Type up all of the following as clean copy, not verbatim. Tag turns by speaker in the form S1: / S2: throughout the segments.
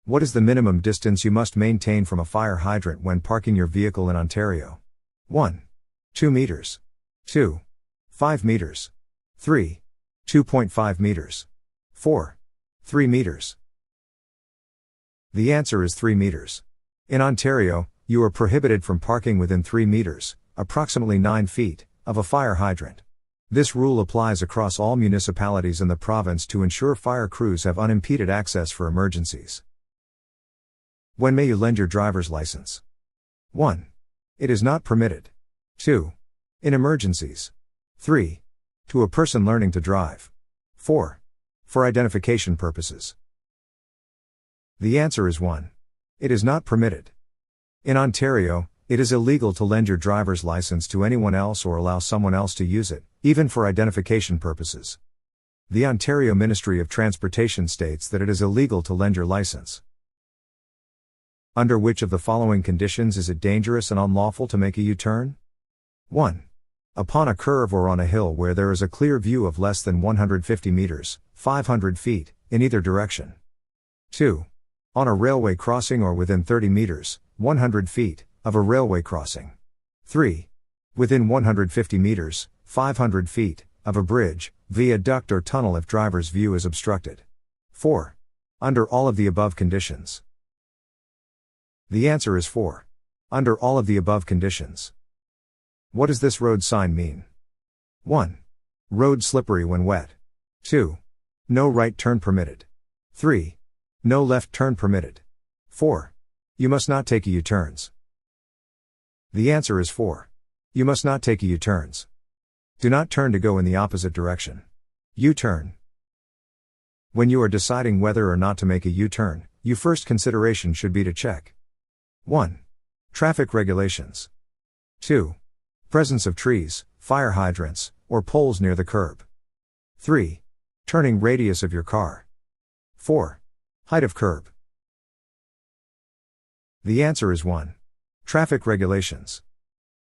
S1: What is the minimum distance you must maintain from a fire hydrant when parking your vehicle in Ontario? 1. 2 meters. 2. 5 meters. 3. 2.5 meters. 4. 3 meters. The answer is 3 meters. In Ontario, you are prohibited from parking within 3 meters, approximately 9 feet, of a fire hydrant. This rule applies across all municipalities in the province to ensure fire crews have unimpeded access for emergencies. When may you lend your driver's license? 1. It is not permitted. 2. In emergencies. 3. To a person learning to drive. 4. For identification purposes. The answer is 1. It is not permitted. In Ontario, it is illegal to lend your driver's license to anyone else or allow someone else to use it, even for identification purposes. The Ontario Ministry of Transportation states that it is illegal to lend your license. Under which of the following conditions is it dangerous and unlawful to make a U-turn? 1. Upon a curve or on a hill where there is a clear view of less than 150 meters, 500 feet, in either direction. 2. On a railway crossing or within 30 meters, 100 feet, of a railway crossing. 3. Within 150 meters, 500 feet, of a bridge, viaduct or tunnel if driver's view is obstructed. 4. Under all of the above conditions. The answer is 4. Under all of the above conditions. What does this road sign mean? 1. Road slippery when wet. 2. No right turn permitted. 3. No left turn permitted. 4. You must not take U-turns. The answer is 4. You must not take U-turns. Do not turn to go in the opposite direction. U-turn. When you are deciding whether or not to make a U-turn, your first consideration should be to check 1. Traffic regulations. 2. Presence of trees, fire hydrants, or poles near the curb. 3. Turning radius of your car. 4. Height of curb. The answer is 1. Traffic regulations.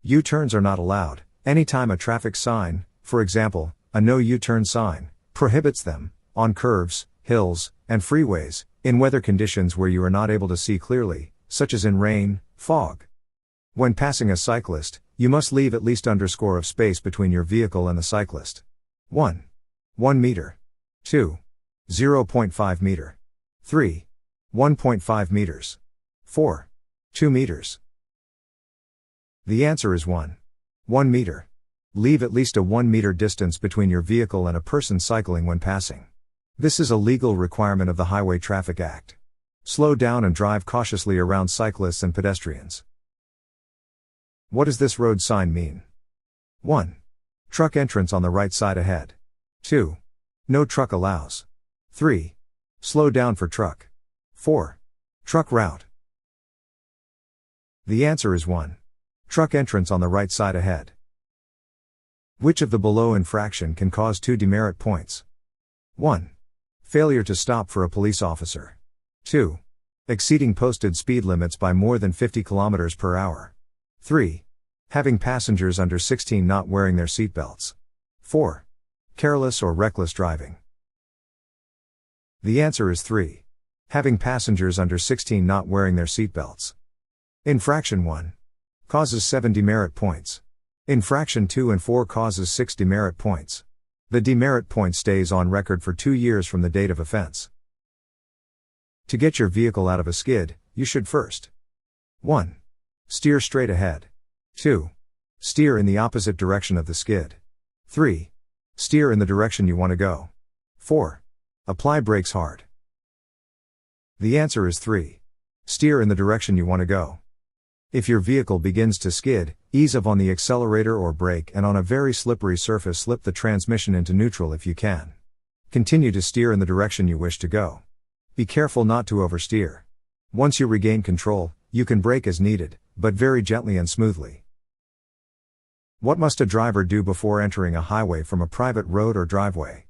S1: U-turns are not allowed anytime a traffic sign, for example, a no U-turn sign, prohibits them, on curves, hills, and freeways, in weather conditions where you are not able to see clearly, such as in rain, fog. When passing a cyclist, you must leave at least underscore of space between your vehicle and the cyclist. 1. 1 meter. 2. 0.5 meter. 3. 1.5 meters. 4. 2 meters. The answer is 1. 1 meter. Leave at least a 1 meter distance between your vehicle and a person cycling when passing. This is a legal requirement of the Highway Traffic Act. Slow down and drive cautiously around cyclists and pedestrians. What does this road sign mean? 1. Truck entrance on the right side ahead. 2. No truck allows. 3. Slow down for truck. 4. Truck route. The answer is 1. Truck entrance on the right side ahead. Which of the below infraction can cause 2 demerit points? 1. Failure to stop for a police officer. 2. Exceeding posted speed limits by more than 50 km per hour. 3. Having passengers under 16 not wearing their seatbelts. 4. Careless or reckless driving. The answer is 3. Having passengers under 16 not wearing their seatbelts. Infraction 1 causes 7 demerit points. Infraction 2 and 4 causes 6 demerit points. The demerit point stays on record for 2 years from the date of offense. To get your vehicle out of a skid, you should first 1. Steer straight ahead. 2. Steer in the opposite direction of the skid. 3. Steer in the direction you want to go. 4. Apply brakes hard. The answer is 3. Steer in the direction you want to go. If your vehicle begins to skid, ease up on the accelerator or brake and on a very slippery surface slip the transmission into neutral if you can. Continue to steer in the direction you wish to go. Be careful not to oversteer. Once you regain control, you can brake as needed, but very gently and smoothly. What must a driver do before entering a highway from a private road or driveway?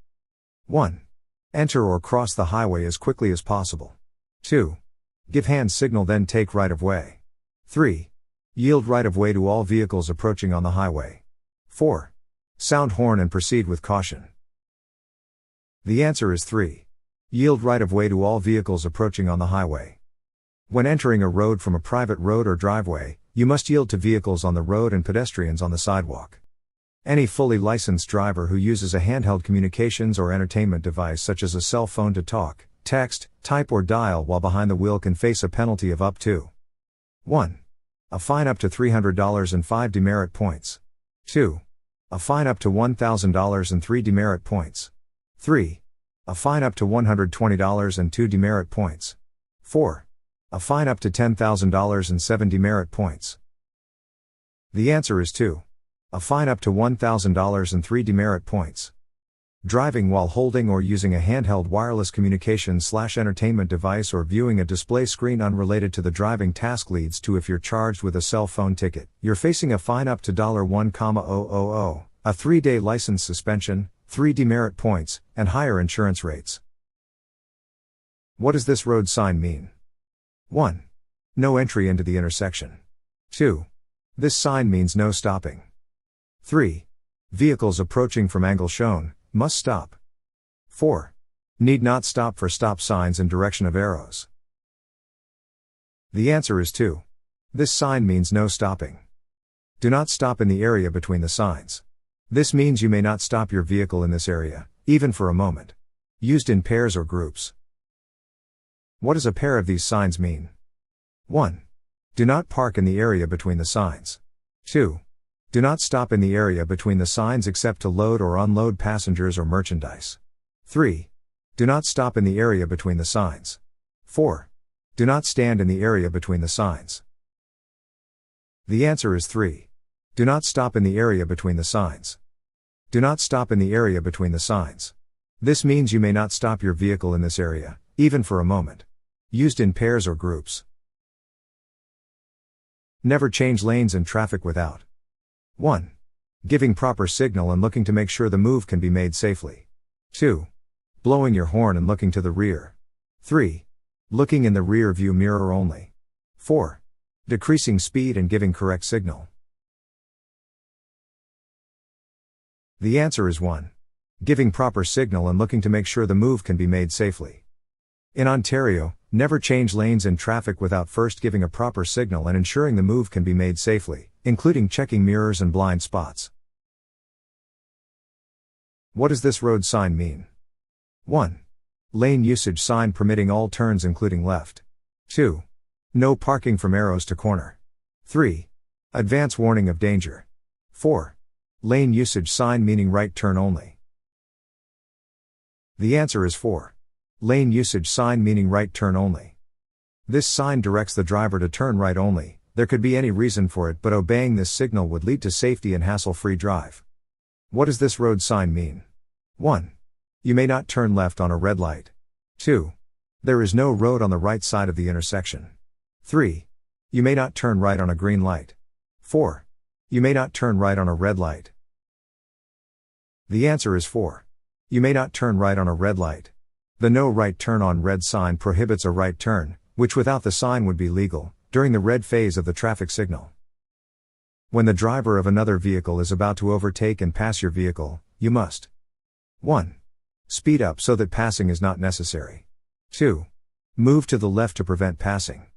S1: 1. Enter or cross the highway as quickly as possible. 2. Give hand signal then take right of way. 3. Yield right of way to all vehicles approaching on the highway. 4. Sound horn and proceed with caution. The answer is 3. Yield right-of-way to all vehicles approaching on the highway. When entering a road from a private road or driveway, you must yield to vehicles on the road and pedestrians on the sidewalk. Any fully licensed driver who uses a handheld communications or entertainment device such as a cell phone to talk, text, type or dial while behind the wheel can face a penalty of up to 1. A fine up to $300 and 5 demerit points. 2. A fine up to $1,000 and 3 demerit points. 3. A fine up to $120 and 2 demerit points. 4. A fine up to $10,000 and 7 demerit points. The answer is 2. A fine up to $1,000 and 3 demerit points. Driving while holding or using a handheld wireless communications/entertainment device or viewing a display screen unrelated to the driving task leads to, if you're charged with a cell phone ticket, you're facing a fine up to $1,000, a 3-day license suspension, 3 demerit points, and higher insurance rates. What does this road sign mean? 1. No entry into the intersection. 2. This sign means no stopping. 3. Vehicles approaching from angle shown must stop. 4. Need not stop for stop signs and direction of arrows. The answer is 2. This sign means no stopping. Do not stop in the area between the signs. This means you may not stop your vehicle in this area, even for a moment. Used in pairs or groups. What does a pair of these signs mean? 1. Do not park in the area between the signs. 2. Do not stop in the area between the signs except to load or unload passengers or merchandise. 3. Do not stop in the area between the signs. 4. Do not stand in the area between the signs. The answer is 3. Do not stop in the area between the signs. Do not stop in the area between the signs. This means you may not stop your vehicle in this area, even for a moment. Used in pairs or groups. Never change lanes in traffic without 1. Giving proper signal and looking to make sure the move can be made safely. 2. Blowing your horn and looking to the rear. 3. Looking in the rear view mirror only. 4. Decreasing speed and giving correct signal. The answer is 1. Giving proper signal and looking to make sure the move can be made safely. In Ontario, never change lanes in traffic without first giving a proper signal and ensuring the move can be made safely, including checking mirrors and blind spots. What does this road sign mean? 1. Lane usage sign permitting all turns including left. 2. No parking from arrows to corner. 3. Advance warning of danger. 4. Lane usage sign meaning right turn only. The answer is 4. Lane usage sign meaning right turn only. This sign directs the driver to turn right only. There could be any reason for it, but obeying this signal would lead to safety and hassle-free drive. What does this road sign mean? 1. You may not turn left on a red light. 2. There is no road on the right side of the intersection. 3. You may not turn right on a green light. 4. You may not turn right on a red light. The answer is 4. You may not turn right on a red light. The no right turn on red sign prohibits a right turn, which without the sign would be legal, during the red phase of the traffic signal. When the driver of another vehicle is about to overtake and pass your vehicle, you must 1. Speed up so that passing is not necessary. 2. Move to the left to prevent passing.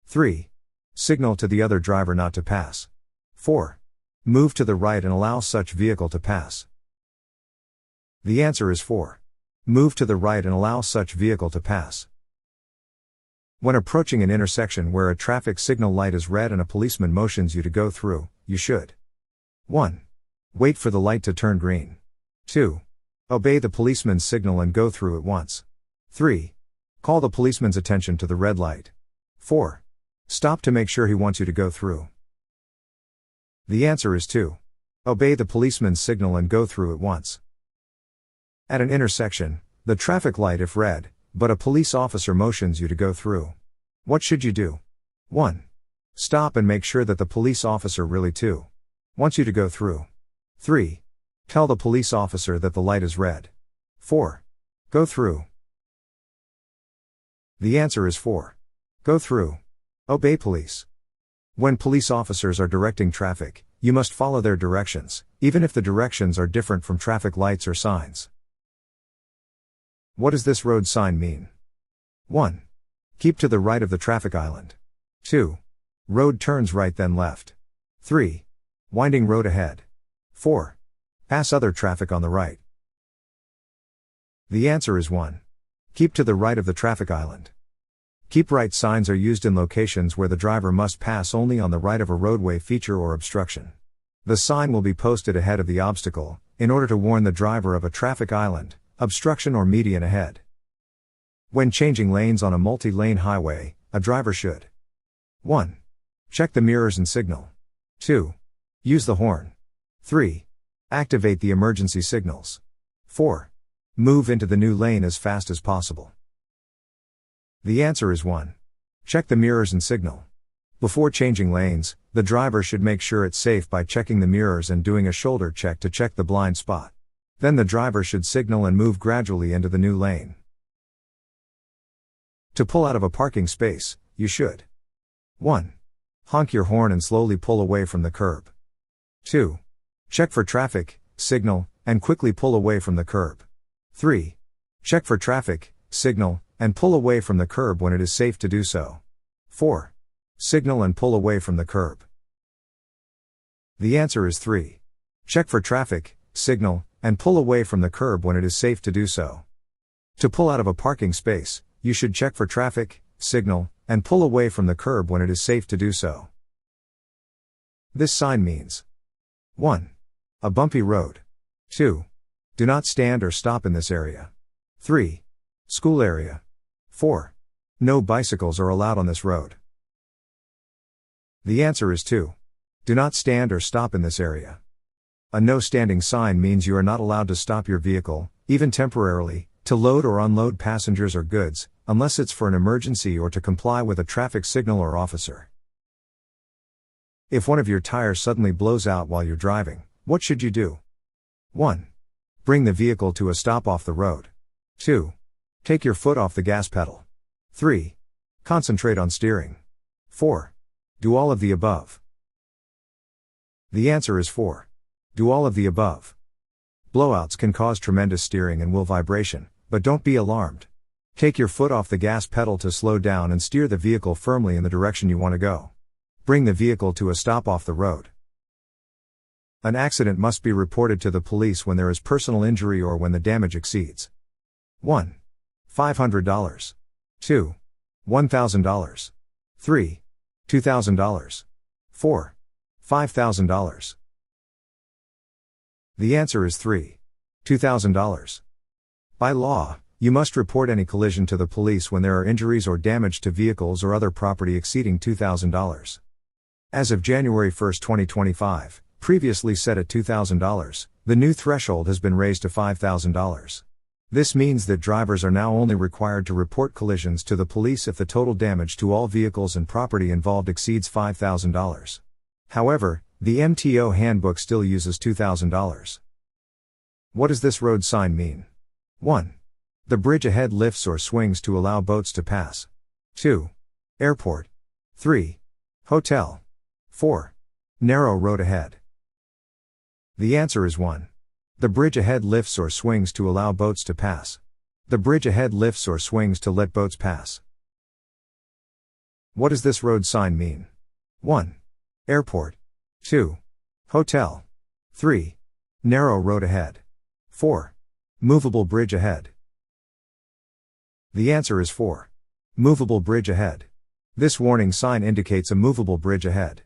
S1: 3. Signal to the other driver not to pass. 4. Move to the right and allow such vehicle to pass. The answer is 4. Move to the right and allow such vehicle to pass. When approaching an intersection where a traffic signal light is red and a policeman motions you to go through, you should 1. Wait for the light to turn green. 2. Obey the policeman's signal and go through at once. 3. Call the policeman's attention to the red light. 4. Stop to make sure he wants you to go through. The answer is 2. Obey the policeman's signal and go through at once. At an intersection, the traffic light if red, but a police officer motions you to go through. What should you do? 1. Stop and make sure that the police officer really too wants you to go through. 3. Tell the police officer that the light is red. 4. Go through. The answer is 4. Go through. Obey police. When police officers are directing traffic, you must follow their directions, even if the directions are different from traffic lights or signs. What does this road sign mean? 1. Keep to the right of the traffic island. 2. Road turns right then left. 3. Winding road ahead. 4. Pass other traffic on the right. The answer is 1. Keep to the right of the traffic island. Keep right signs are used in locations where the driver must pass only on the right of a roadway feature or obstruction. The sign will be posted ahead of the obstacle, in order to warn the driver of a traffic island, obstruction or median ahead. When changing lanes on a multi-lane highway, a driver should 1. Check the mirrors and signal. 2. Use the horn. 3. Activate the emergency signals. 4. Move into the new lane as fast as possible. The answer is 1. Check the mirrors and signal. Before changing lanes, the driver should make sure it's safe by checking the mirrors and doing a shoulder check to check the blind spot. Then the driver should signal and move gradually into the new lane. To pull out of a parking space, you should 1. Honk your horn and slowly pull away from the curb. 2. Check for traffic, signal, and quickly pull away from the curb. 3. Check for traffic, signal, and pull away from the curb when it is safe to do so. 4. Signal and pull away from the curb. The answer is 3. Check for traffic, signal, and pull away from the curb when it is safe to do so. To pull out of a parking space, you should check for traffic, signal, and pull away from the curb when it is safe to do so. This sign means 1. A bumpy road. 2. Do not stand or stop in this area. 3. School area. 4. No bicycles are allowed on this road. The answer is 2. Do not stand or stop in this area. A no standing sign means you are not allowed to stop your vehicle, even temporarily, to load or unload passengers or goods, unless it's for an emergency or to comply with a traffic signal or officer. If one of your tires suddenly blows out while you're driving, what should you do? 1. Bring the vehicle to a stop off the road. 2. Take your foot off the gas pedal. 3. Concentrate on steering. 4. Do all of the above. The answer is 4. Do all of the above. Blowouts can cause tremendous steering and wheel vibration, but don't be alarmed. Take your foot off the gas pedal to slow down and steer the vehicle firmly in the direction you want to go. Bring the vehicle to a stop off the road. An accident must be reported to the police when there is personal injury or when the damage exceeds 1. $500. 2. $1,000. 3. $2,000. 4. $5,000. The answer is 3. $2,000. By law, you must report any collision to the police when there are injuries or damage to vehicles or other property exceeding $2,000. As of January 1, 2025, previously set at $2,000, the new threshold has been raised to $5,000. This means that drivers are now only required to report collisions to the police if the total damage to all vehicles and property involved exceeds $5,000. However, the MTO handbook still uses $2,000. What does this road sign mean? 1. The bridge ahead lifts or swings to allow boats to pass. 2. Airport. 3. Hotel. 4. Narrow road ahead. The answer is 1. The bridge ahead lifts or swings to allow boats to pass. The bridge ahead lifts or swings to let boats pass. What does this road sign mean? 1. Airport. 2. Hotel. 3. Narrow road ahead. 4. Movable bridge ahead. The answer is 4. Movable bridge ahead. This warning sign indicates a movable bridge ahead.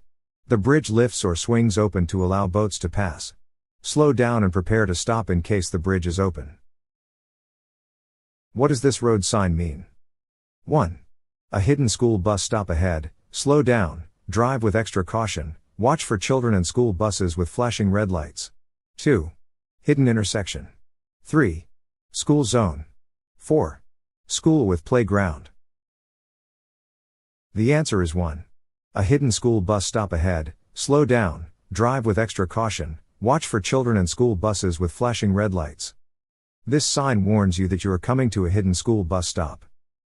S1: The bridge lifts or swings open to allow boats to pass. Slow down and prepare to stop in case the bridge is open. What does this road sign mean? 1. A hidden school bus stop ahead, slow down, drive with extra caution, watch for children and school buses with flashing red lights. 2. Hidden intersection. 3. School zone. 4. School with playground. The answer is 1. A hidden school bus stop ahead, slow down, drive with extra caution, watch for children and school buses with flashing red lights. This sign warns you that you are coming to a hidden school bus stop.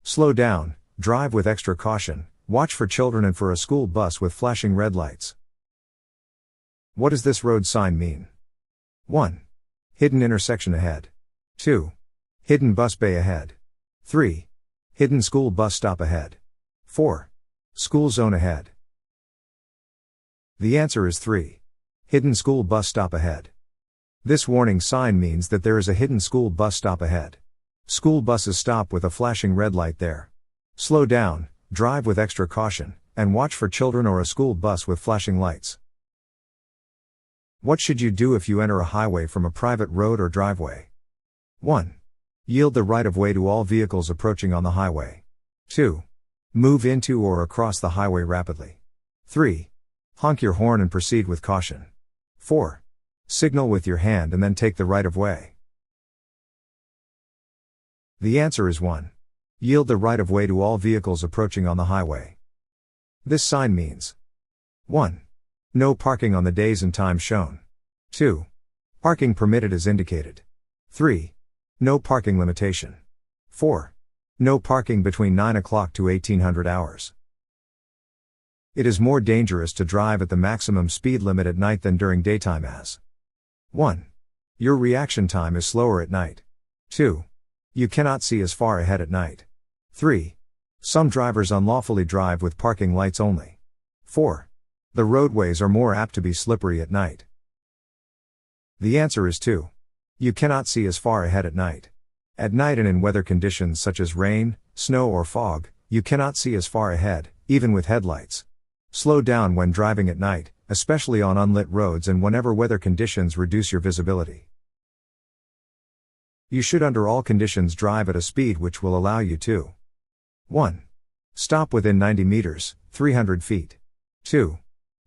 S1: Slow down, drive with extra caution, watch for children and for a school bus with flashing red lights. What does this road sign mean? 1. Hidden intersection ahead. 2. Hidden bus bay ahead. 3. Hidden school bus stop ahead. 4. School zone ahead. The answer is 3. Hidden school bus stop ahead. This warning sign means that there is a hidden school bus stop ahead. School buses stop with a flashing red light there. Slow down, drive with extra caution, and watch for children or a school bus with flashing lights. What should you do if you enter a highway from a private road or driveway? 1. Yield the right of way to all vehicles approaching on the highway. 2. Move into or across the highway rapidly. 3. Honk your horn and proceed with caution. 4. Signal with your hand and then take the right of way. The answer is 1. Yield the right of way to all vehicles approaching on the highway. This sign means 1. No parking on the days and times shown. 2. Parking permitted as indicated. 3. No parking limitation. 4. No parking between 9 o'clock to 1800 hours. It is more dangerous to drive at the maximum speed limit at night than during daytime as 1. Your reaction time is slower at night. 2. You cannot see as far ahead at night. 3. Some drivers unlawfully drive with parking lights only. 4. The roadways are more apt to be slippery at night. The answer is 2. You cannot see as far ahead at night. At night and in weather conditions such as rain, snow or fog, you cannot see as far ahead, even with headlights. Slow down when driving at night, especially on unlit roads and whenever weather conditions reduce your visibility. You should under all conditions drive at a speed which will allow you to 1. Stop within 90 meters, 300 feet. 2.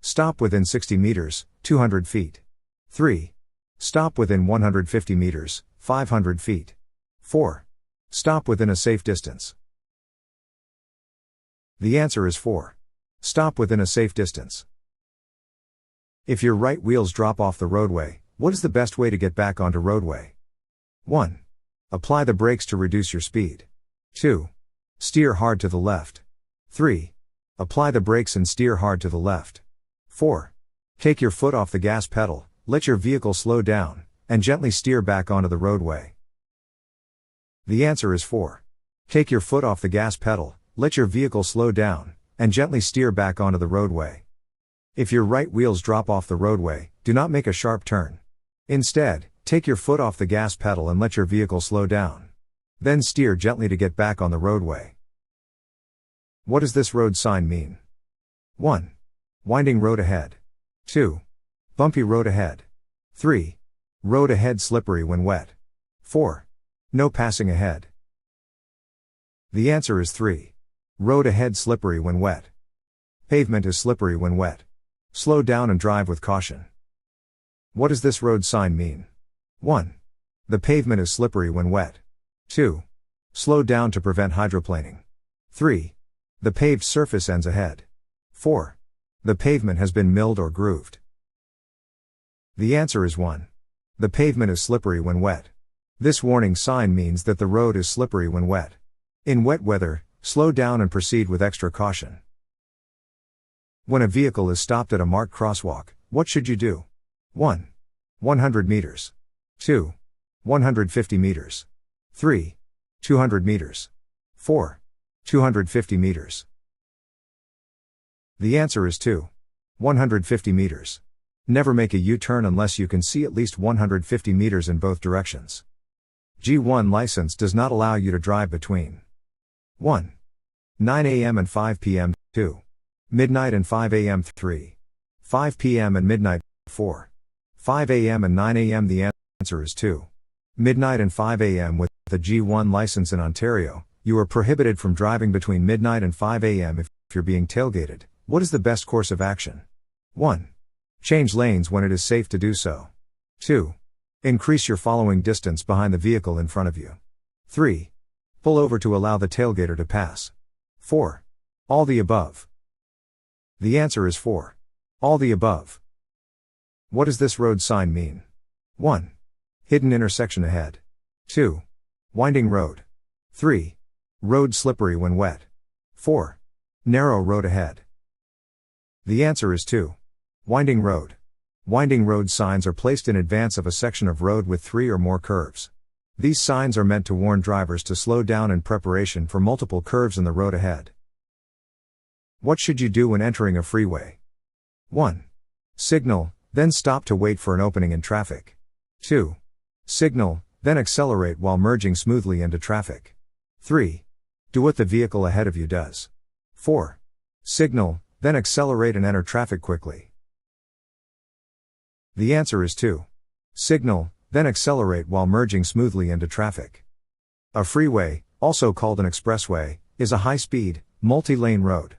S1: Stop within 60 meters, 200 feet. 3. Stop within 150 meters, 500 feet. 4. Stop within a safe distance. The answer is 4. Stop within a safe distance. If your right wheels drop off the roadway, what is the best way to get back onto roadway? 1. Apply the brakes to reduce your speed. 2. Steer hard to the left. 3. Apply the brakes and steer hard to the left. 4. Take your foot off the gas pedal, let your vehicle slow down, and gently steer back onto the roadway. The answer is 4. Take your foot off the gas pedal, let your vehicle slow down, and gently steer back onto the roadway. If your right wheels drop off the roadway, do not make a sharp turn. Instead, take your foot off the gas pedal and let your vehicle slow down. Then steer gently to get back on the roadway. What does this road sign mean? 1. Winding road ahead. 2. Bumpy road ahead. 3. Road ahead slippery when wet. 4. No passing ahead. The answer is 3. Road ahead slippery when wet. Pavement is slippery when wet. Slow down and drive with caution. What does this road sign mean? 1. The pavement is slippery when wet. 2. Slow down to prevent hydroplaning. 3. The paved surface ends ahead. 4. The pavement has been milled or grooved. The answer is 1. The pavement is slippery when wet. This warning sign means that the road is slippery when wet. In wet weather, slow down and proceed with extra caution. When a vehicle is stopped at a marked crosswalk, what should you do? 1. 100 meters. 2. 150 meters. 3. 200 meters. 4. 250 meters. The answer is 2. 150 meters. Never make a U-turn unless you can see at least 150 meters in both directions. G1 license does not allow you to drive between 1. 9 a.m. and 5 p.m. 2. Midnight and 5 a.m. 3. 5 p.m. and midnight 4. 5 a.m. and 9 a.m. The answer is 2. Midnight and 5 a.m. With the G1 license in Ontario, you are prohibited from driving between midnight and 5 a.m. If you're being tailgated, what is the best course of action? 1. Change lanes when it is safe to do so. 2. Increase your following distance behind the vehicle in front of you. 3. Pull over to allow the tailgater to pass. 4. All the above. The answer is 4. All the above. What does this road sign mean? 1. Hidden intersection ahead. 2. Winding road. 3. Road slippery when wet. 4. Narrow road ahead. The answer is 2. Winding road. Winding road signs are placed in advance of a section of road with 3 or more curves. These signs are meant to warn drivers to slow down in preparation for multiple curves in the road ahead. What should you do when entering a freeway? 1. Signal, then stop to wait for an opening in traffic. 2. Signal, then accelerate while merging smoothly into traffic. 3. Do what the vehicle ahead of you does. 4. Signal, then accelerate and enter traffic quickly. The answer is 2. Signal, then accelerate while merging smoothly into traffic. A freeway, also called an expressway, is a high-speed, multi-lane road.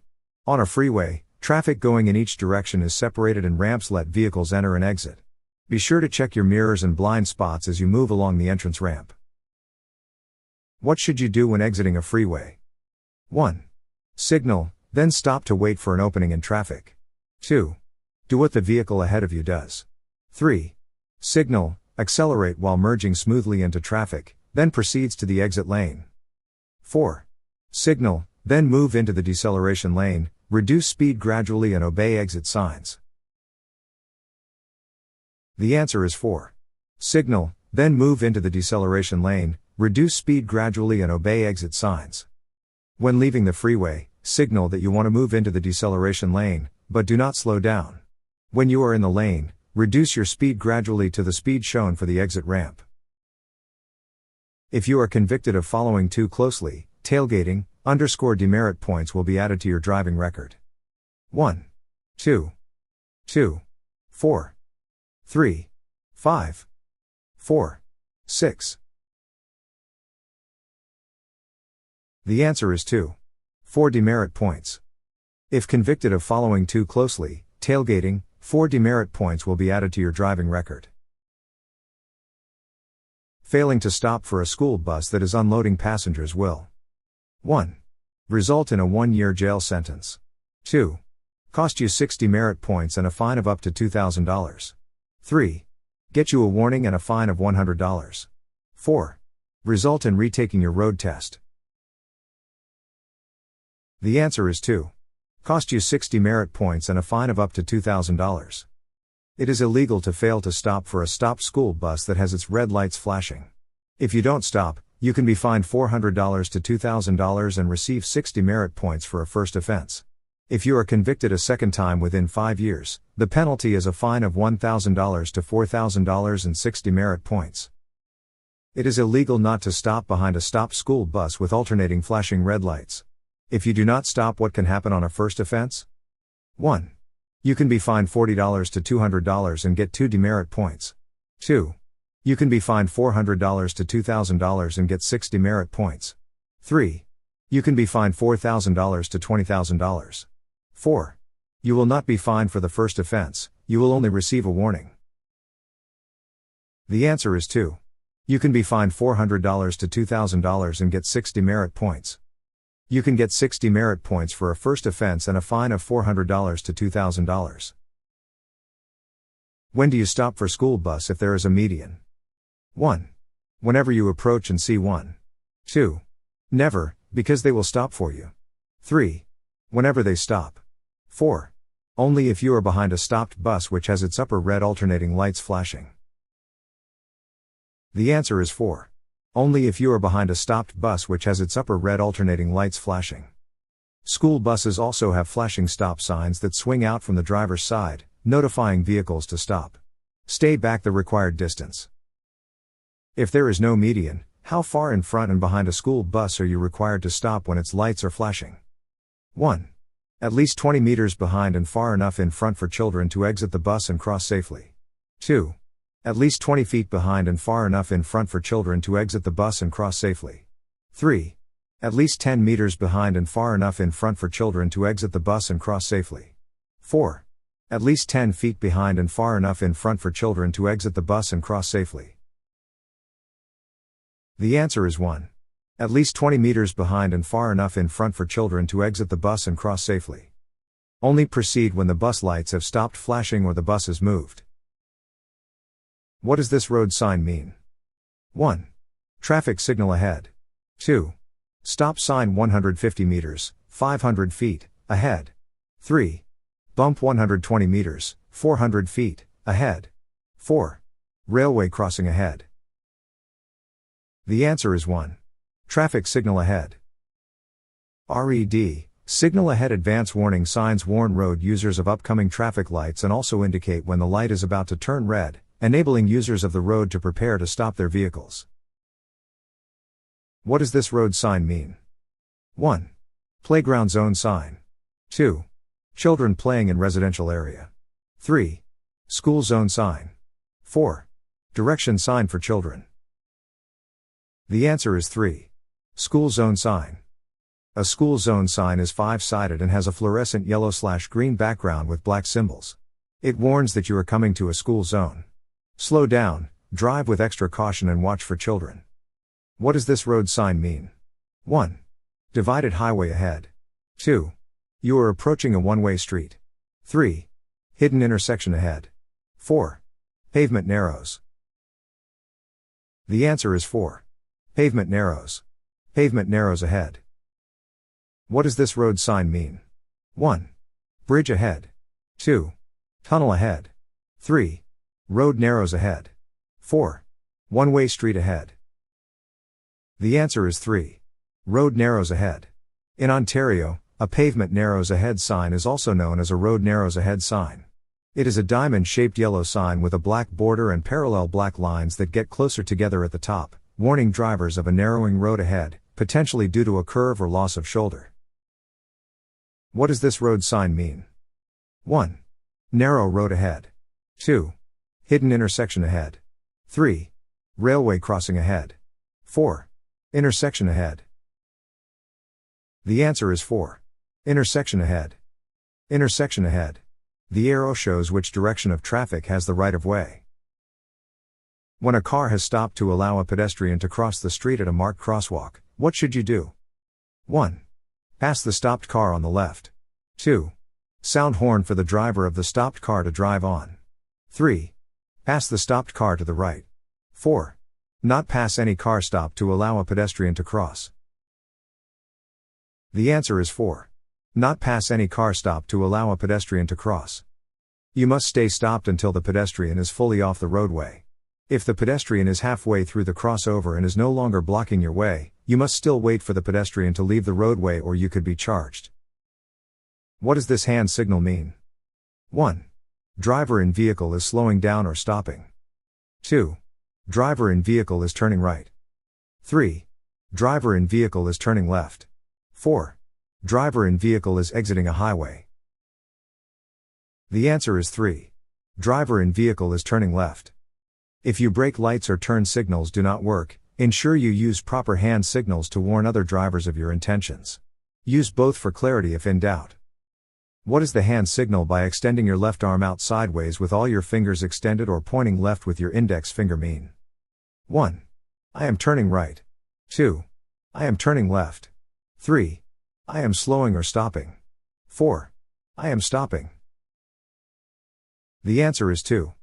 S1: On a freeway, traffic going in each direction is separated and ramps let vehicles enter and exit. Be sure to check your mirrors and blind spots as you move along the entrance ramp. What should you do when exiting a freeway? 1. Signal, then stop to wait for an opening in traffic. 2. Do what the vehicle ahead of you does. 3. Signal, accelerate while merging smoothly into traffic, then proceeds to the exit lane. 4. Signal, then move into the deceleration lane, reduce speed gradually and obey exit signs. The answer is 4. Signal, then move into the deceleration lane, reduce speed gradually and obey exit signs. When leaving the freeway, signal that you want to move into the deceleration lane, but do not slow down. When you are in the lane, reduce your speed gradually to the speed shown for the exit ramp. If you are convicted of following too closely, tailgating, demerit points will be added to your driving record. 1, 2, 2, 4, 3, 5, 4, 6. The answer is 2. 4 demerit points. If convicted of following too closely, tailgating, 4 demerit points will be added to your driving record. Failing to stop for a school bus that is unloading passengers will 1. Result in a 1-year jail sentence. 2. Cost you 6 demerit points and a fine of up to $2,000. 3. Get you a warning and a fine of $100. 4. Result in retaking your road test. The answer is 2. Cost you 6 demerit points and a fine of up to $2,000. It is illegal to fail to stop for a stopped school bus that has its red lights flashing. If you don't stop, you can be fined $400 to $2,000 and receive 6 demerit points for a first offense. If you are convicted a second time within 5 years, the penalty is a fine of $1,000 to $4,000 and 6 demerit points. It is illegal not to stop behind a stopped school bus with alternating flashing red lights. If you do not stop, what can happen on a first offense? 1. You can be fined $40 to $200 and get 2 demerit points. 2. You can be fined $400 to $2,000 and get 6 demerit points. 3. You can be fined $4,000 to $20,000. 4. You will not be fined for the first offense, you will only receive a warning. The answer is 2. You can be fined $400 to $2,000 and get 6 demerit points. You can get 6 demerit points for a first offense and a fine of $400 to $2,000. When do you stop for school bus if there is a median? 1. Whenever you approach and see one. 2. Never, because they will stop for you. 3. Whenever they stop. 4. Only if you are behind a stopped bus which has its upper red alternating lights flashing. The answer is 4. Only if you are behind a stopped bus which has its upper red alternating lights flashing. School buses also have flashing stop signs that swing out from the driver's side, notifying vehicles to stop. Stay back the required distance. If there is no median, how far in front and behind a school bus are you required to stop when its lights are flashing? 1. At least 20 meters behind and far enough in front for children to exit the bus and cross safely. 2. At least 20 feet behind and far enough in front for children to exit the bus and cross safely. 3. At least 10 meters behind and far enough in front for children to exit the bus and cross safely. 4. At least 10 feet behind and far enough in front for children to exit the bus and cross safely. The answer is 1. At least 20 meters behind and far enough in front for children to exit the bus and cross safely. Only proceed when the bus lights have stopped flashing or the bus is moved. What does this road sign mean? 1. Traffic signal ahead. 2. Stop sign 150 meters, 500 feet, ahead. 3. Bump 120 meters, 400 feet, ahead. 4. Railway crossing ahead. The answer is 1. Traffic signal ahead. RED, signal ahead. Advance warning signs warn road users of upcoming traffic lights and also indicate when the light is about to turn red, enabling users of the road to prepare to stop their vehicles. What does this road sign mean? 1. Playground zone sign. 2. Children playing in residential area. 3. School zone sign. 4. Direction sign for children. The answer is 3. School zone sign. A school zone sign is 5-sided and has a fluorescent yellow/green background with black symbols. It warns that you are coming to a school zone. Slow down, drive with extra caution and watch for children. What does this road sign mean? 1. Divided highway ahead. 2. You are approaching a one-way street. 3. Hidden intersection ahead. 4. Pavement narrows. The answer is 4. Pavement narrows. Pavement narrows ahead. What does this road sign mean? 1. Bridge ahead. 2. Tunnel ahead. 3. Road narrows ahead. 4. One-way street ahead. The answer is 3. Road narrows ahead. In Ontario, a pavement narrows ahead sign is also known as a road narrows ahead sign. It is a diamond-shaped yellow sign with a black border and parallel black lines that get closer together at the top, warning drivers of a narrowing road ahead, potentially due to a curve or loss of shoulder. What does this road sign mean? 1. Narrow road ahead. 2. Hidden intersection ahead. 3. Railway crossing ahead. 4. Intersection ahead. The answer is 4. Intersection ahead. Intersection ahead. The arrow shows which direction of traffic has the right of way. When a car has stopped to allow a pedestrian to cross the street at a marked crosswalk, what should you do? 1. Pass the stopped car on the left. 2. Sound horn for the driver of the stopped car to drive on. 3. Pass the stopped car to the right. 4. Not pass any car stopped to allow a pedestrian to cross. The answer is 4. Not pass any car stopped to allow a pedestrian to cross. You must stay stopped until the pedestrian is fully off the roadway. If the pedestrian is halfway through the crossover and is no longer blocking your way, you must still wait for the pedestrian to leave the roadway or you could be charged. What does this hand signal mean? 1. Driver in vehicle is slowing down or stopping. 2. Driver in vehicle is turning right. 3. Driver in vehicle is turning left. 4. Driver in vehicle is exiting a highway. The answer is 3. Driver in vehicle is turning left. If your brake lights or turn signals do not work, ensure you use proper hand signals to warn other drivers of your intentions. Use both for clarity if in doubt. What is the hand signal by extending your left arm out sideways with all your fingers extended or pointing left with your index finger mean? 1. I am turning right. 2. I am turning left. 3. I am slowing or stopping. 4. I am stopping. The answer is 2.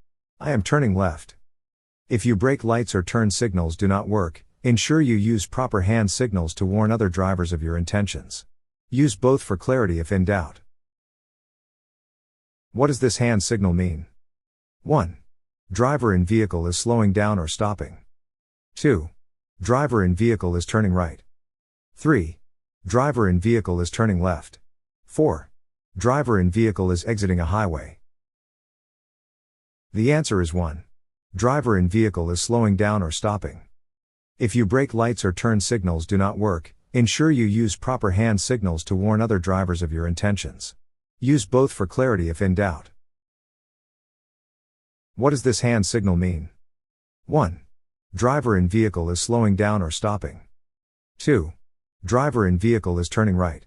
S1: I am turning left. If your brake lights or turn signals do not work, ensure you use proper hand signals to warn other drivers of your intentions. Use both for clarity if in doubt. What does this hand signal mean? 1. Driver in vehicle is slowing down or stopping. 2. Driver in vehicle is turning right. 3. Driver in vehicle is turning left. 4. Driver in vehicle is exiting a highway. The answer is 1. Driver in vehicle is slowing down or stopping. If your brake lights or turn signals do not work, ensure you use proper hand signals to warn other drivers of your intentions. Use both for clarity if in doubt. What does this hand signal mean? 1. Driver in vehicle is slowing down or stopping. 2. Driver in vehicle is turning right.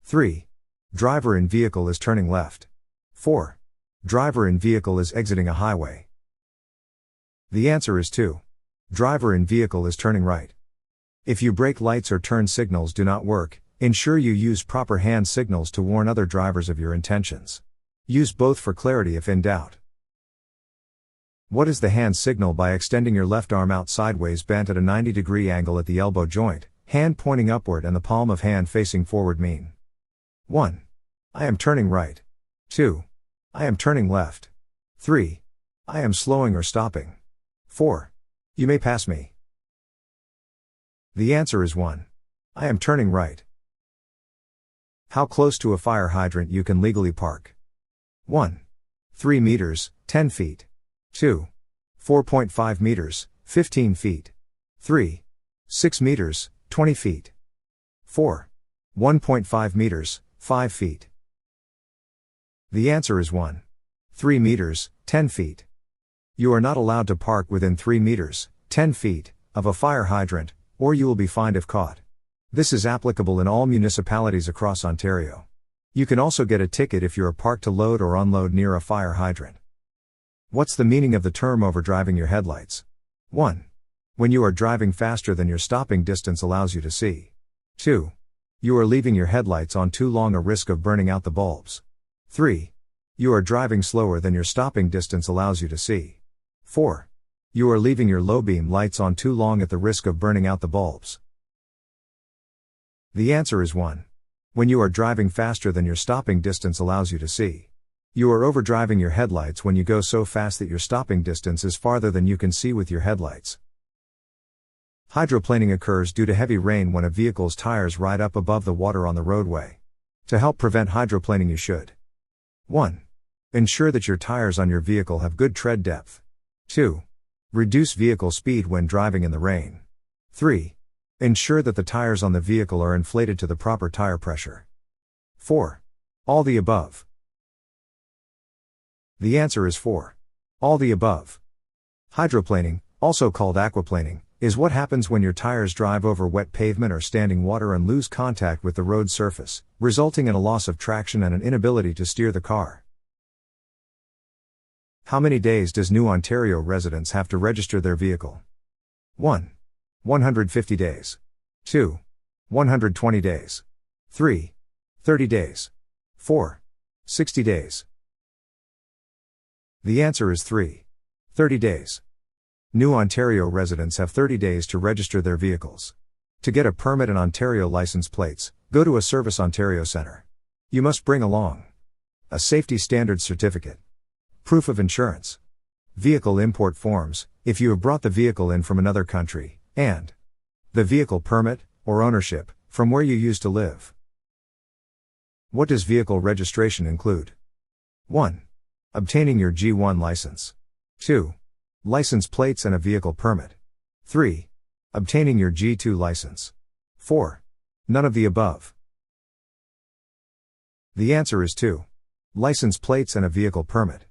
S1: 3. Driver in vehicle is turning left. 4. Driver in vehicle is exiting a highway. The answer is 2. Driver in vehicle is turning right. If your brake lights or turn signals do not work, ensure you use proper hand signals to warn other drivers of your intentions. Use both for clarity if in doubt. What is the hand signal by extending your left arm out sideways bent at a 90-degree angle at the elbow joint, hand pointing upward and the palm of hand facing forward mean? 1. I am turning right. 2. I am turning left. 3. I am slowing or stopping. 4. You may pass me. The answer is 1. I am turning right. How close to a fire hydrant you can legally park? 1. 3 meters, 10 feet. 2. 4.5 meters, 15 feet. 3. 6 meters, 20 feet. 4. 1.5 meters, 5 feet. The answer is 1. 3 meters, 10 feet. You are not allowed to park within 3 meters, 10 feet, of a fire hydrant, or you will be fined if caught. This is applicable in all municipalities across Ontario. You can also get a ticket if you are parked to load or unload near a fire hydrant. What's the meaning of the term overdriving your headlights? 1. When you are driving faster than your stopping distance allows you to see. 2. You are leaving your headlights on too long, a risk of burning out the bulbs. 3. You are driving slower than your stopping distance allows you to see. 4. You are leaving your low beam lights on too long at the risk of burning out the bulbs. The answer is 1. When you are driving faster than your stopping distance allows you to see. You are overdriving your headlights when you go so fast that your stopping distance is farther than you can see with your headlights. Hydroplaning occurs due to heavy rain when a vehicle's tires ride up above the water on the roadway. To help prevent hydroplaning you should 1. Ensure that your tires on your vehicle have good tread depth. 2. Reduce vehicle speed when driving in the rain. 3. Ensure that the tires on the vehicle are inflated to the proper tire pressure. 4. All the above. The answer is 4. All the above. Hydroplaning, also called aquaplaning, is what happens when your tires drive over wet pavement or standing water and lose contact with the road surface, resulting in a loss of traction and an inability to steer the car. How many days does new Ontario residents have to register their vehicle? 1. 150 days. 2. 120 days. 3. 30 days. 4. 60 days. The answer is 3. 30 days. New Ontario residents have 30 days to register their vehicles. To get a permit and Ontario license plates, go to a Service Ontario Centre. You must bring along a Safety Standards Certificate, proof of insurance, vehicle import forms, if you have brought the vehicle in from another country, and the vehicle permit, or ownership, from where you used to live. What does vehicle registration include? 1. Obtaining your G1 license. 2. License plates and a vehicle permit. 3. Obtaining your G2 license. 4. None of the above. The answer is 2. License plates and a vehicle permit.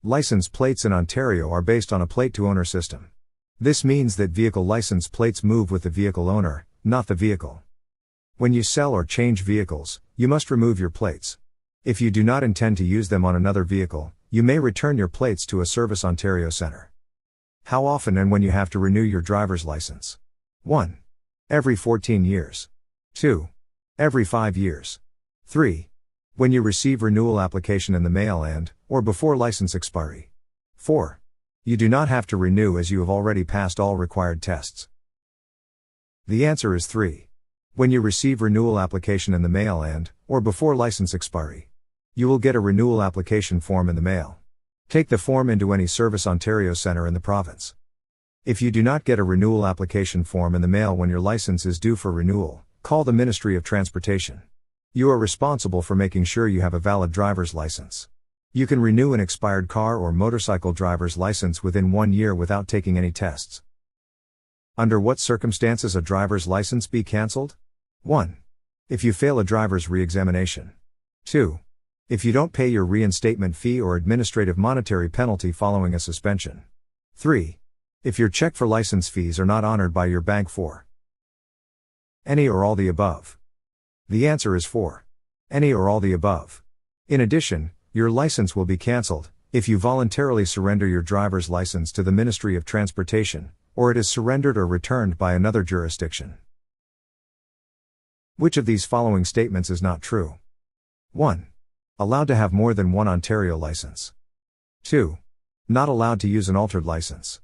S1: License plates in Ontario are based on a plate-to-owner system. This means that vehicle license plates move with the vehicle owner, not the vehicle. When you sell or change vehicles, you must remove your plates. If you do not intend to use them on another vehicle, you may return your plates to a Service Ontario Centre. How often and when you have to renew your driver's license? 1. Every 14 years. 2. Every 5 years. 3. When you receive renewal application in the mail and, or before license expiry. 4. You do not have to renew as you have already passed all required tests. The answer is 3. When you receive renewal application in the mail and, or before license expiry. You will get a renewal application form in the mail. Take the form into any Service Ontario Centre in the province. If you do not get a renewal application form in the mail when your license is due for renewal, call the Ministry of Transportation. You are responsible for making sure you have a valid driver's license. You can renew an expired car or motorcycle driver's license within 1 year without taking any tests. Under what circumstances a driver's license be cancelled? 1. If you fail a driver's re-examination. 2. If you don't pay your reinstatement fee or administrative monetary penalty following a suspension. 3. If your check for license fees are not honored by your bank. 4. Any or all the above. The answer is 4. Any or all the above. In addition, your license will be cancelled if you voluntarily surrender your driver's license to the Ministry of Transportation, or it is surrendered or returned by another jurisdiction. Which of these following statements is not true? 1. Allowed to have more than one Ontario license. 2. Not allowed to use an altered license.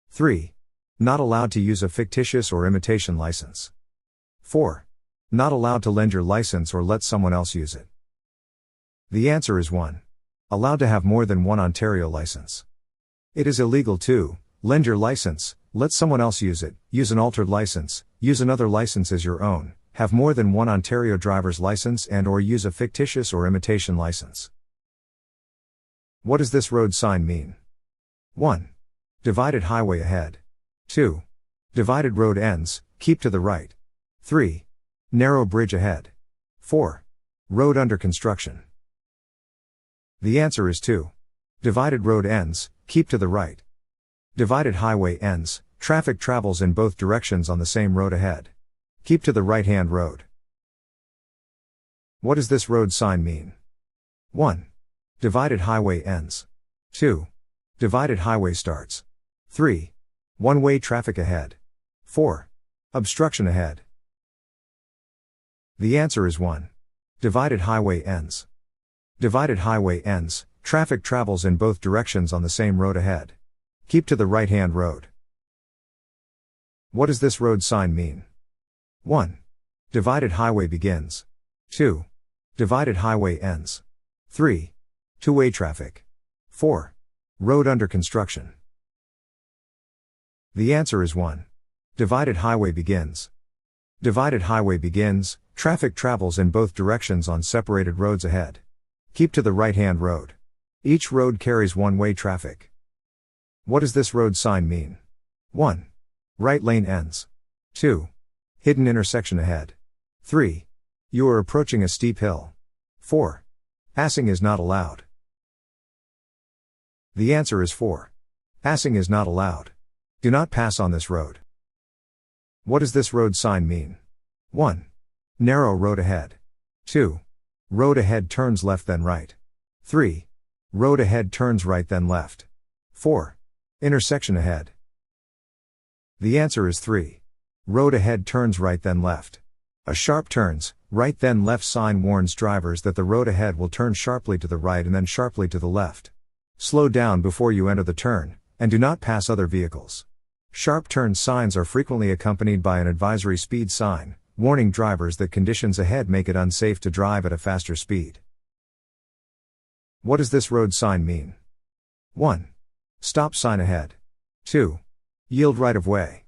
S1: 3. Not allowed to use a fictitious or imitation license. 4. Not allowed to lend your license or let someone else use it. The answer is 1. Allowed to have more than one Ontario license. It is illegal to lend your license, let someone else use it, use an altered license, Use another license as your own, have more than one Ontario driver's license and/or use a fictitious or imitation license. What does this road sign mean? 1. Divided highway ahead. 2. Divided road ends, keep to the right. 3. Narrow bridge ahead. 4. Road under construction. The answer is 2. Divided road ends, keep to the right. Divided highway ends, traffic travels in both directions on the same road ahead. Keep to the right-hand road. What does this road sign mean? 1. Divided highway ends. 2. Divided highway starts. 3. One-way traffic ahead. 4. Obstruction ahead. The answer is 1. Divided highway ends. Divided highway ends, traffic travels in both directions on the same road ahead. Keep to the right-hand road. What does this road sign mean? 1. Divided highway begins. 2. Divided highway ends. 3. Two-way traffic. 4. Road under construction. The answer is 1. Divided highway begins. Divided highway begins, traffic travels in both directions on separated roads ahead. Keep to the right-hand road. Each road carries one-way traffic. What does this road sign mean? 1. Right lane ends. 2. Hidden intersection ahead. 3. You are approaching a steep hill. 4. Passing is not allowed. The answer is 4. Passing is not allowed. Do not pass on this road. What does this road sign mean? 1. Narrow road ahead. 2. Road ahead turns left then right. 3. Road ahead turns right then left. 4. Intersection ahead. The answer is 3. Road ahead turns right then left. A sharp turns, right then left sign warns drivers that the road ahead will turn sharply to the right and then sharply to the left. Slow down before you enter the turn, and do not pass other vehicles. Sharp turn signs are frequently accompanied by an advisory speed sign, warning drivers that conditions ahead make it unsafe to drive at a faster speed. What does this road sign mean? 1. Stop sign ahead. 2. Yield right of way.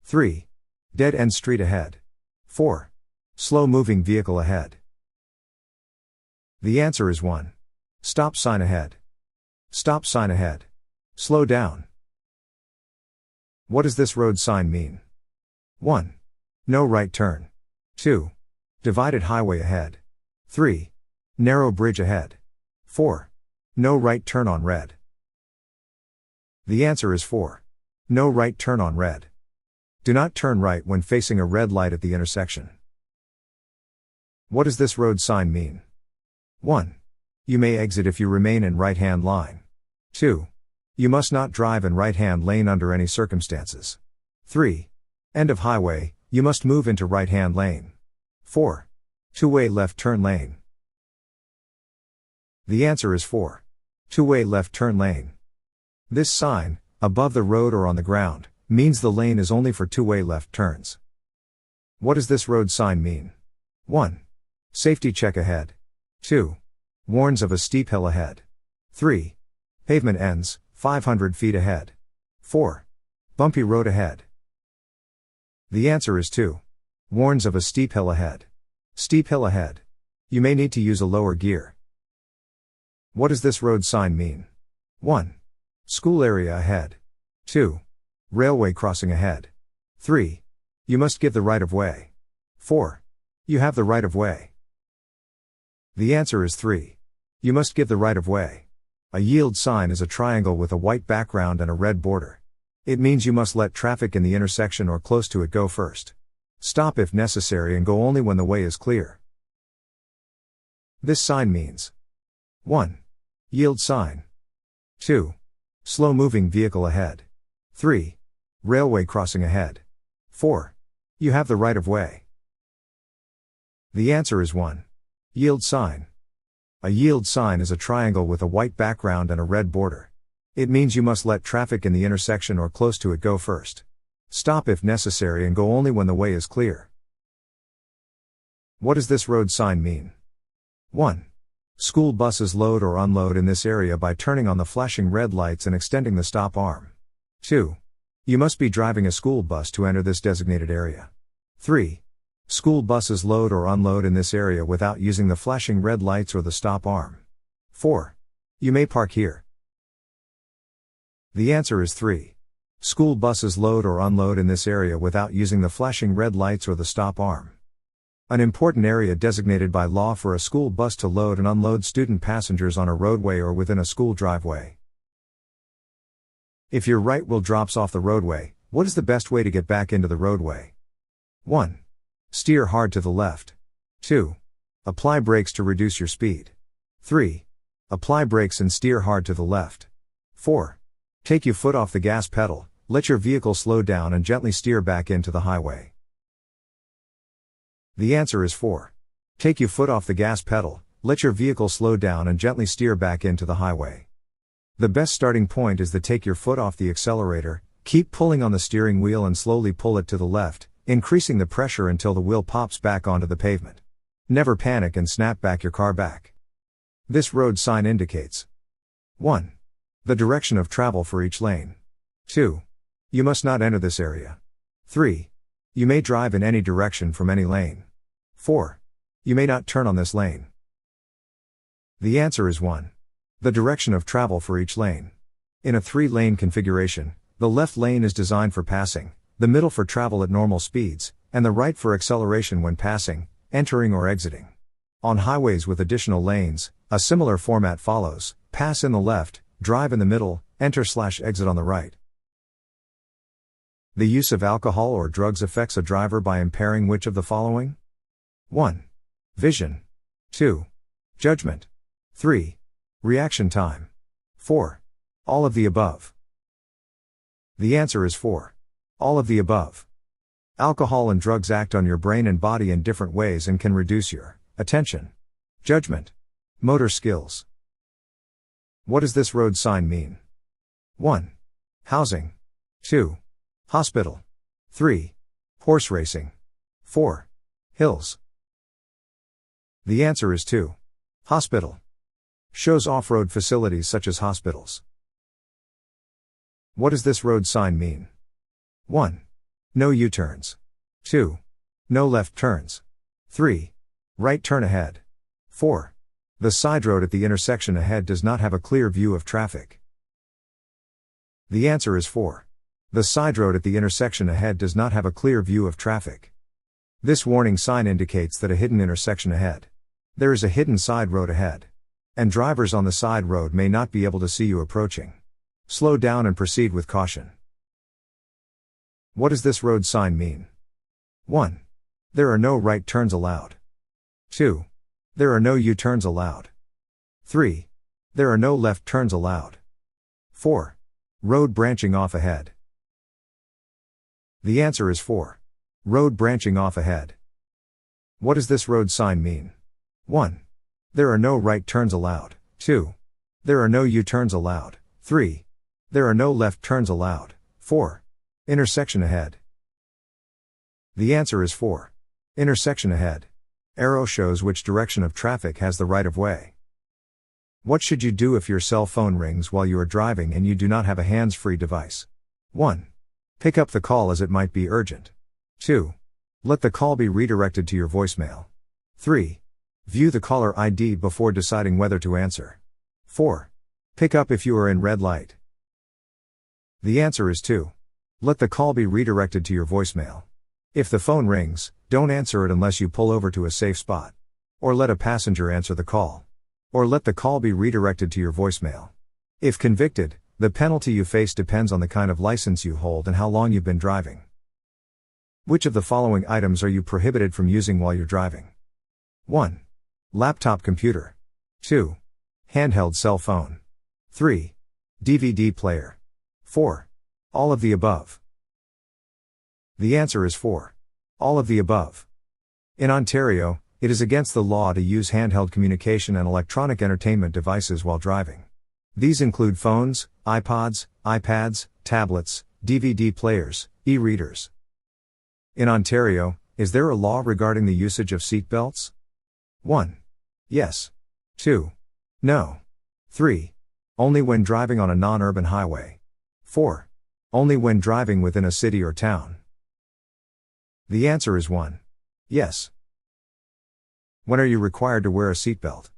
S1: 3. Dead end street ahead. 4. Slow moving vehicle ahead. The answer is 1. Stop sign ahead. Stop sign ahead. Slow down. What does this road sign mean? 1. No right turn. 2. Divided highway ahead. 3. Narrow bridge ahead. 4. No right turn on red. The answer is 4. No right turn on red. Do not turn right when facing a red light at the intersection. What does this road sign mean? 1. You may exit if you remain in right-hand line. 2. You must not drive in right-hand lane under any circumstances. 3. End of highway, you must move into right-hand lane. 4. Two-way left turn lane. The answer is 4. Two-way left turn lane. This sign, above the road or on the ground, means the lane is only for two-way left turns. What does this road sign mean? 1. Safety check ahead. 2. Warns of a steep hill ahead. 3. Pavement ends, 500 feet ahead. 4. Bumpy road ahead. The answer is 2. Warns of a steep hill ahead. Steep hill ahead. You may need to use a lower gear. What does this road sign mean? 1. School area ahead. 2. Railway crossing ahead. 3. You must give the right of way. 4. You have the right of way. The answer is 3. You must give the right of way. A yield sign is a triangle with a white background and a red border. It means you must let traffic in the intersection or close to it go first. Stop if necessary and go only when the way is clear. This sign means 1. Yield sign. 2. Slow moving vehicle ahead. 3. Railway crossing ahead. 4. You have the right of way. The answer is 1. Yield sign. A yield sign is a triangle with a white background and a red border. It means you must let traffic in the intersection or close to it go first. Stop if necessary and go only when the way is clear. What does this road sign mean? 1. School buses load or unload in this area by turning on the flashing red lights and extending the stop arm. 2. You must be driving a school bus to enter this designated area. 3. School buses load or unload in this area without using the flashing red lights or the stop arm. 4. You may park here. The answer is 3. School buses load or unload in this area without using the flashing red lights or the stop arm. An important area designated by law for a school bus to load and unload student passengers on a roadway or within a school driveway. If your right wheel drops off the roadway, what is the best way to get back into the roadway? 1. Steer hard to the left. 2. Apply brakes to reduce your speed. 3. Apply brakes and steer hard to the left. 4. Take your foot off the gas pedal, let your vehicle slow down and gently steer back into the highway. The answer is 4. Take your foot off the gas pedal, let your vehicle slow down and gently steer back into the highway. The best starting point is to take your foot off the accelerator, keep pulling on the steering wheel and slowly pull it to the left, increasing the pressure until the wheel pops back onto the pavement. Never panic and snap back your car back. This road sign indicates 1. The direction of travel for each lane. 2. You must not enter this area. 3. You may drive in any direction from any lane. 4. You may not turn on this lane. The answer is 1. The direction of travel for each lane. In a 3-lane configuration, the left lane is designed for passing, the middle for travel at normal speeds, and the right for acceleration when passing, entering or exiting. On highways with additional lanes, a similar format follows: pass in the left, drive in the middle, enter/exit on the right. The use of alcohol or drugs affects a driver by impairing which of the following? 1. Vision. 2. Judgment. 3. Reaction time. 4. All of the above. The answer is 4. All of the above. Alcohol and drugs act on your brain and body in different ways and can reduce your attention, judgment, motor skills. What does this road sign mean? 1. Housing. 2. Hospital. 3. Horse racing. 4. Hills. The answer is 2. Hospital. Shows off-road facilities such as hospitals. What does this road sign mean? 1. No U-turns. 2. No left turns. 3. Right turn ahead. 4. The side road at the intersection ahead does not have a clear view of traffic. The answer is 4. The side road at the intersection ahead does not have a clear view of traffic. This warning sign indicates that a hidden intersection ahead. There is a hidden side road ahead. And drivers on the side road may not be able to see you approaching. Slow down and proceed with caution. What does this road sign mean? 1. There are no right turns allowed. 2. There are no U-turns allowed. 3. There are no left turns allowed. 4. Road branching off ahead. The answer is 4. Road branching off ahead. What does this road sign mean? 1. There are no right turns allowed. 2. There are no U-turns allowed. 3. There are no left turns allowed. 4. Intersection ahead. The answer is 4. Intersection ahead. Arrow shows which direction of traffic has the right of way. What should you do if your cell phone rings while you are driving and you do not have a hands-free device? 1. Pick up the call as it might be urgent. 2. Let the call be redirected to your voicemail. 3. View the caller ID before deciding whether to answer. 4. Pick up if you are in red light. The answer is 2. Let the call be redirected to your voicemail. If the phone rings, don't answer it unless you pull over to a safe spot. Or let a passenger answer the call. Or let the call be redirected to your voicemail. If convicted, the penalty you face depends on the kind of license you hold and how long you've been driving. Which of the following items are you prohibited from using while you're driving? 1. Laptop computer. 2. Handheld cell phone. 3. DVD player. 4. All of the above. The answer is 4. All of the above. In Ontario, it is against the law to use handheld communication and electronic entertainment devices while driving. These include phones, iPods, iPads, tablets, DVD players, e-readers. In Ontario, is there a law regarding the usage of seat belts? 1. Yes. 2. No. 3. Only when driving on a non-urban highway. 4. Only when driving within a city or town. The answer is 1. Yes. When are you required to wear a seatbelt?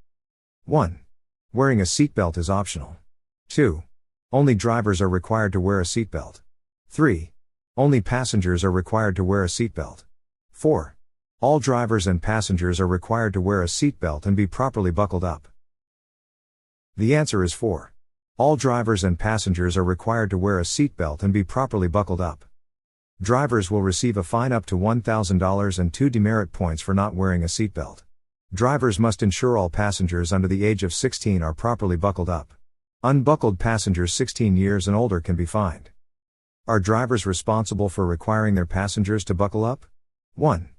S1: 1. Wearing a seatbelt is optional. 2. Only drivers are required to wear a seatbelt. 3. Only passengers are required to wear a seatbelt. 4. All drivers and passengers are required to wear a seatbelt and be properly buckled up. The answer is 4. All drivers and passengers are required to wear a seatbelt and be properly buckled up. Drivers will receive a fine up to $1,000 and 2 demerit points for not wearing a seatbelt. Drivers must ensure all passengers under the age of 16 are properly buckled up. Unbuckled passengers 16 years and older can be fined. Are drivers responsible for requiring their passengers to buckle up? 1.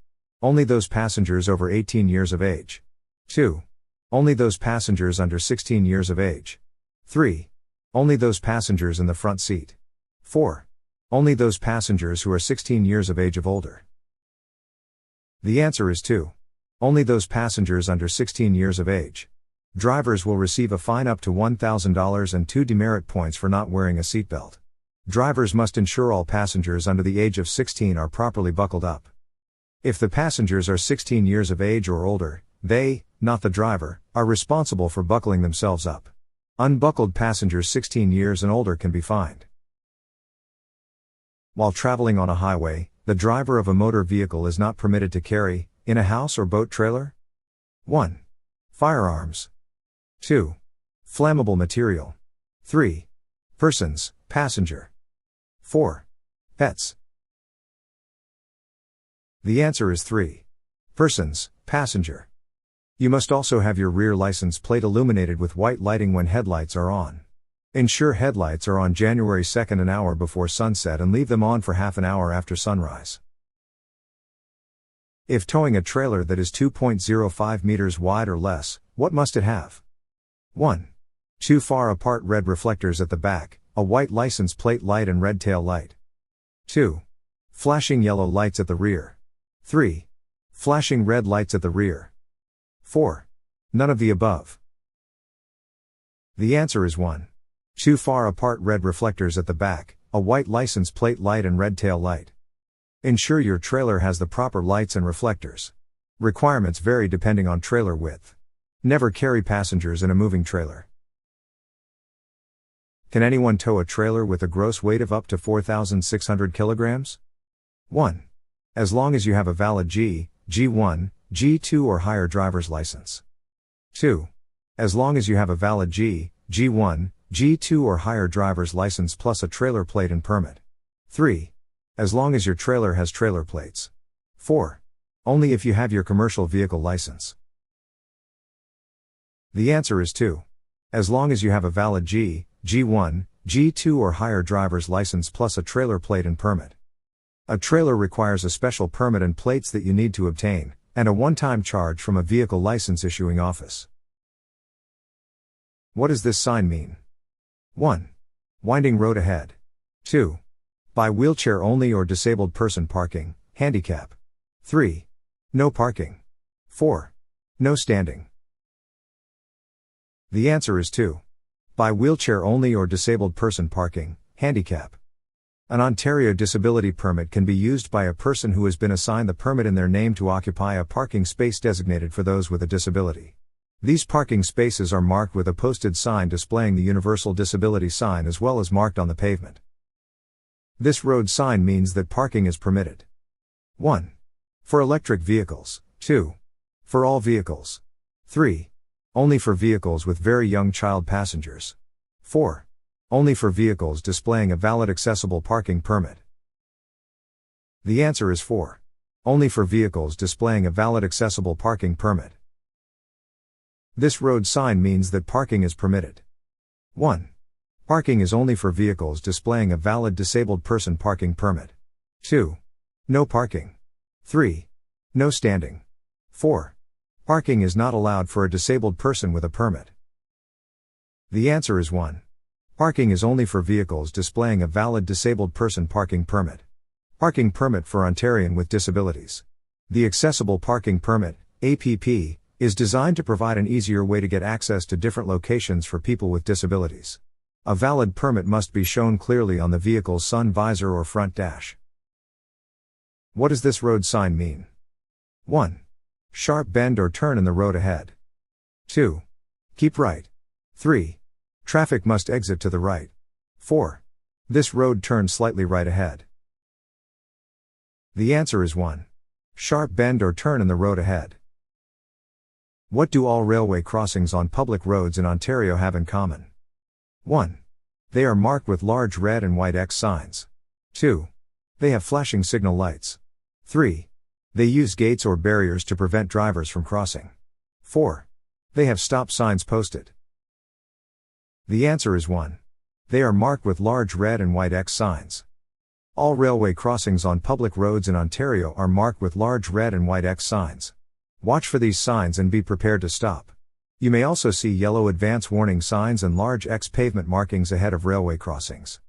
S1: Only those passengers over 18 years of age. 2. Only those passengers under 16 years of age. 3. Only those passengers in the front seat. 4. Only those passengers who are 16 years of age of older. The answer is 2. Only those passengers under 16 years of age. Drivers will receive a fine up to $1,000 and 2 demerit points for not wearing a seatbelt. Drivers must ensure all passengers under the age of 16 are properly buckled up. If the passengers are 16 years of age or older, they, not the driver, are responsible for buckling themselves up. Unbuckled passengers 16 years and older can be fined. While traveling on a highway, the driver of a motor vehicle is not permitted to carry, in a house or boat trailer? 1. Firearms. 2. Flammable material. 3. Persons, passenger. 4. Pets. The answer is 3. Persons, passenger. You must also have your rear license plate illuminated with white lighting when headlights are on. Ensure headlights are on January 2nd an hour before sunset and leave them on for half an hour after sunrise. If towing a trailer that is 2.05 meters wide or less, what must it have? 1. 2 far apart red reflectors at the back, a white license plate light and red tail light. 2. Flashing yellow lights at the rear. 3. Flashing red lights at the rear. 4. None of the above. The answer is 1. 2 far apart red reflectors at the back, a white license plate light and red tail light. Ensure your trailer has the proper lights and reflectors. Requirements vary depending on trailer width. Never carry passengers in a moving trailer. Can anyone tow a trailer with a gross weight of up to 4,600 kilograms? 1. As long as you have a valid G1, G2 or higher driver's license. 2. As long as you have a valid G1, G2 or higher driver's license plus a trailer plate and permit. 3. As long as your trailer has trailer plates. 4. Only if you have your commercial vehicle license. The answer is 2. As long as you have a valid G1, G2 or higher driver's license plus a trailer plate and permit. A trailer requires a special permit and plates that you need to obtain, and a one-time charge from a vehicle license issuing office. What does this sign mean? 1. Winding road ahead. 2. By wheelchair only or disabled person parking, handicap. 3. No parking. 4. No standing. The answer is 2. By wheelchair only or disabled person parking, handicap. An Ontario disability permit can be used by a person who has been assigned the permit in their name to occupy a parking space designated for those with a disability. These parking spaces are marked with a posted sign displaying the universal disability sign as well as marked on the pavement. This road sign means that parking is permitted. 1. For electric vehicles. 2. For all vehicles. 3. Only for vehicles with very young child passengers. 4. Only for vehicles displaying a valid accessible parking permit. The answer is 4. Only for vehicles displaying a valid accessible parking permit. This road sign means that parking is permitted. 1. Parking is only for vehicles displaying a valid disabled person parking permit. 2. No parking. 3. No standing. 4. Parking is not allowed for a disabled person with a permit. The answer is 1. Parking is only for vehicles displaying a valid disabled person parking permit. Parking permit for Ontarian with disabilities. The Accessible Parking Permit, APP, is designed to provide an easier way to get access to different locations for people with disabilities. A valid permit must be shown clearly on the vehicle's sun visor or front dash. What does this road sign mean? 1. Sharp bend or turn in the road ahead. 2. Keep right. 3. Traffic must exit to the right. 4. This road turns slightly right ahead. The answer is 1. Sharp bend or turn in the road ahead. What do all railway crossings on public roads in Ontario have in common? 1. They are marked with large red and white X signs. 2. They have flashing signal lights. 3. They use gates or barriers to prevent drivers from crossing. 4. They have stop signs posted. The answer is 1. They are marked with large red and white X signs. All railway crossings on public roads in Ontario are marked with large red and white X signs. Watch for these signs and be prepared to stop. You may also see yellow advance warning signs and large X pavement markings ahead of railway crossings.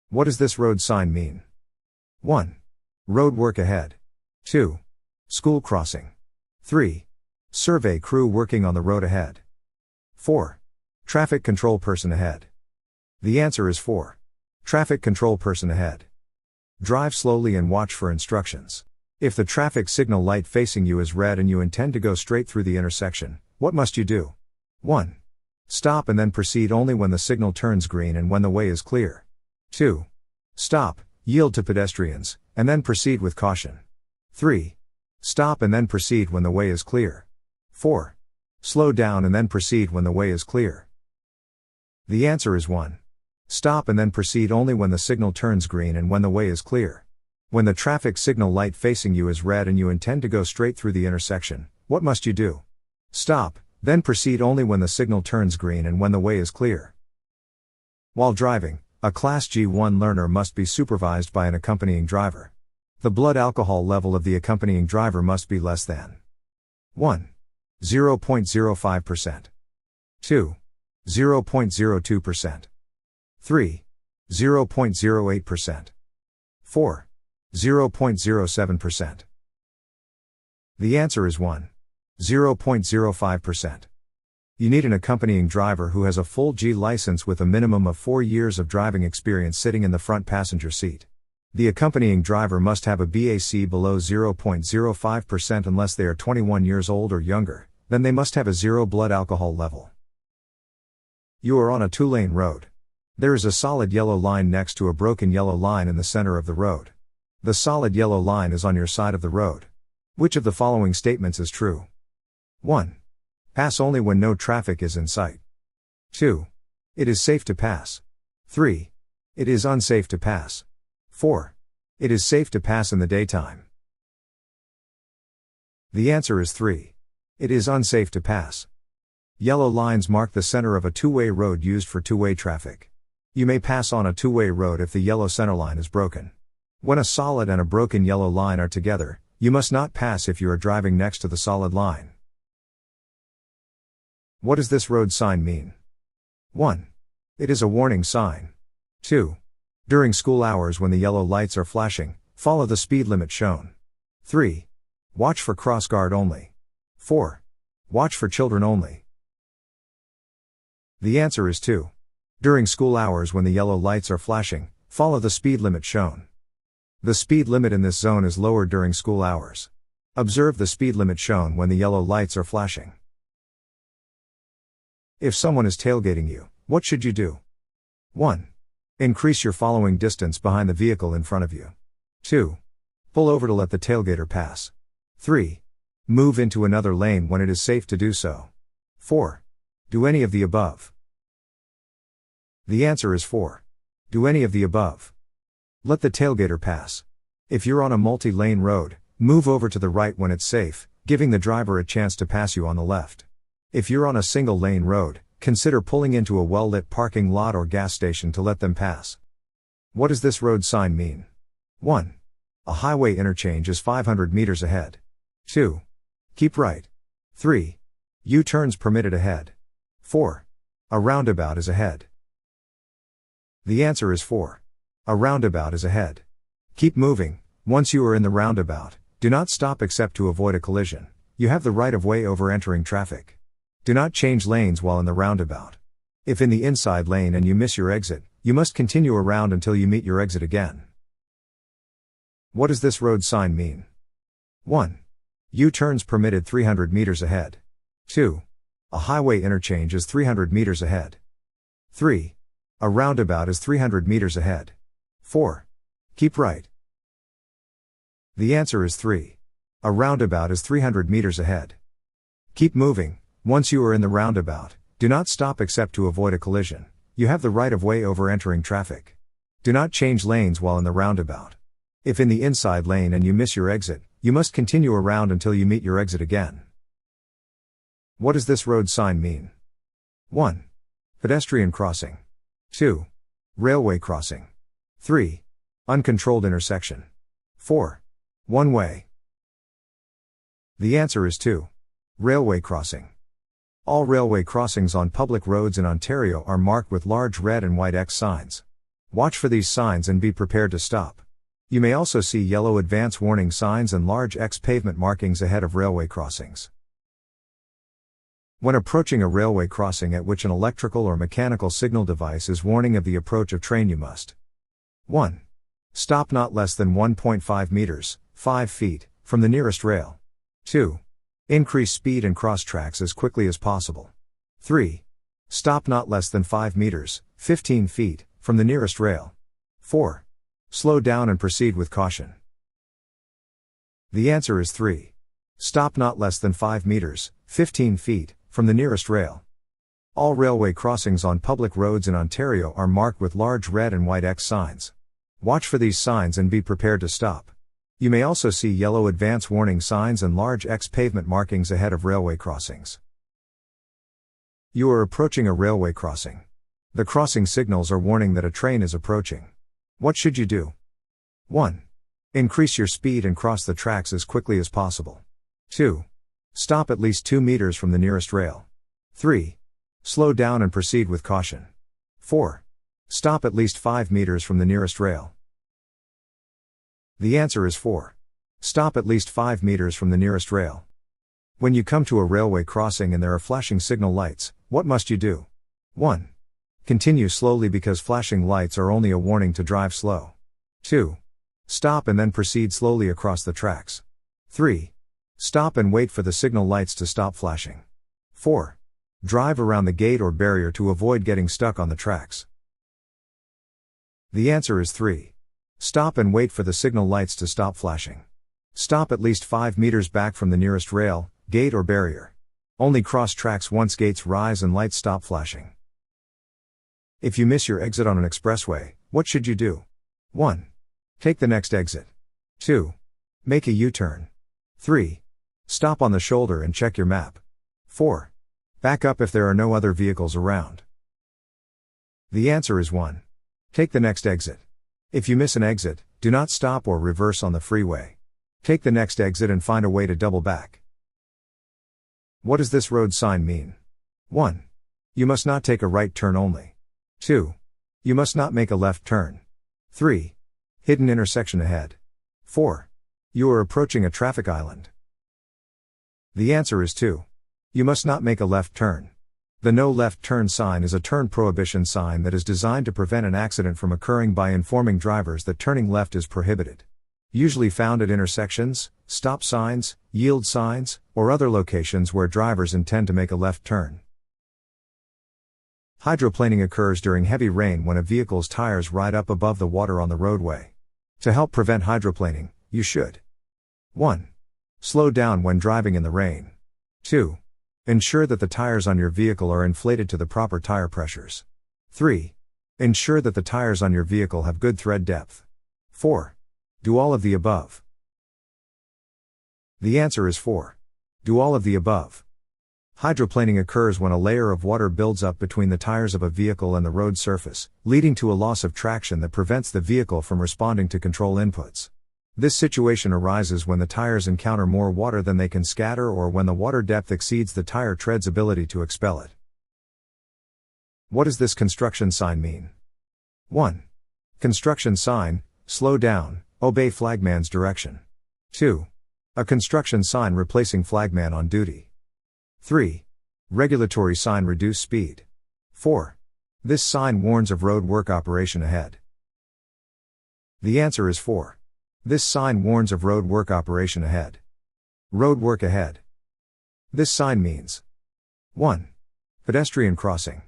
S1: What does this road sign mean? 1. Road work ahead. 2. School crossing. 3. Survey crew working on the road ahead. 4. Traffic control person ahead. The answer is 4. Traffic control person ahead. Drive slowly and watch for instructions. If the traffic signal light facing you is red and you intend to go straight through the intersection, what must you do? 1. Stop and then proceed only when the signal turns green and when the way is clear. 2. Stop, yield to pedestrians, and then proceed with caution. 3. Stop and then proceed when the way is clear. 4. Slow down and then proceed when the way is clear. The answer is 1. Stop and then proceed only when the signal turns green and when the way is clear. When the traffic signal light facing you is red and you intend to go straight through the intersection, what must you do? Stop, then proceed only when the signal turns green and when the way is clear. While driving, a Class G1 learner must be supervised by an accompanying driver. The blood alcohol level of the accompanying driver must be less than 1. 0.05%. 2. 0.02%. 3. 0.08%. 4. 0.07%. The answer is 1. 0.05%. You need an accompanying driver who has a full G license with a minimum of 4 years of driving experience sitting in the front passenger seat. The accompanying driver must have a BAC below 0.05% unless they are 21 years old or younger, then they must have a 0 blood alcohol level. You are on a 2-lane road. There is a solid yellow line next to a broken yellow line in the center of the road. The solid yellow line is on your side of the road. Which of the following statements is true? 1. Pass only when no traffic is in sight. 2. It is safe to pass. 3. It is unsafe to pass. 4. It is safe to pass in the daytime. The answer is 3. It is unsafe to pass. Yellow lines mark the center of a two-way road used for two-way traffic. You may pass on a two-way road if the yellow centerline is broken. When a solid and a broken yellow line are together, you must not pass if you are driving next to the solid line. What does this road sign mean? 1. It is a warning sign. 2. During school hours when the yellow lights are flashing, follow the speed limit shown. 3. Watch for crossguard only. 4. Watch for children only. The answer is 2. During school hours when the yellow lights are flashing, follow the speed limit shown. The speed limit in this zone is lower during school hours. Observe the speed limit shown when the yellow lights are flashing. If someone is tailgating you, what should you do? 1. Increase your following distance behind the vehicle in front of you. 2. Pull over to let the tailgater pass. 3. Move into another lane when it is safe to do so. 4. Do any of the above. The answer is 4. Do any of the above. Let the tailgater pass. If you're on a multi-lane road, move over to the right when it's safe, giving the driver a chance to pass you on the left. If you're on a single-lane road, consider pulling into a well-lit parking lot or gas station to let them pass. What does this road sign mean? 1. A highway interchange is 500 meters ahead. 2. Keep right. 3. U-turns permitted ahead. 4. A roundabout is ahead. The answer is 4. A roundabout is ahead. Keep moving. Once you are in the roundabout, do not stop except to avoid a collision. You have the right of way over entering traffic. Do not change lanes while in the roundabout. If in the inside lane and you miss your exit, you must continue around until you meet your exit again. What does this road sign mean? 1. U-turns permitted 300 meters ahead. 2. A highway interchange is 300 meters ahead. 3. A roundabout is 300 meters ahead. 4. Keep right. The answer is 3. A roundabout is 300 meters ahead. Keep moving. Once you are in the roundabout, do not stop except to avoid a collision. You have the right of way over entering traffic. Do not change lanes while in the roundabout. If in the inside lane and you miss your exit, you must continue around until you meet your exit again. What does this road sign mean? 1. Pedestrian crossing. 2. Railway crossing. 3. Uncontrolled intersection. 4. One way. The answer is 2. Railway crossing. All railway crossings on public roads in Ontario are marked with large red and white X signs. Watch for these signs and be prepared to stop. You may also see yellow advance warning signs and large X pavement markings ahead of railway crossings. When approaching a railway crossing at which an electrical or mechanical signal device is warning of the approach of train, you must 1. Stop not less than 1.5 meters, 5 feet, from the nearest rail. 2. Increase speed and cross tracks as quickly as possible. 3. Stop not less than 5 meters, 15 feet, from the nearest rail. 4. Slow down and proceed with caution. The answer is 3. Stop not less than 5 meters, 15 feet, from the nearest rail. All railway crossings on public roads in Ontario are marked with large red and white X signs. Watch for these signs and be prepared to stop. You may also see yellow advance warning signs and large X pavement markings ahead of railway crossings. You are approaching a railway crossing. The crossing signals are warning that a train is approaching. What should you do? 1. Increase your speed and cross the tracks as quickly as possible. 2. Stop at least 2 meters from the nearest rail. 3. Slow down and proceed with caution. 4. Stop at least 5 meters from the nearest rail. The answer is 4. Stop at least 5 meters from the nearest rail. When you come to a railway crossing and there are flashing signal lights, what must you do? 1. Continue slowly because flashing lights are only a warning to drive slow. 2. Stop and then proceed slowly across the tracks. 3. Stop and wait for the signal lights to stop flashing. 4. Drive around the gate or barrier to avoid getting stuck on the tracks. The answer is 3. Stop and wait for the signal lights to stop flashing. Stop at least 5 meters back from the nearest rail, gate or barrier. Only cross tracks once gates rise and lights stop flashing. If you miss your exit on an expressway, what should you do? 1. Take the next exit. 2. Make a U-turn. 3. Stop on the shoulder and check your map. 4. Back up if there are no other vehicles around. The answer is 1. Take the next exit. If you miss an exit, do not stop or reverse on the freeway. Take the next exit and find a way to double back. What does this road sign mean? 1. You must not take a right turn only. 2. You must not make a left turn. 3. Hidden intersection ahead. 4. You are approaching a traffic island. The answer is 2. You must not make a left turn. The no left turn sign is a turn prohibition sign that is designed to prevent an accident from occurring by informing drivers that turning left is prohibited. Usually found at intersections, stop signs, yield signs, or other locations where drivers intend to make a left turn. Hydroplaning occurs during heavy rain when a vehicle's tires ride up above the water on the roadway. To help prevent hydroplaning, you should 1. Slow down when driving in the rain. 2. Ensure that the tires on your vehicle are inflated to the proper tire pressures. 3. Ensure that the tires on your vehicle have good tread depth. 4. Do all of the above. The answer is 4. Do all of the above. Hydroplaning occurs when a layer of water builds up between the tires of a vehicle and the road surface, leading to a loss of traction that prevents the vehicle from responding to control inputs. This situation arises when the tires encounter more water than they can scatter or when the water depth exceeds the tire tread's ability to expel it. What does this construction sign mean? 1. Construction sign, slow down, obey flagman's direction. 2. A construction sign replacing flagman on duty. 3. Regulatory sign, reduce speed. 4. This sign warns of road work operation ahead. The answer is 4. This sign warns of road work operation ahead. Road work ahead. This sign means 1. Pedestrian crossing.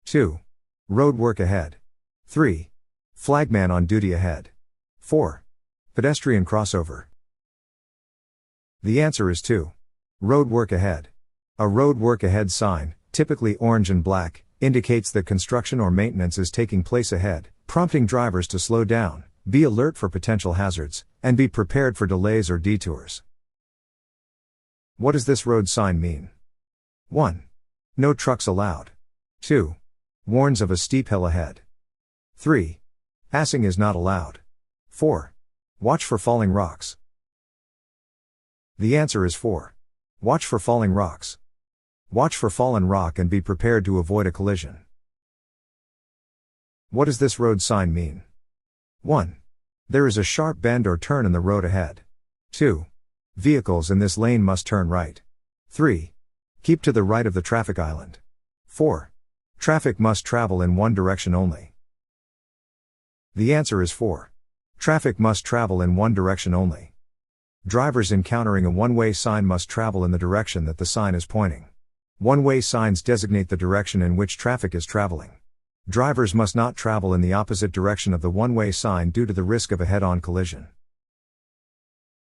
S1: 2. Road work ahead. 3. Flagman on duty ahead. 4. Pedestrian crossover. The answer is 2. Road work ahead. A road work ahead sign, typically orange and black, indicates that construction or maintenance is taking place ahead, prompting drivers to slow down, be alert for potential hazards, and be prepared for delays or detours. What does this road sign mean? 1. No trucks allowed. 2. Warns of a steep hill ahead. 3. Passing is not allowed. 4. Watch for falling rocks. The answer is 4. Watch for falling rocks. Watch for fallen rock and be prepared to avoid a collision. What does this road sign mean? 1. There is a sharp bend or turn in the road ahead. 2. Vehicles in this lane must turn right. 3. Keep to the right of the traffic island. 4. Traffic must travel in one direction only. The answer is 4. Traffic must travel in one direction only. Drivers encountering a one-way sign must travel in the direction that the sign is pointing. One-way signs designate the direction in which traffic is traveling. Drivers must not travel in the opposite direction of the one-way sign due to the risk of a head-on collision.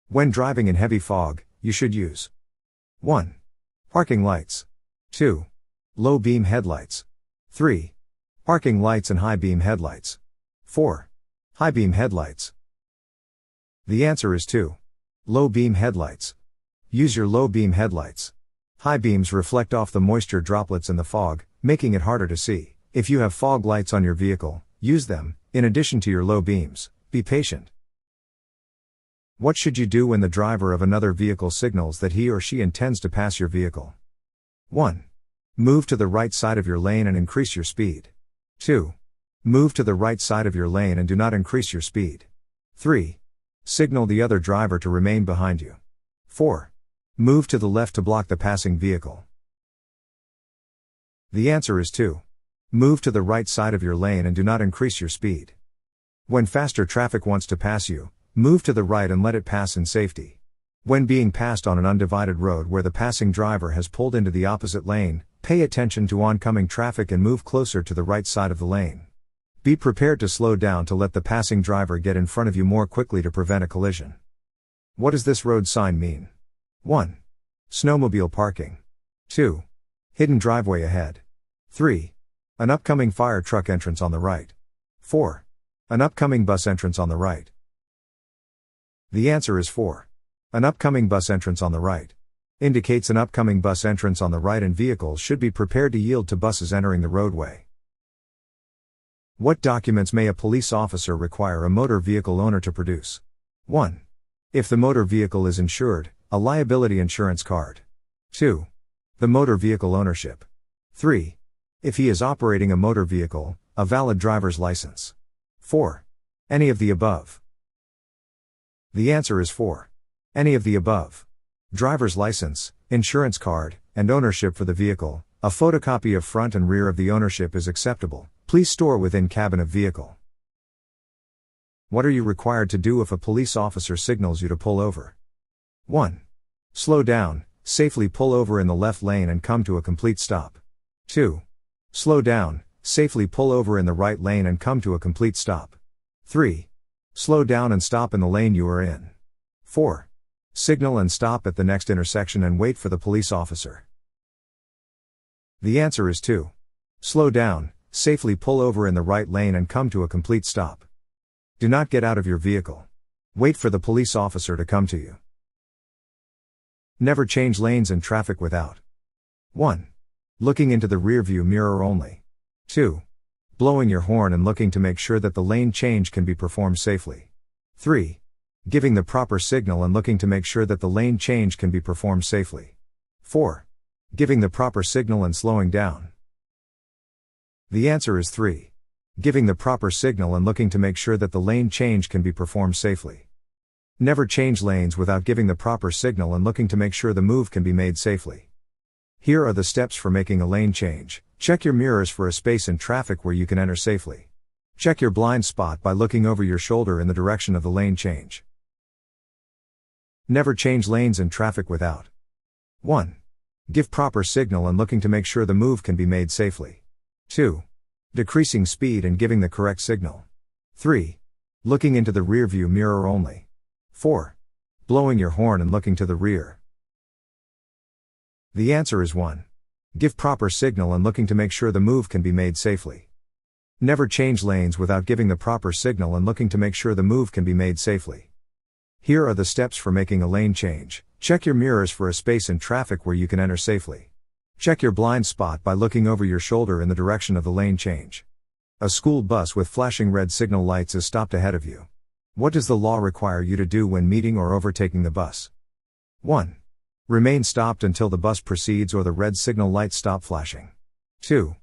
S1: When driving in heavy fog, you should use 1. Parking lights. 2. Low beam headlights. 3. Parking lights and high beam headlights. 4. High beam headlights. The answer is 2. Low beam headlights. Use your low beam headlights. High beams reflect off the moisture droplets in the fog, making it harder to see. If you have fog lights on your vehicle, use them, in addition to your low beams. Be patient. What should you do when the driver of another vehicle signals that he or she intends to pass your vehicle? 1. Move to the right side of your lane and increase your speed. 2. Move to the right side of your lane and do not increase your speed. 3. Signal the other driver to remain behind you. 4. Move to the left to block the passing vehicle. The answer is 2. Move to the right side of your lane and do not increase your speed. When faster traffic wants to pass you, move to the right and let it pass in safety. When being passed on an undivided road where the passing driver has pulled into the opposite lane, pay attention to oncoming traffic and move closer to the right side of the lane. Be prepared to slow down to let the passing driver get in front of you more quickly to prevent a collision. What does this road sign mean? 1. Snowmobile parking. 2. Hidden driveway ahead. 3. An upcoming fire truck entrance on the right. 4. An upcoming bus entrance on the right. The answer is 4. An upcoming bus entrance on the right. Indicates an upcoming bus entrance on the right and vehicles should be prepared to yield to buses entering the roadway. What documents may a police officer require a motor vehicle owner to produce? 1. If the motor vehicle is insured, a liability insurance card. 2. The motor vehicle ownership. 3. If he is operating a motor vehicle, a valid driver's license. 4. Any of the above. The answer is 4. Any of the above. Driver's license, insurance card, and ownership for the vehicle. A photocopy of front and rear of the ownership is acceptable. Please store within cabin of vehicle. What are you required to do if a police officer signals you to pull over? 1. Slow down, safely pull over in the left lane and come to a complete stop. 2. Slow down, safely pull over in the right lane and come to a complete stop. 3. Slow down and stop in the lane you are in. 4. Signal and stop at the next intersection and wait for the police officer. The answer is 2. Slow down, safely pull over in the right lane and come to a complete stop. Do not get out of your vehicle. Wait for the police officer to come to you. Never change lanes in traffic without 1. Looking into the rearview mirror only. 2. Blowing your horn and looking to make sure that the lane change can be performed safely. 3. Giving the proper signal and looking to make sure that the lane change can be performed safely. 4. Giving the proper signal and slowing down. The answer is 3. Giving the proper signal and looking to make sure that the lane change can be performed safely. Never change lanes without giving the proper signal and looking to make sure the move can be made safely. Here are the steps for making a lane change. Check your mirrors for a space in traffic where you can enter safely. Check your blind spot by looking over your shoulder in the direction of the lane change. Never change lanes in traffic without 1. Give proper signal and looking to make sure the move can be made safely. 2. Decreasing speed and giving the correct signal. 3. Looking into the rearview mirror only. 4. Blowing your horn and looking to the rear. The answer is 1. Give proper signal and looking to make sure the move can be made safely. Never change lanes without giving the proper signal and looking to make sure the move can be made safely. Here are the steps for making a lane change. Check your mirrors for a space in traffic where you can enter safely. Check your blind spot by looking over your shoulder in the direction of the lane change. A school bus with flashing red signal lights is stopped ahead of you. What does the law require you to do when meeting or overtaking the bus? 1. Remain stopped until the bus proceeds or the red signal lights stop flashing. 2.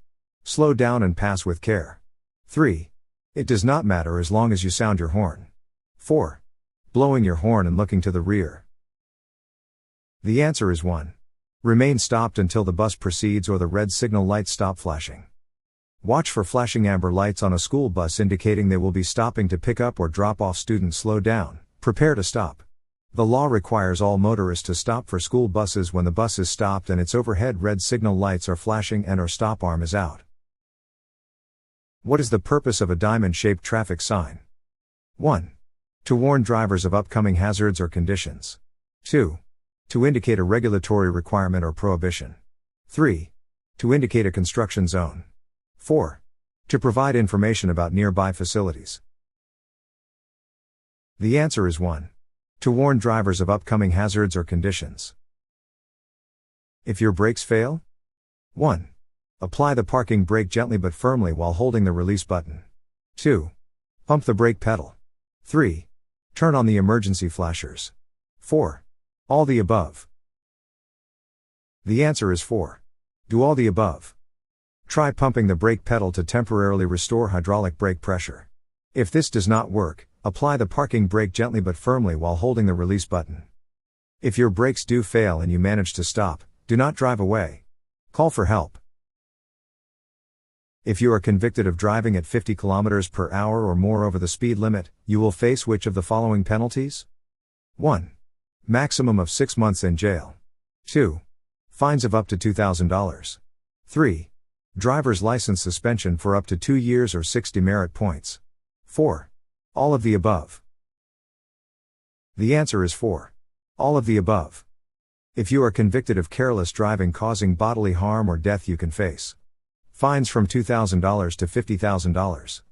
S1: Slow down and pass with care. 3. It does not matter as long as you sound your horn. 4. Blowing your horn and looking to the rear. The answer is 1. Remain stopped until the bus proceeds or the red signal lights stop flashing. Watch for flashing amber lights on a school bus indicating they will be stopping to pick up or drop off students. Slow down, prepare to stop. The law requires all motorists to stop for school buses when the bus is stopped and its overhead red signal lights are flashing and or stop arm is out. What is the purpose of a diamond-shaped traffic sign? 1. To warn drivers of upcoming hazards or conditions. 2. To indicate a regulatory requirement or prohibition. 3. To indicate a construction zone. 4. To provide information about nearby facilities. The answer is 1. To warn drivers of upcoming hazards or conditions. If your brakes fail? 1. Apply the parking brake gently but firmly while holding the release button. 2. Pump the brake pedal. 3. Turn on the emergency flashers. 4. All the above. The answer is 4. Do all the above. Try pumping the brake pedal to temporarily restore hydraulic brake pressure. If this does not work, apply the parking brake gently but firmly while holding the release button. If your brakes do fail and you manage to stop, do not drive away. Call for help. If you are convicted of driving at 50 km per hour or more over the speed limit, you will face which of the following penalties? 1. Maximum of 6 months in jail. 2. Fines of up to $2,000. 3. Driver's license suspension for up to 2 years or 6 demerit points. 4. All of the above. The answer is 4. All of the above. If you are convicted of careless driving causing bodily harm or death, you can face fines from $2,000 to $50,000.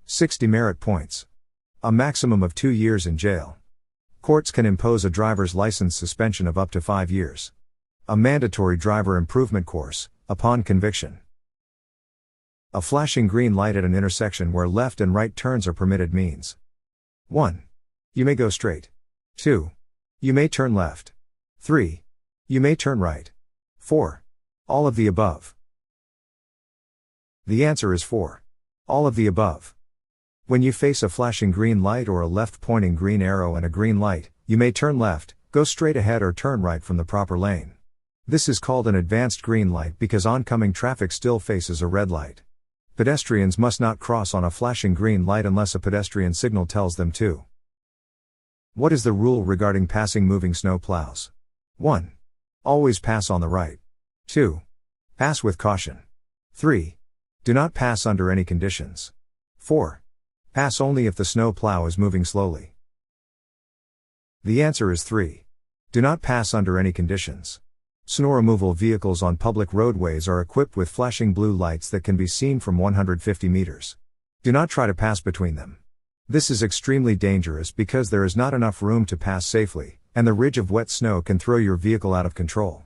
S1: 6 demerit points. A maximum of 2 years in jail. Courts can impose a driver's license suspension of up to 5 years. A mandatory driver improvement course, upon conviction. A flashing green light at an intersection where left and right turns are permitted means: 1. You may go straight. 2. You may turn left. 3. You may turn right. 4. All of the above. The answer is 4. All of the above. When you face a flashing green light or a left-pointing green arrow and a green light, you may turn left, go straight ahead or turn right from the proper lane. This is called an advanced green light because oncoming traffic still faces a red light. Pedestrians must not cross on a flashing green light unless a pedestrian signal tells them to. What is the rule regarding passing moving snow plows? 1. Always pass on the right. 2. Pass with caution. 3. Do not pass under any conditions. 4. Pass only if the snow plow is moving slowly. The answer is 3. Do not pass under any conditions. Snow removal vehicles on public roadways are equipped with flashing blue lights that can be seen from 150 meters. Do not try to pass between them. This is extremely dangerous because there is not enough room to pass safely, and the ridge of wet snow can throw your vehicle out of control.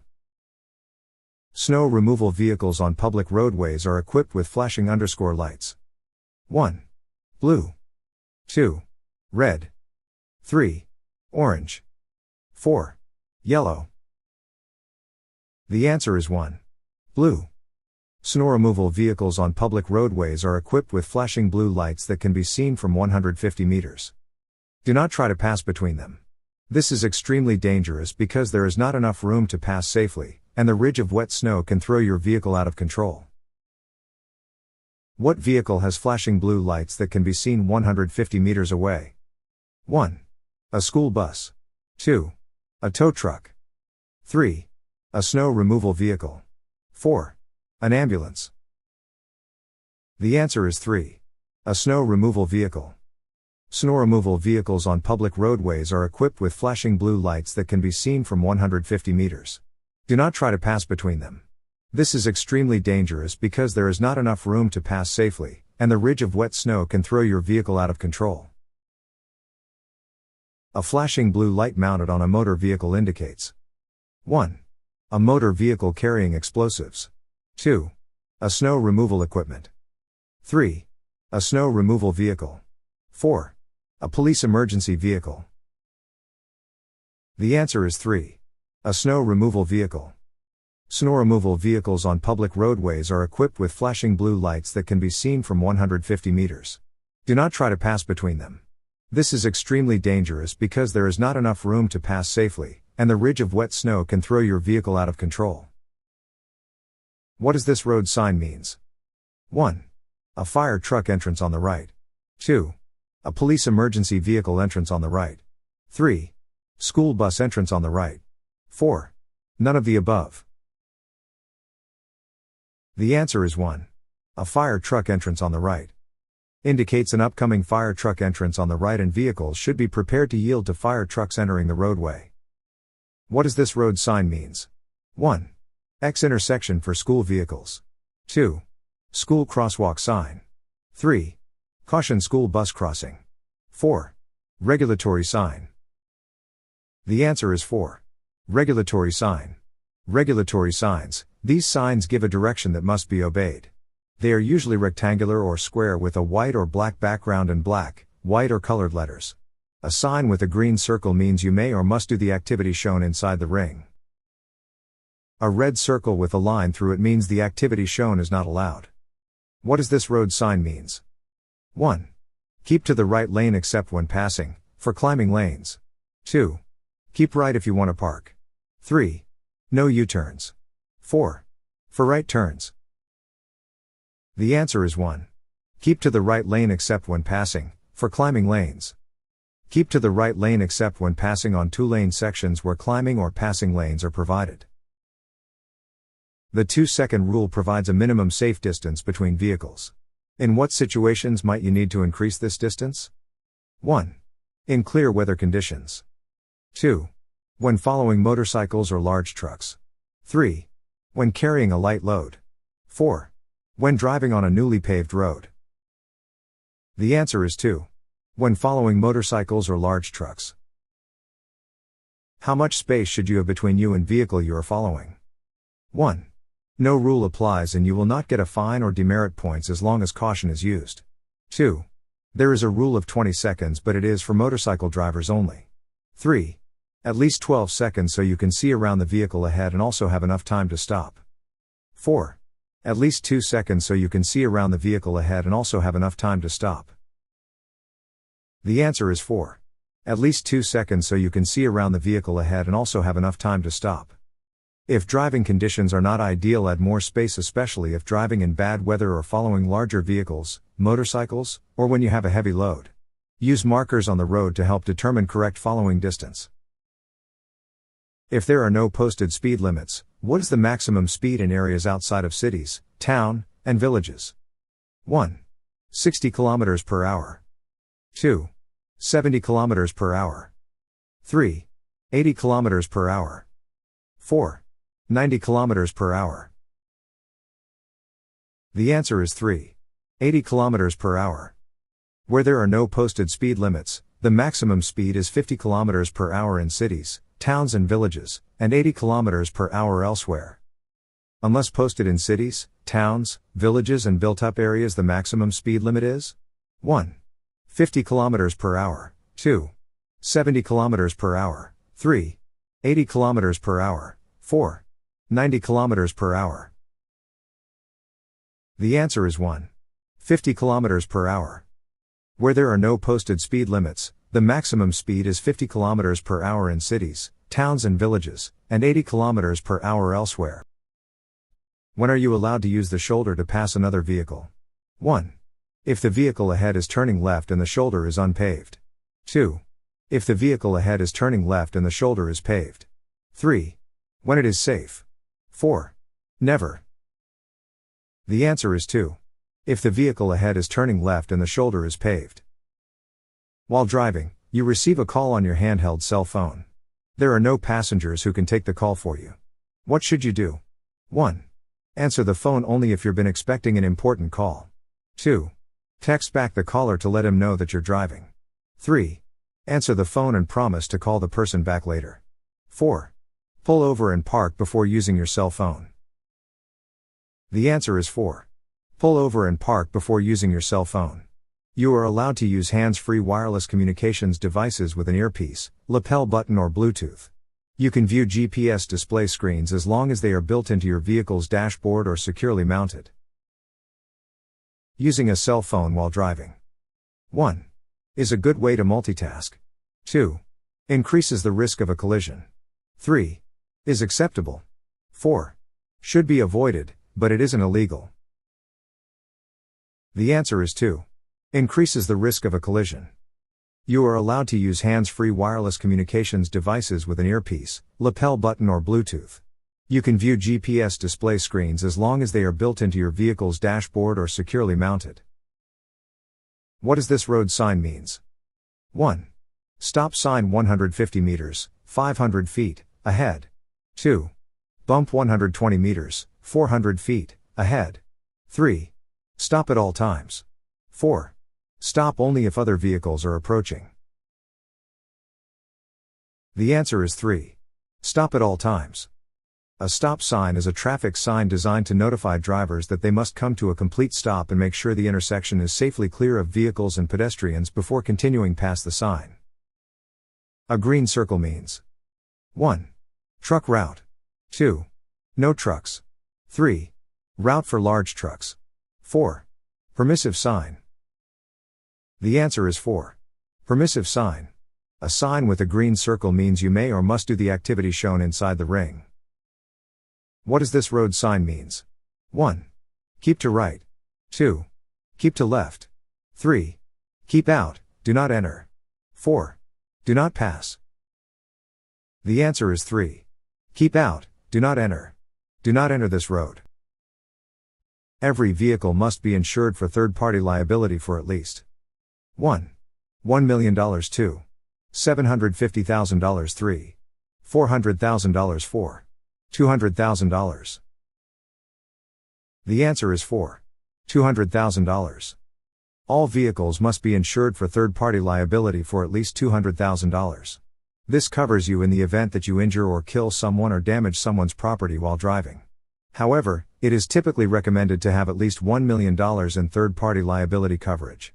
S1: Snow removal vehicles on public roadways are equipped with flashing lights. 1. Blue. 2. Red. 3. Orange. 4. Yellow. The answer is 1. Blue. Snow removal vehicles on public roadways are equipped with flashing blue lights that can be seen from 150 meters. Do not try to pass between them. This is extremely dangerous because there is not enough room to pass safely, and the ridge of wet snow can throw your vehicle out of control. What vehicle has flashing blue lights that can be seen 150 meters away? 1. A school bus. 2. A tow truck. 3. A snow removal vehicle. 4. An ambulance. The answer is 3. A snow removal vehicle. Snow removal vehicles on public roadways are equipped with flashing blue lights that can be seen from 150 meters. Do not try to pass between them. This is extremely dangerous because there is not enough room to pass safely, and the ridge of wet snow can throw your vehicle out of control. A flashing blue light mounted on a motor vehicle indicates 1. A motor vehicle carrying explosives. 2. A snow removal equipment. 3. A snow removal vehicle. 4. A police emergency vehicle. The answer is 3. A snow removal vehicle. Snow removal vehicles on public roadways are equipped with flashing blue lights that can be seen from 150 meters. Do not try to pass between them. This is extremely dangerous because there is not enough room to pass safely, and the ridge of wet snow can throw your vehicle out of control. What does this road sign means? 1. A fire truck entrance on the right. 2. A police emergency vehicle entrance on the right. 3. School bus entrance on the right. 4. None of the above. The answer is 1. A fire truck entrance on the right. Indicates an upcoming fire truck entrance on the right and vehicles should be prepared to yield to fire trucks entering the roadway. What does this road sign means? 1. X intersection for school vehicles. 2. School crosswalk sign. 3. Caution school bus crossing. 4. Regulatory sign. The answer is 4. Regulatory sign. Regulatory signs. These signs give a direction that must be obeyed. They are usually rectangular or square with a white or black background and black, white or colored letters. A sign with a green circle means you may or must do the activity shown inside the ring. A red circle with a line through it means the activity shown is not allowed. What does this road sign means? 1. Keep to the right lane except when passing, for climbing lanes. 2. Keep right if you want to park. 3. No U-turns. 4. For right turns. The answer is 1. Keep to the right lane except when passing, for climbing lanes. Keep to the right lane except when passing on two-lane sections where climbing or passing lanes are provided. The 2-second rule provides a minimum safe distance between vehicles. In what situations might you need to increase this distance? 1. In clear weather conditions. 2. When following motorcycles or large trucks. 3. When carrying a light load. 4. When driving on a newly paved road. The answer is 2. When following motorcycles or large trucks. How much space should you have between you and vehicle you are following? 1. No rule applies and you will not get a fine or demerit points as long as caution is used. 2. There is a rule of 20 seconds but it is for motorcycle drivers only. 3. At least 12 seconds so you can see around the vehicle ahead and also have enough time to stop. 4. At least 2 seconds so you can see around the vehicle ahead and also have enough time to stop. The answer is 4. At least 2 seconds so you can see around the vehicle ahead and also have enough time to stop. If driving conditions are not ideal, add more space, especially if driving in bad weather or following larger vehicles, motorcycles, or when you have a heavy load. Use markers on the road to help determine correct following distance. If there are no posted speed limits, what is the maximum speed in areas outside of cities, town, and villages? 1. 60 km per hour. 2. 70 km per hour. 3. 80 km per hour. 4. 90 km per hour. The answer is 3. 80 km per hour. Where there are no posted speed limits, the maximum speed is 50 km per hour in cities, towns and villages, and 80 km per hour elsewhere. Unless posted in cities, towns, villages and built-up areas, the maximum speed limit is 1. 50 km per hour, 2. 70 km per hour, 3. 80 km per hour, 4. 90 km per hour. The answer is 1. 50 km per hour. Where there are no posted speed limits, the maximum speed is 50 km per hour in cities, towns and villages, and 80 km per hour elsewhere. When are you allowed to use the shoulder to pass another vehicle? 1. If the vehicle ahead is turning left and the shoulder is unpaved. 2. If the vehicle ahead is turning left and the shoulder is paved. 3. When it is safe. 4. Never. The answer is 2. If the vehicle ahead is turning left and the shoulder is paved. While driving, you receive a call on your handheld cell phone. There are no passengers who can take the call for you. What should you do? 1. Answer the phone only if you've been expecting an important call. 2. Text back the caller to let him know that you're driving. 3. Answer the phone and promise to call the person back later. 4. Pull over and park before using your cell phone. The answer is 4. Pull over and park before using your cell phone. You are allowed to use hands-free wireless communications devices with an earpiece, lapel button or Bluetooth. You can view GPS display screens as long as they are built into your vehicle's dashboard or securely mounted. Using a cell phone while driving. 1. Is a good way to multitask. 2. Increases the risk of a collision. 3. Is acceptable. 4. Should be avoided, but it isn't illegal. The answer is 2. Increases the risk of a collision. You are allowed to use hands-free wireless communications devices with an earpiece, lapel button or Bluetooth. You can view GPS display screens as long as they are built into your vehicle's dashboard or securely mounted. What does this road sign means? 1. Stop sign 150 meters, 500 feet, ahead. 2. Bump 120 meters, 400 feet, ahead. 3. Stop at all times. 4. Stop only if other vehicles are approaching. The answer is 3. Stop at all times. A stop sign is a traffic sign designed to notify drivers that they must come to a complete stop and make sure the intersection is safely clear of vehicles and pedestrians before continuing past the sign. A green circle means 1. Truck route. 2. No trucks. 3. Route for large trucks. 4. Permissive sign. The answer is 4. Permissive sign. A sign with a green circle means you may or must do the activity shown inside the ring. What does this road sign means? 1. Keep to right. 2. Keep to left. 3. Keep out, do not enter. 4. Do not pass. The answer is 3. Keep out, do not enter. Do not enter this road. Every vehicle must be insured for third-party liability for at least 1. $1 million. 2. $750,000. 3. $400,000. 4. $200,000. The answer is 4. $200,000. All vehicles must be insured for third-party liability for at least $200,000. This covers you in the event that you injure or kill someone or damage someone's property while driving. However, it is typically recommended to have at least $1 million in third-party liability coverage.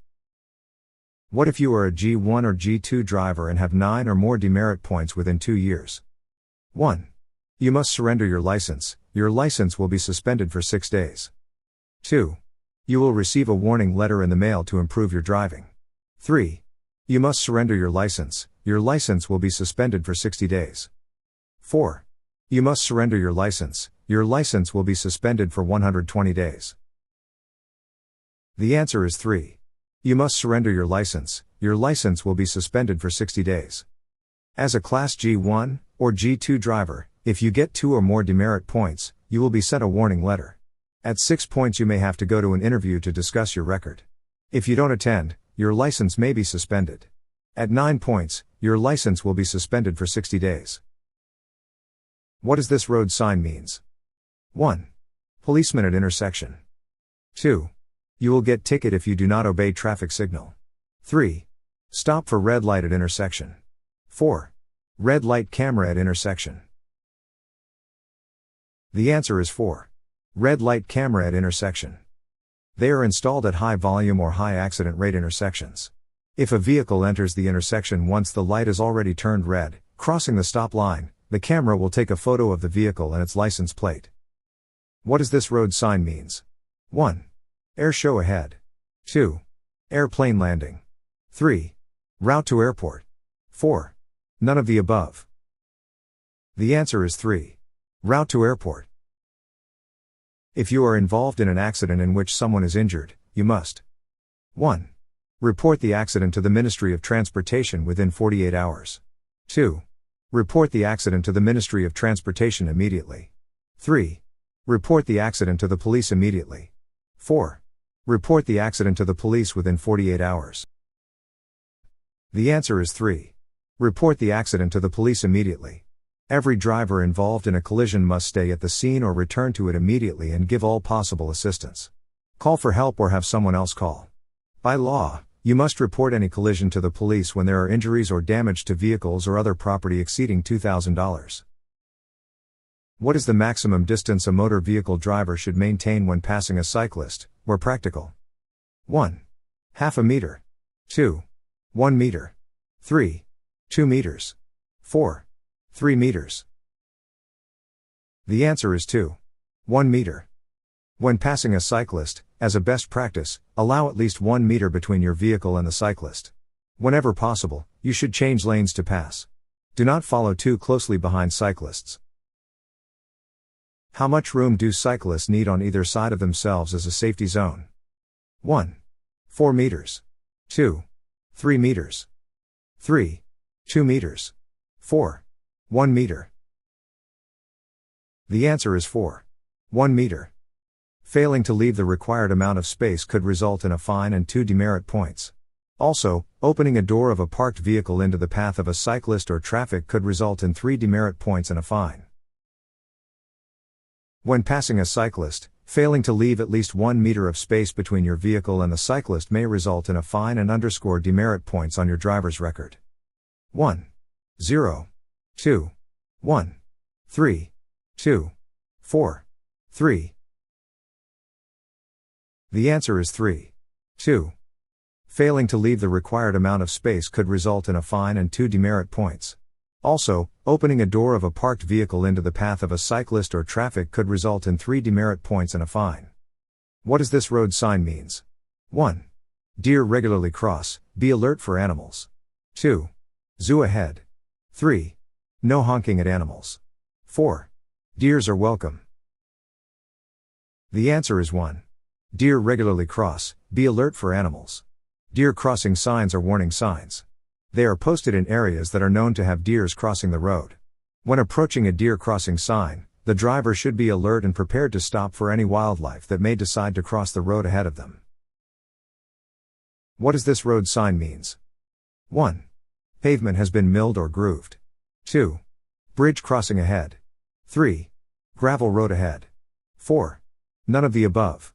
S1: What if you are a G1 or G2 driver and have 9 or more demerit points within 2 years? 1. You must surrender your license. Your license will be suspended for 6 days. 2. You will receive a warning letter in the mail to improve your driving. 3. You must surrender your license. Your license will be suspended for 60 days. 4. You must surrender your license. Your license will be suspended for 120 days. The answer is 3. You must surrender your license. Your license will be suspended for 60 days. As a Class G1 or G2 driver, if you get 2 or more demerit points, you will be sent a warning letter. At 6 points you may have to go to an interview to discuss your record. If you don't attend, your license may be suspended. At 9 points, your license will be suspended for 60 days. What does this road sign means? 1. Policeman at intersection. 2. You will get ticket if you do not obey traffic signal. 3. Stop for red light at intersection. 4. Red light camera at intersection. The answer is 4. Red light camera at intersection. They are installed at high volume or high accident rate intersections. If a vehicle enters the intersection once the light is already turned red, crossing the stop line, the camera will take a photo of the vehicle and its license plate. What does this road sign means? 1. Air show ahead. 2. Airplane landing. 3. Route to airport. 4. None of the above. The answer is 3. Route to airport. If you are involved in an accident in which someone is injured, you must 1. Report the accident to the Ministry of Transportation within 48 hours. 2. Report the accident to the Ministry of Transportation immediately. 3. Report the accident to the police immediately. 4. Report the accident to the police within 48 hours. The answer is 3. Report the accident to the police immediately. Every driver involved in a collision must stay at the scene or return to it immediately and give all possible assistance. Call for help or have someone else call. By law, you must report any collision to the police when there are injuries or damage to vehicles or other property exceeding $2,000. What is the maximum distance a motor vehicle driver should maintain when passing a cyclist, where practical? 1. Half a meter. 2. 1 meter. 3. 2 meters. 4. 3 meters. The answer is 2. 1 meter. When passing a cyclist, as a best practice, allow at least 1 meter between your vehicle and the cyclist. Whenever possible, you should change lanes to pass. Do not follow too closely behind cyclists. How much room do cyclists need on either side of themselves as a safety zone? 1. 4 meters. 2. 3 meters. 3. 2 meters. 4. 1 meter. The answer is 4. 1 meter. Failing to leave the required amount of space could result in a fine and 2 demerit points. Also, opening a door of a parked vehicle into the path of a cyclist or traffic could result in 3 demerit points and a fine. When passing a cyclist, failing to leave at least 1 meter of space between your vehicle and the cyclist may result in a fine and _ demerit points on your driver's record. 1. 0. 2. 1. 3. 2. 4. 3. The answer is 3. 2. Failing to leave the required amount of space could result in a fine and 2 demerit points. Also, opening a door of a parked vehicle into the path of a cyclist or traffic could result in 3 demerit points and a fine. What does this road sign means? 1. Deer regularly cross, be alert for animals. 2. Zoo ahead. 3. No honking at animals. 4. Deers are welcome. The answer is 1. Deer regularly cross, be alert for animals. Deer crossing signs are warning signs. They are posted in areas that are known to have deers crossing the road. When approaching a deer crossing sign, the driver should be alert and prepared to stop for any wildlife that may decide to cross the road ahead of them. What does this road sign means? 1. Pavement has been milled or grooved. 2. Bridge crossing ahead. 3. Gravel road ahead. 4. None of the above.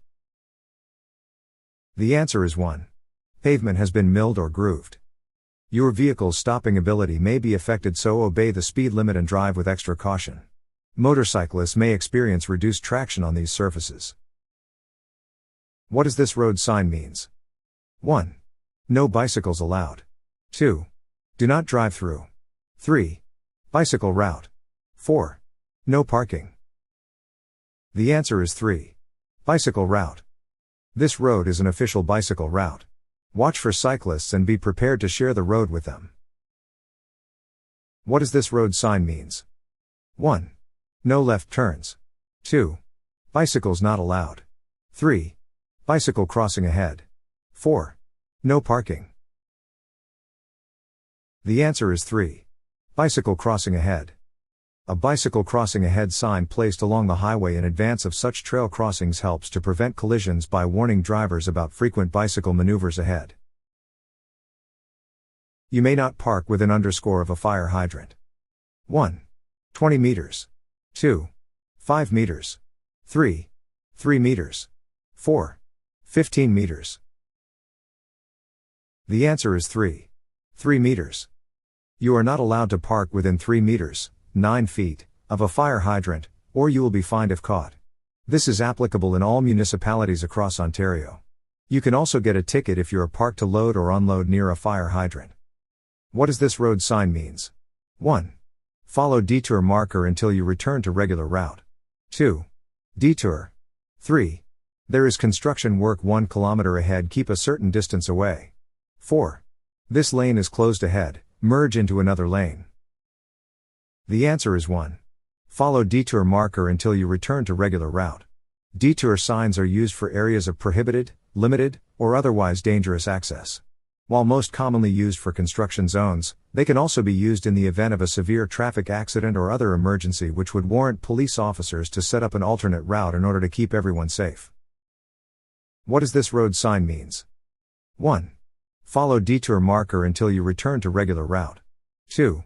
S1: The answer is 1. Pavement has been milled or grooved. Your vehicle's stopping ability may be affected, so obey the speed limit and drive with extra caution. Motorcyclists may experience reduced traction on these surfaces. What does this road sign means? 1. No bicycles allowed. 2. Do not drive through. 3. Bicycle route. 4. No parking. The answer is 3. Bicycle route. This road is an official bicycle route. Watch for cyclists and be prepared to share the road with them. What does this road sign means? 1. No left turns. 2. Bicycles not allowed. 3. Bicycle crossing ahead. 4. No parking. The answer is 3. Bicycle crossing ahead. A bicycle crossing ahead sign placed along the highway in advance of such trail crossings helps to prevent collisions by warning drivers about frequent bicycle maneuvers ahead. You may not park within _ of a fire hydrant. 1. 20 meters. 2. 5 meters. 3. 3 meters. 4. 15 meters. The answer is 3. 3 meters. You are not allowed to park within 3 meters, 9 feet, of a fire hydrant, or you will be fined if caught. This is applicable in all municipalities across Ontario. You can also get a ticket if you are parked to load or unload near a fire hydrant. What does this road sign means? 1. Follow detour marker until you return to regular route. 2. Detour. 3. There is construction work 1 kilometer ahead, keep a certain distance away. 4. This lane is closed ahead, merge into another lane. The answer is 1. Follow detour marker until you return to regular route. Detour signs are used for areas of prohibited, limited, or otherwise dangerous access. While most commonly used for construction zones, they can also be used in the event of a severe traffic accident or other emergency which would warrant police officers to set up an alternate route in order to keep everyone safe. What does this road sign means? 1. Follow detour marker until you return to regular route. 2.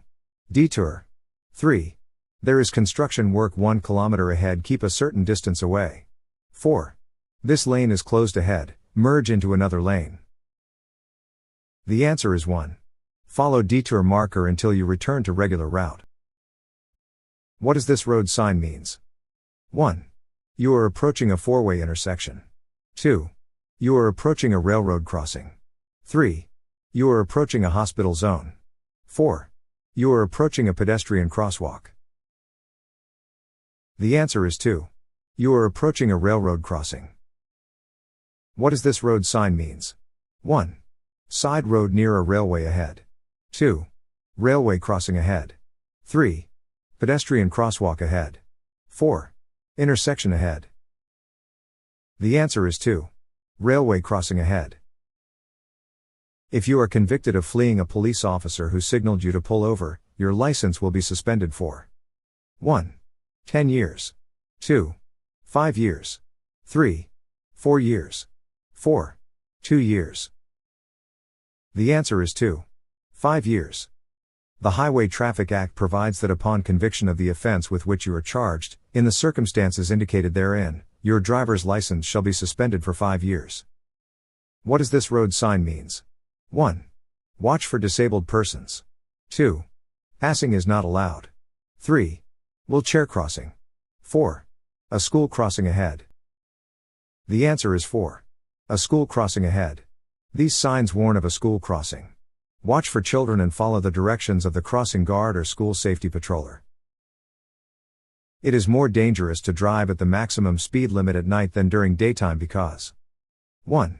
S1: Detour. 3. There is construction work 1 kilometer ahead, keep a certain distance away. 4. This lane is closed ahead, merge into another lane. The answer is 1. Follow detour marker until you return to regular route. What does this road sign means? 1. You are approaching a four-way intersection. 2. You are approaching a railroad crossing. 3. You are approaching a hospital zone. 4. You are approaching a pedestrian crosswalk. The answer is 2. You are approaching a railroad crossing. What does this road sign means? 1. Side road near a railway ahead. 2. Railway crossing ahead. 3. Pedestrian crosswalk ahead. 4. Intersection ahead. The answer is 2. Railway crossing ahead. If you are convicted of fleeing a police officer who signaled you to pull over, your license will be suspended for 1. 10 years. 2. 5 years. 3. 4 years. 4. 2 years. The answer is 2. 5 years. The Highway Traffic Act provides that upon conviction of the offense with which you are charged, in the circumstances indicated therein, your driver's license shall be suspended for 5 years. What does this road sign means? 1. Watch for disabled persons. 2. Passing is not allowed. 3. Wheelchair crossing. 4. A school crossing ahead. The answer is 4. A school crossing ahead. These signs warn of a school crossing. Watch for children and follow the directions of the crossing guard or school safety patroller. It is more dangerous to drive at the maximum speed limit at night than during daytime because 1.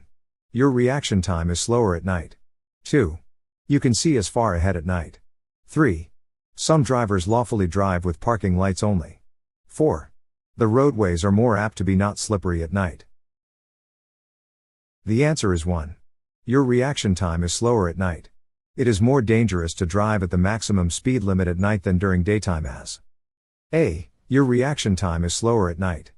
S1: Your reaction time is slower at night. 2. You can see as far ahead at night. 3. Some drivers lawfully drive with parking lights only. 4. The roadways are more apt to be not slippery at night. The answer is 1. Your reaction time is slower at night. It is more dangerous to drive at the maximum speed limit at night than during daytime as A. Your reaction time is slower at night.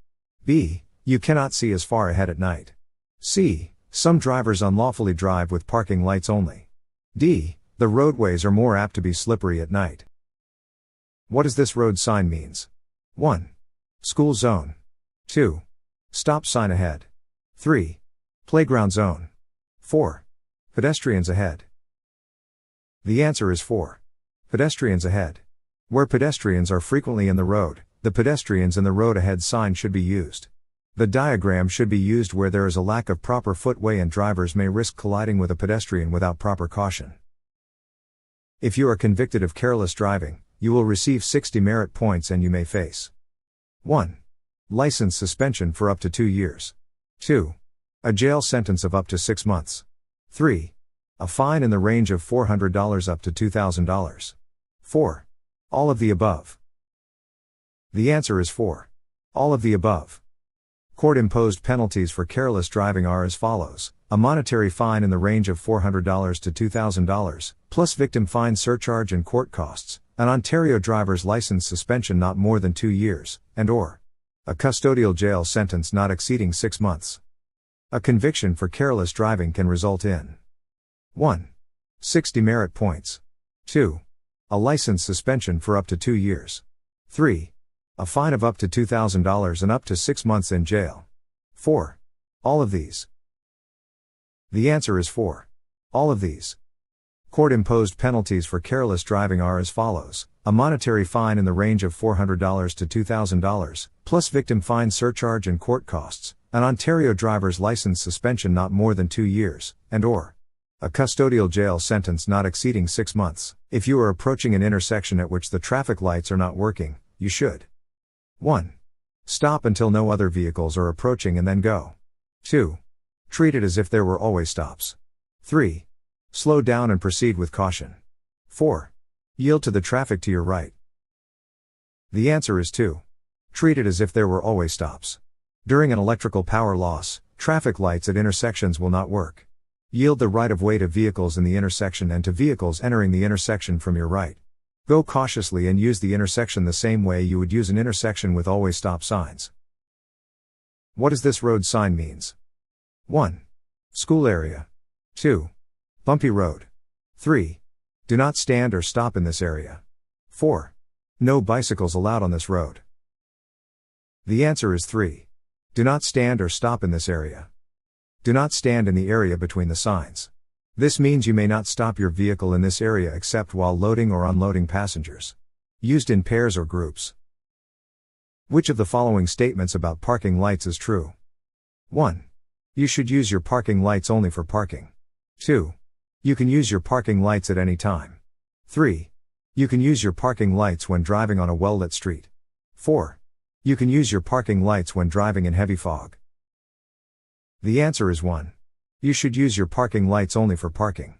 S1: B. You cannot see as far ahead at night. C. Some drivers unlawfully drive with parking lights only. D. The roadways are more apt to be slippery at night. What does this road sign means? 1. School zone. 2. Stop sign ahead. 3. Playground zone. 4. Pedestrians ahead. The answer is 4. Pedestrians ahead. Where pedestrians are frequently in the road, the pedestrians in the road ahead sign should be used. The diagram should be used where there is a lack of proper footway and drivers may risk colliding with a pedestrian without proper caution. If you are convicted of careless driving, you will receive 6 demerit points and you may face 1. License suspension for up to 2 years. 2. A jail sentence of up to 6 months. 3. A fine in the range of $400 up to $2,000. 4. All of the above. The answer is 4. All of the above. Court-imposed penalties for careless driving are as follows: a monetary fine in the range of $400 to $2,000, plus victim fine surcharge and court costs, an Ontario driver's license suspension not more than 2 years, and/or a custodial jail sentence not exceeding 6 months. A conviction for careless driving can result in 1. 6 demerit points. 2. A license suspension for up to 2 years. 3. A fine of up to $2,000 and up to 6 months in jail. 4. All of these. The answer is 4. All of these. Court-imposed penalties for careless driving are as follows: a monetary fine in the range of $400 to $2,000, plus victim fine surcharge and court costs, an Ontario driver's license suspension not more than 2 years, and/or a custodial jail sentence not exceeding 6 months. If you are approaching an intersection at which the traffic lights are not working, you should 1. Stop until no other vehicles are approaching and then go. 2. Treat it as if there were always stops. 3. Slow down and proceed with caution. 4. Yield to the traffic to your right. The answer is 2. Treat it as if there were always stops. During an electrical power loss, traffic lights at intersections will not work. Yield the right of way to vehicles in the intersection and to vehicles entering the intersection from your right. Go cautiously and use the intersection the same way you would use an intersection with always stop signs. What does this road sign means? 1. School area. 2. Bumpy road. 3. Do not stand or stop in this area. 4. No bicycles allowed on this road. The answer is 3. Do not stand or stop in this area. Do not stand in the area between the signs. This means you may not stop your vehicle in this area except while loading or unloading passengers. Used in pairs or groups. Which of the following statements about parking lights is true? 1. You should use your parking lights only for parking. 2. You can use your parking lights at any time. 3. You can use your parking lights when driving on a well-lit street. 4. You can use your parking lights when driving in heavy fog. The answer is 1. You should use your parking lights only for parking.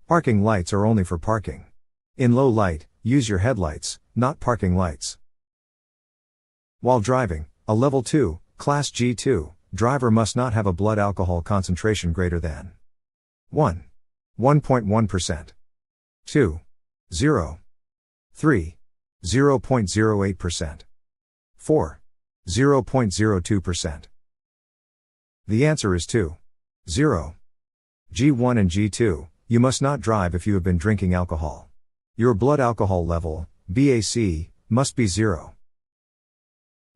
S1: Parking lights are only for parking. In low light, use your headlights, not parking lights. While driving, a Level 2, Class G2, driver must not have a blood alcohol concentration greater than 1. 1.1%. 2. 0. 3. 0.08%. 4. 0.02%. The answer is 2. 0. G1 and G2, you must not drive if you have been drinking alcohol. Your blood alcohol level, BAC, must be 0.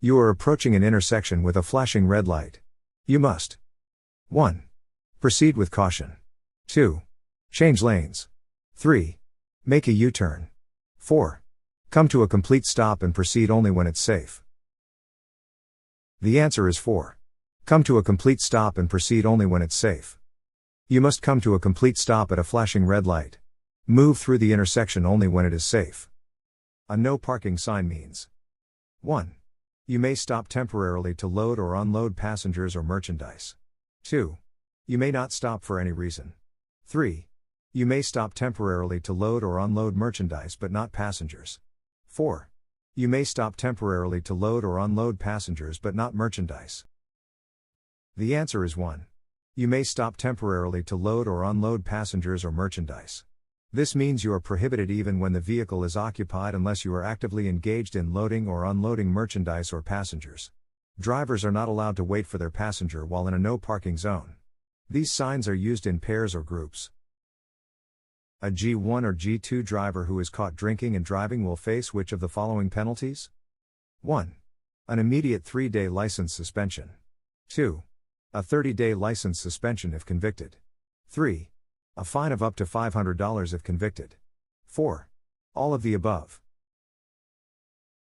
S1: You are approaching an intersection with a flashing red light. You must 1. Proceed with caution. 2. Change lanes. 3. Make a U-turn. 4. Come to a complete stop and proceed only when it's safe. The answer is 4. Come to a complete stop and proceed only when it's safe. You must come to a complete stop at a flashing red light. Move through the intersection only when it is safe. A no parking sign means 1. You may stop temporarily to load or unload passengers or merchandise. 2. You may not stop for any reason. 3. You may stop temporarily to load or unload merchandise but not passengers. 4. You may stop temporarily to load or unload passengers but not merchandise. The answer is 1. You may stop temporarily to load or unload passengers or merchandise. This means you are prohibited even when the vehicle is occupied unless you are actively engaged in loading or unloading merchandise or passengers. Drivers are not allowed to wait for their passenger while in a no parking zone. These signs are used in pairs or groups. A G1 or G2 driver who is caught drinking and driving will face which of the following penalties? 1. An immediate 3-day license suspension. 2. A 30-day license suspension if convicted. 3. A fine of up to $500 if convicted. 4. All of the above.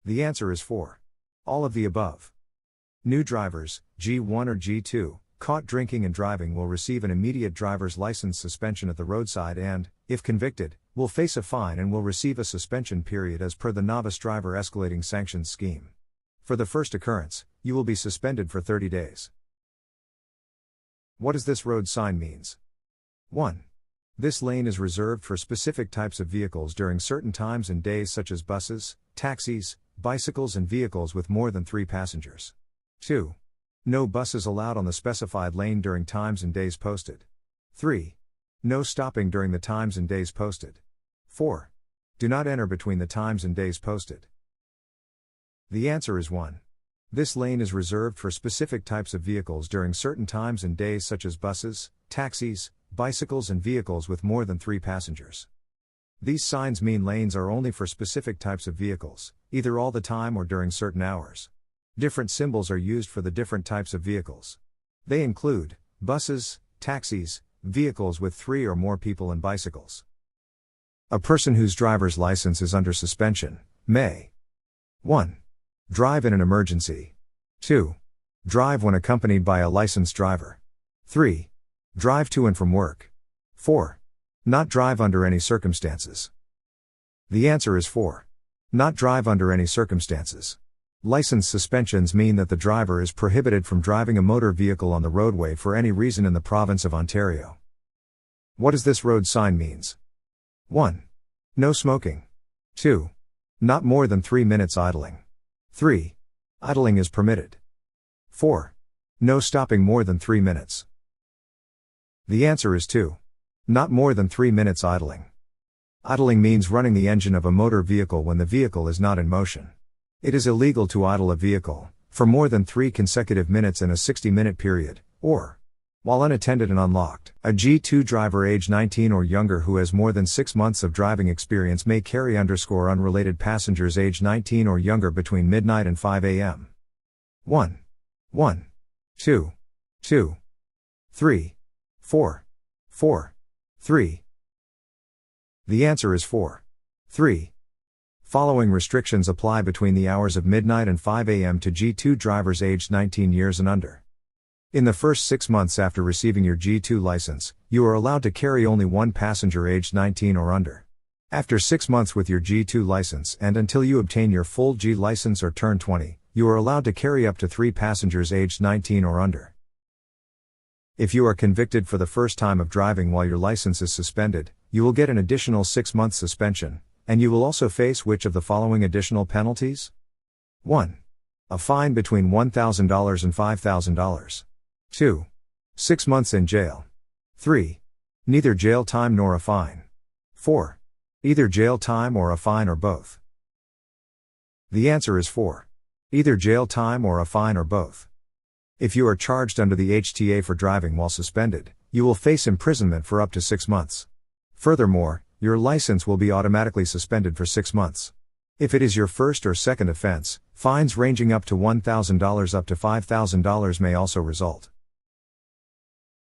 S1: The answer is 4. All of the above. New drivers, G1 or G2, caught drinking and driving will receive an immediate driver's license suspension at the roadside and, if convicted, will face a fine and will receive a suspension period as per the novice driver escalating sanctions scheme. For the first occurrence, you will be suspended for 30 days. What does this road sign means? 1. This lane is reserved for specific types of vehicles during certain times and days such as buses, taxis, bicycles and vehicles with more than 3 passengers. 2. No buses allowed on the specified lane during times and days posted. 3. No stopping during the times and days posted. 4. Do not enter between the times and days posted. The answer is 1. This lane is reserved for specific types of vehicles during certain times and days such as buses, taxis, bicycles and vehicles with more than 3 passengers. These signs mean lanes are only for specific types of vehicles, either all the time or during certain hours. Different symbols are used for the different types of vehicles. They include buses, taxis, vehicles with 3 or more people and bicycles. A person whose driver's license is under suspension may 1. Drive in an emergency. 2. Drive when accompanied by a licensed driver. 3. Drive to and from work. 4. Not drive under any circumstances. The answer is 4. Not drive under any circumstances. License suspensions mean that the driver is prohibited from driving a motor vehicle on the roadway for any reason in the province of Ontario. What does this road sign means? 1. No smoking. 2. Not more than 3 minutes idling. 3. Idling is permitted. 4. No stopping more than 3 minutes. The answer is 2. Not more than 3 minutes idling. Idling means running the engine of a motor vehicle when the vehicle is not in motion. It is illegal to idle a vehicle for more than 3 consecutive minutes in a 60-minute period, or while unattended and unlocked. A G2 driver age 19 or younger who has more than 6 months of driving experience may carry unrelated passengers age 19 or younger between midnight and 5 a.m. 1. 1. 2. 2. 3. 4. 4. 3. The answer is 4. 3. Following restrictions apply between the hours of midnight and 5 a.m. to G2 drivers aged 19 years and under. In the first 6 months after receiving your G2 license, you are allowed to carry only one passenger aged 19 or under. After 6 months with your G2 license and until you obtain your full G license or turn 20, you are allowed to carry up to 3 passengers aged 19 or under. If you are convicted for the first time of driving while your license is suspended, you will get an additional 6-month suspension, and you will also face which of the following additional penalties? 1. A fine between $1,000 and $5,000. 2. 6 months in jail. 3. Neither jail time nor a fine. 4. Either jail time or a fine or both. The answer is 4. Either jail time or a fine or both. If you are charged under the HTA for driving while suspended, you will face imprisonment for up to 6 months. Furthermore, your license will be automatically suspended for 6 months. If it is your first or second offense, fines ranging up to $1,000 up to $5,000 may also result.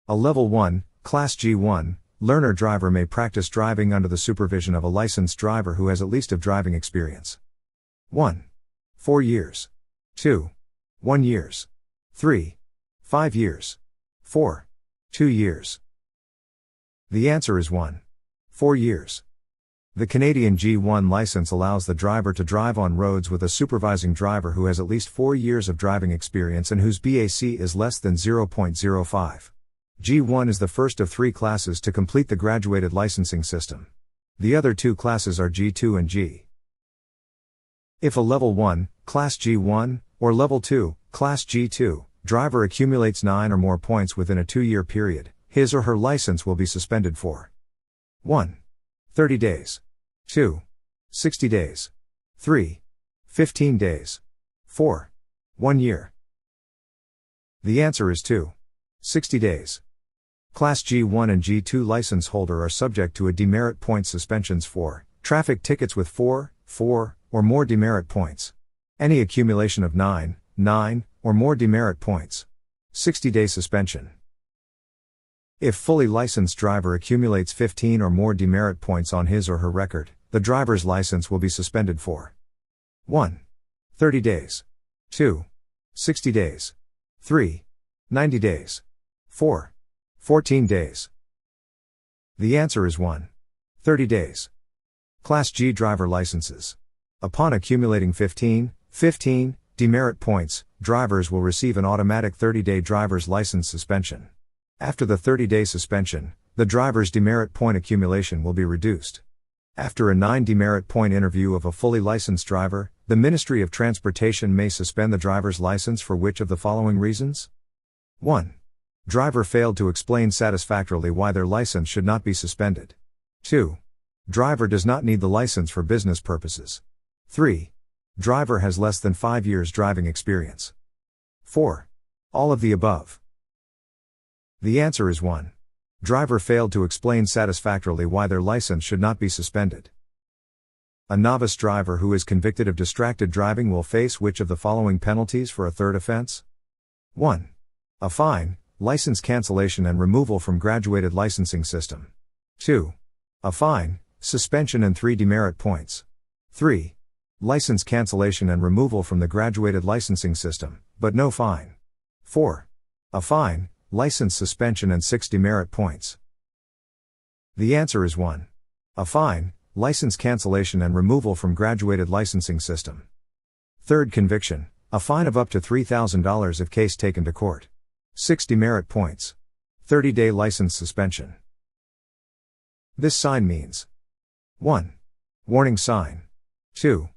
S1: A Level 1, Class G1, learner driver may practice driving under the supervision of a licensed driver who has at least of driving experience. 1. 4 years. 2. 1 years. 3. 5 years. 4. 2 years. The answer is 1. 4 years. The Canadian G1 license allows the driver to drive on roads with a supervising driver who has at least 4 years of driving experience and whose BAC is less than 0.05. G1 is the first of 3 classes to complete the graduated licensing system. The other 2 classes are G2 and G. If a Level 1, Class G1, or Level 2, Class G2, driver accumulates 9 or more points within a 2-year period, his or her license will be suspended for 1. 30 days. 2. 60 days. 3. 15 days. 4. 1 year. The answer is 2. 60 days. Class G1 and G2 license holder are subject to a demerit point suspensions for traffic tickets with 4 or more demerit points. Any accumulation of 9 or more demerit points. 60-day suspension. If fully licensed driver accumulates 15 or more demerit points on his or her record, the driver's license will be suspended for 1. 30 days. 2. 60 days. 3. 90 days. 4. 14 days. The answer is 1. 30 days. Class G driver licenses. Upon accumulating 15 demerit points, drivers will receive an automatic 30-day driver's license suspension. After the 30-day suspension, the driver's demerit point accumulation will be reduced. After a 9 demerit point interview of a fully licensed driver, the Ministry of Transportation may suspend the driver's license for which of the following reasons? 1. Driver failed to explain satisfactorily why their license should not be suspended. 2. Driver does not need the license for business purposes. 3. Driver has less than 5 years driving experience. 4. All of the above. The answer is 1. Driver failed to explain satisfactorily why their license should not be suspended. A novice driver who is convicted of distracted driving will face which of the following penalties for a third offense? 1. A fine, license cancellation and removal from graduated licensing system. 2. A fine, suspension and 3 demerit points. 3. License cancellation and removal from the graduated licensing system, but no fine. 4. A fine, license suspension and 6 demerit points. The answer is 1. A fine, license cancellation and removal from graduated licensing system. Third conviction, a fine of up to $3,000 if case taken to court. 6 demerit points. 30-day license suspension. This sign means 1. Warning sign. 2.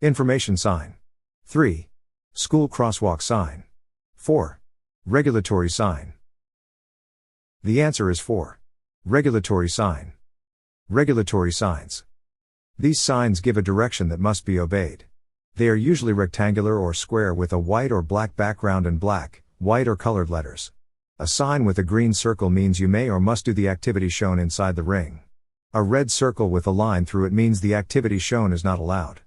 S1: Information sign. 3. School crosswalk sign. 4. Regulatory sign. The answer is 4. Regulatory sign. Regulatory signs. These signs give a direction that must be obeyed. They are usually rectangular or square with a white or black background and black, white or colored letters. A sign with a green circle means you may or must do the activity shown inside the ring. A red circle with a line through it means the activity shown is not allowed.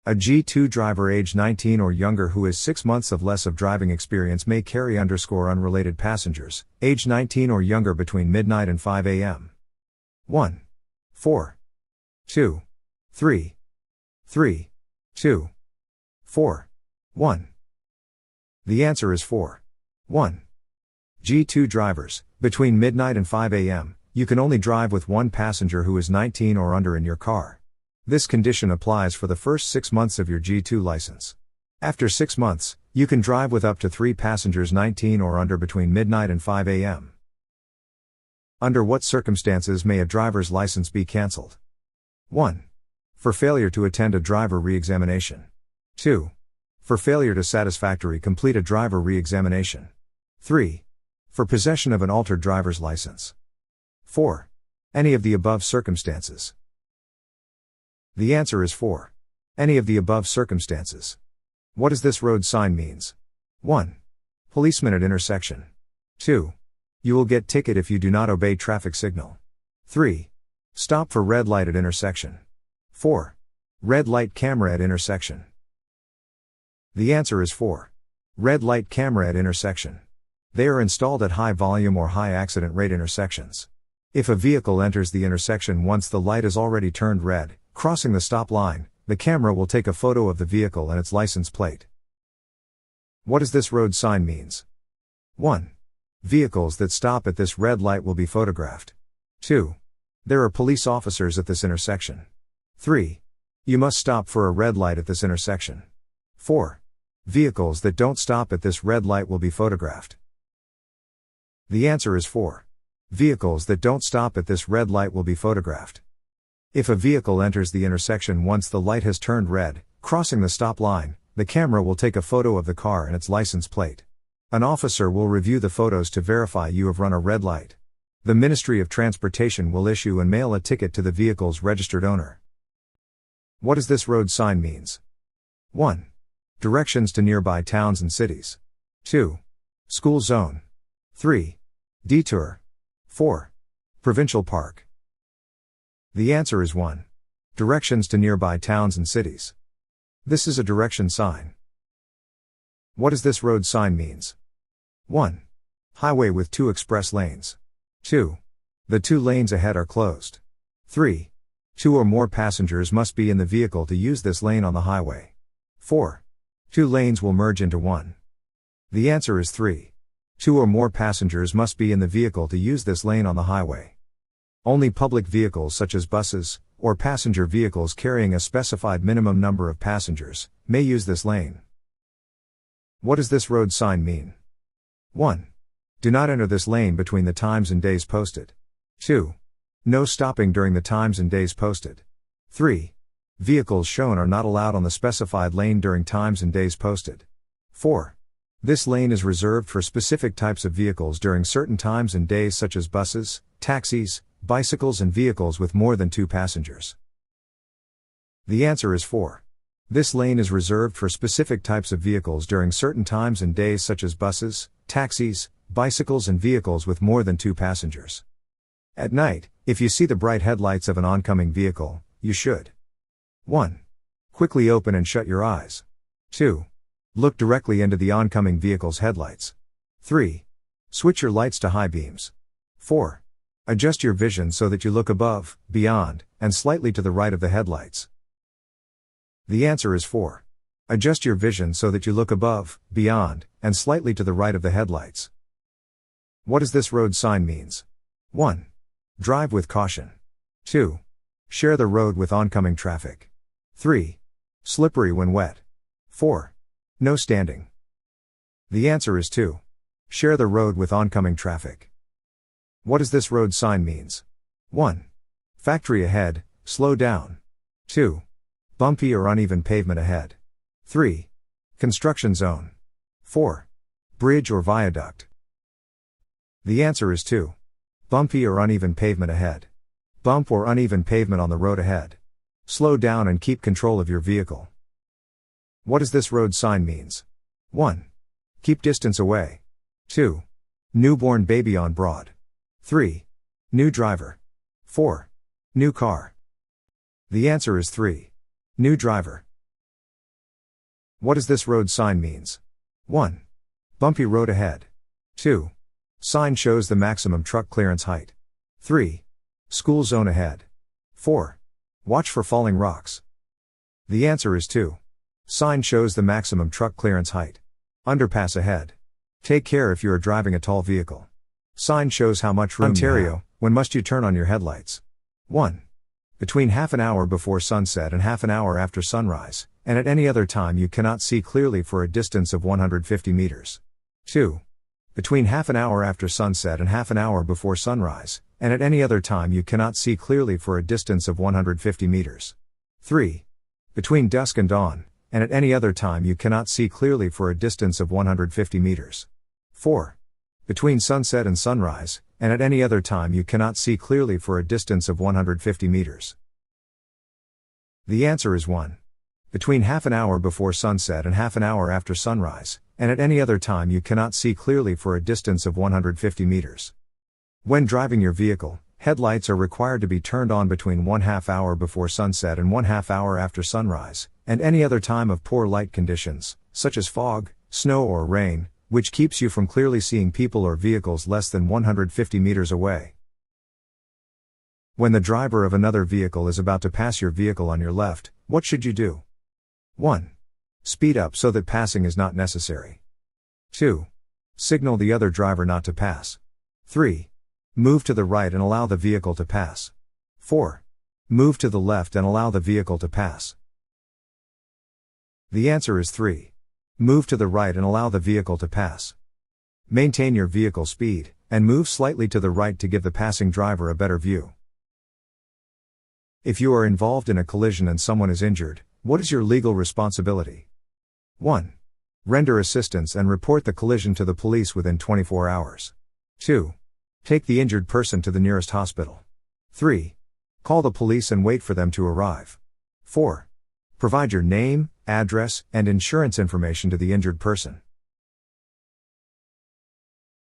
S1: A G2 driver age 19 or younger who has 6 months of less of driving experience may carry unrelated passengers, age 19 or younger between midnight and 5 a.m. 1. 4. 2. 3. 3. 2. 4. 1. The answer is 4. 1. G2 drivers, between midnight and 5 a.m., you can only drive with one passenger who is 19 or under in your car. This condition applies for the first 6 months of your G2 license. After 6 months, you can drive with up to 3 passengers 19 or under between midnight and 5 a.m. Under what circumstances may a driver's license be cancelled? 1. For failure to attend a driver re-examination. 2. For failure to satisfactorily complete a driver re-examination. 3. For possession of an altered driver's license. 4. Any of the above circumstances. The answer is 4. Any of the above circumstances. What does this road sign means? 1. Policeman at intersection. 2. You will get ticket if you do not obey traffic signal. 3. Stop for red light at intersection. 4. Red light camera at intersection. The answer is 4. Red light camera at intersection. They are installed at high volume or high accident rate intersections. If a vehicle enters the intersection once the light is already turned red, crossing the stop line, the camera will take a photo of the vehicle and its license plate. What does this road sign means? 1. Vehicles that stop at this red light will be photographed. 2. There are police officers at this intersection. 3. You must stop for a red light at this intersection. 4. Vehicles that don't stop at this red light will be photographed. The answer is 4. Vehicles that don't stop at this red light will be photographed. If a vehicle enters the intersection once the light has turned red, crossing the stop line, the camera will take a photo of the car and its license plate. An officer will review the photos to verify you have run a red light. The Ministry of Transportation will issue and mail a ticket to the vehicle's registered owner. What does this road sign means? 1. Directions to nearby towns and cities. 2. School zone. 3. Detour. 4. Provincial park. The answer is 1. Directions to nearby towns and cities. This is a direction sign. What does this road sign means? 1. Highway with 2 express lanes. 2. The 2 lanes ahead are closed. 3. 2 or more passengers must be in the vehicle to use this lane on the highway. 4. 2 lanes will merge into 1. The answer is 3. 2 or more passengers must be in the vehicle to use this lane on the highway. Only public vehicles such as buses, or passenger vehicles carrying a specified minimum number of passengers, may use this lane. What does this road sign mean? 1. Do not enter this lane between the times and days posted. 2. No stopping during the times and days posted. 3. Vehicles shown are not allowed on the specified lane during times and days posted. 4. This lane is reserved for specific types of vehicles during certain times and days such as buses, taxis, bicycles and vehicles with more than 2 passengers. The answer is 4. This lane is reserved for specific types of vehicles during certain times and days such as buses, taxis, bicycles and vehicles with more than 2 passengers. At night, if you see the bright headlights of an oncoming vehicle, you should 1. Quickly open and shut your eyes. 2. Look directly into the oncoming vehicle's headlights. 3. Switch your lights to high beams. 4. Adjust your vision so that you look above, beyond, and slightly to the right of the headlights. The answer is 4. Adjust your vision so that you look above, beyond, and slightly to the right of the headlights. What does this road sign means? 1. Drive with caution. 2. Share the road with oncoming traffic. 3. Slippery when wet. 4. No standing. The answer is 2. Share the road with oncoming traffic. What does this road sign means? 1. Factory ahead, slow down. 2. Bumpy or uneven pavement ahead. 3. Construction zone. 4. Bridge or viaduct. The answer is 2. Bumpy or uneven pavement ahead. Bump or uneven pavement on the road ahead. Slow down and keep control of your vehicle. What does this road sign means? 1. Keep distance away. 2. Newborn baby on broad. 3. New driver. 4. New car. The answer is 3. New driver. What does this road sign means? 1. Bumpy road ahead. 2. Sign shows the maximum truck clearance height. 3. School zone ahead. 4. Watch for falling rocks. The answer is 2. Sign shows the maximum truck clearance height. Underpass ahead. Take care if you are driving a tall vehicle. Sign shows how much room you have. When must you turn on your headlights? 1. Between half an hour before sunset and half an hour after sunrise, and at any other time you cannot see clearly for a distance of 150 meters. 2. Between half an hour after sunset and half an hour before sunrise, and at any other time you cannot see clearly for a distance of 150 meters. 3. Between dusk and dawn, and at any other time you cannot see clearly for a distance of 150 meters. 4. Between sunset and sunrise, and at any other time you cannot see clearly for a distance of 150 meters. The answer is 1. Between half an hour before sunset and half an hour after sunrise, and at any other time you cannot see clearly for a distance of 150 meters. When driving your vehicle, headlights are required to be turned on between 1/2 hour before sunset and 1/2 hour after sunrise, and any other time of poor light conditions, such as fog, snow or rain, which keeps you from clearly seeing people or vehicles less than 150 meters away. When the driver of another vehicle is about to pass your vehicle on your left, what should you do? 1. Speed up so that passing is not necessary. 2. Signal the other driver not to pass. 3. Move to the right and allow the vehicle to pass. 4. Move to the left and allow the vehicle to pass. The answer is 3. Move to the right and allow the vehicle to pass. Maintain your vehicle speed, and move slightly to the right to give the passing driver a better view. If you are involved in a collision and someone is injured, what is your legal responsibility? 1. Render assistance and report the collision to the police within 24 hours. 2. Take the injured person to the nearest hospital. 3. Call the police and wait for them to arrive. 4. Provide your name, address, and insurance information to the injured person.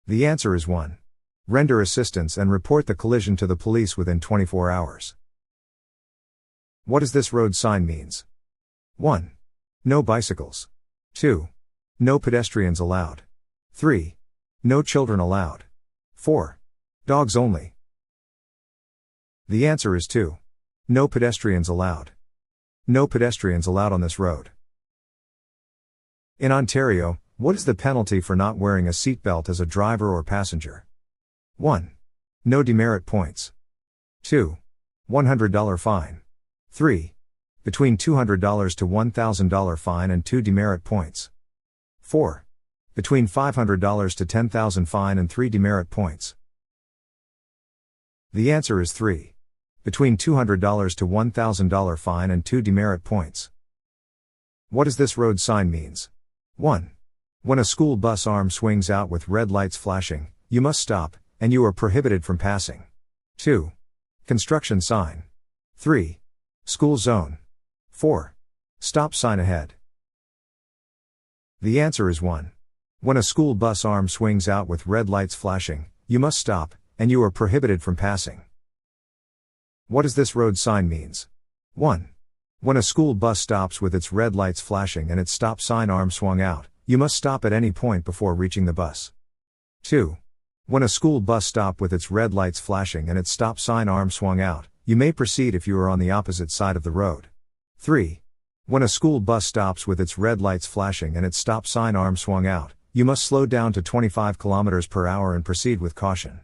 S1: The answer is 1. Render assistance and report the collision to the police within 24 hours. What does this road sign means? 1. No bicycles. 2. No pedestrians allowed. 3. No children allowed. 4. Dogs only. The answer is 2. No pedestrians allowed. No pedestrians allowed on this road. In Ontario, what is the penalty for not wearing a seatbelt as a driver or passenger? 1. No demerit points. 2. $100 fine. 3. Between $200 to $1,000 fine and 2 demerit points. 4. Between $500 to $10,000 fine and 3 demerit points. The answer is 3. Between $200 to $1,000 fine and 2 demerit points. What does this road sign means? 1. When a school bus arm swings out with red lights flashing, you must stop, and you are prohibited from passing. 2. Construction sign. 3. School zone. 4. Stop sign ahead. The answer is 1. When a school bus arm swings out with red lights flashing, you must stop, and you are prohibited from passing. What does this road sign means? 1. When a school bus stops with its red lights flashing and its stop sign arm swung out, you must stop at any point before reaching the bus. 2. When a school bus stops with its red lights flashing and its stop sign arm swung out, you may proceed if you are on the opposite side of the road. 3. When a school bus stops with its red lights flashing and its stop sign arm swung out, you must slow down to 25 km per hour and proceed with caution.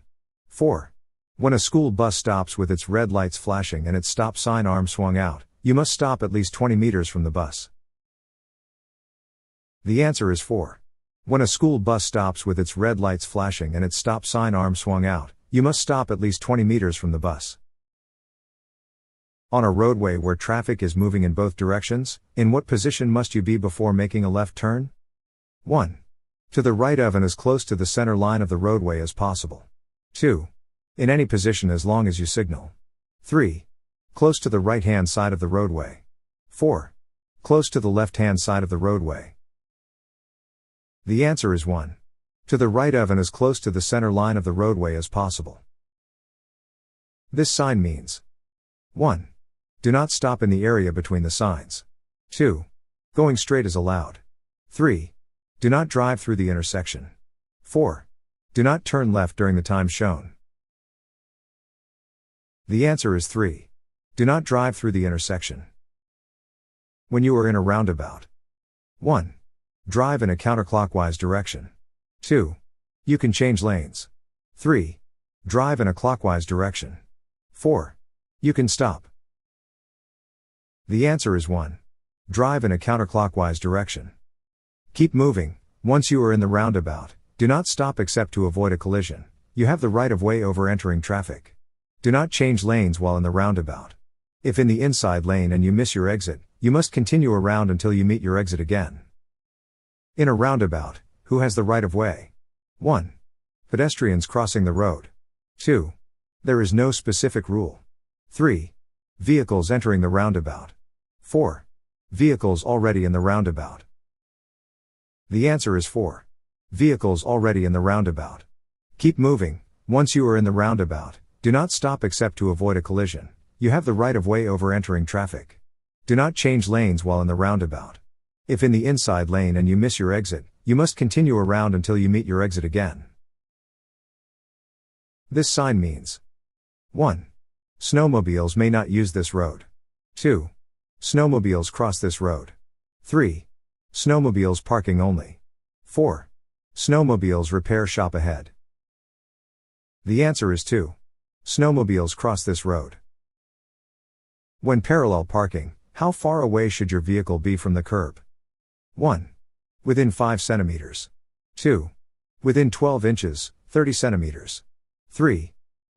S1: 4. When a school bus stops with its red lights flashing and its stop sign arm swung out, you must stop at least 20 meters from the bus. The answer is 4. When a school bus stops with its red lights flashing and its stop sign arm swung out, you must stop at least 20 meters from the bus. On a roadway where traffic is moving in both directions, in what position must you be before making a left turn? 1. To the right of and as close to the center line of the roadway as possible. 2. In any position as long as you signal. 3. Close to the right-hand side of the roadway. 4. Close to the left-hand side of the roadway. The answer is 1. To the right of and as close to the center line of the roadway as possible. This sign means 1. Do not stop in the area between the signs. 2. Going straight is allowed. 3. Do not drive through the intersection. 4. Do not turn left during the time shown. The answer is 3. Do not drive through the intersection. When you are in a roundabout. 1. Drive in a counterclockwise direction. 2. You can change lanes. 3. Drive in a clockwise direction. 4. You can stop. The answer is 1. Drive in a counterclockwise direction. Keep moving. Once you are in the roundabout, do not stop except to avoid a collision. You have the right of way over entering traffic. Do not change lanes while in the roundabout. If in the inside lane and you miss your exit, you must continue around until you meet your exit again. In a roundabout, who has the right of way? 1. Pedestrians crossing the road. 2. There is no specific rule. 3. Vehicles entering the roundabout. 4. Vehicles already in the roundabout. The answer is 4. Vehicles already in the roundabout. Keep moving. Once you are in the roundabout, do not stop except to avoid a collision. You have the right of way over entering traffic. Do not change lanes while in the roundabout. If in the inside lane and you miss your exit, you must continue around until you meet your exit again. This sign means 1. Snowmobiles may not use this road. 2. Snowmobiles cross this road. 3. Snowmobiles parking only. 4. Snowmobiles repair shop ahead. The answer is 2. Snowmobiles cross this road. When parallel parking, how far away should your vehicle be from the curb? 1. Within 5 centimeters. 2. Within 12 inches, 30 centimeters. 3.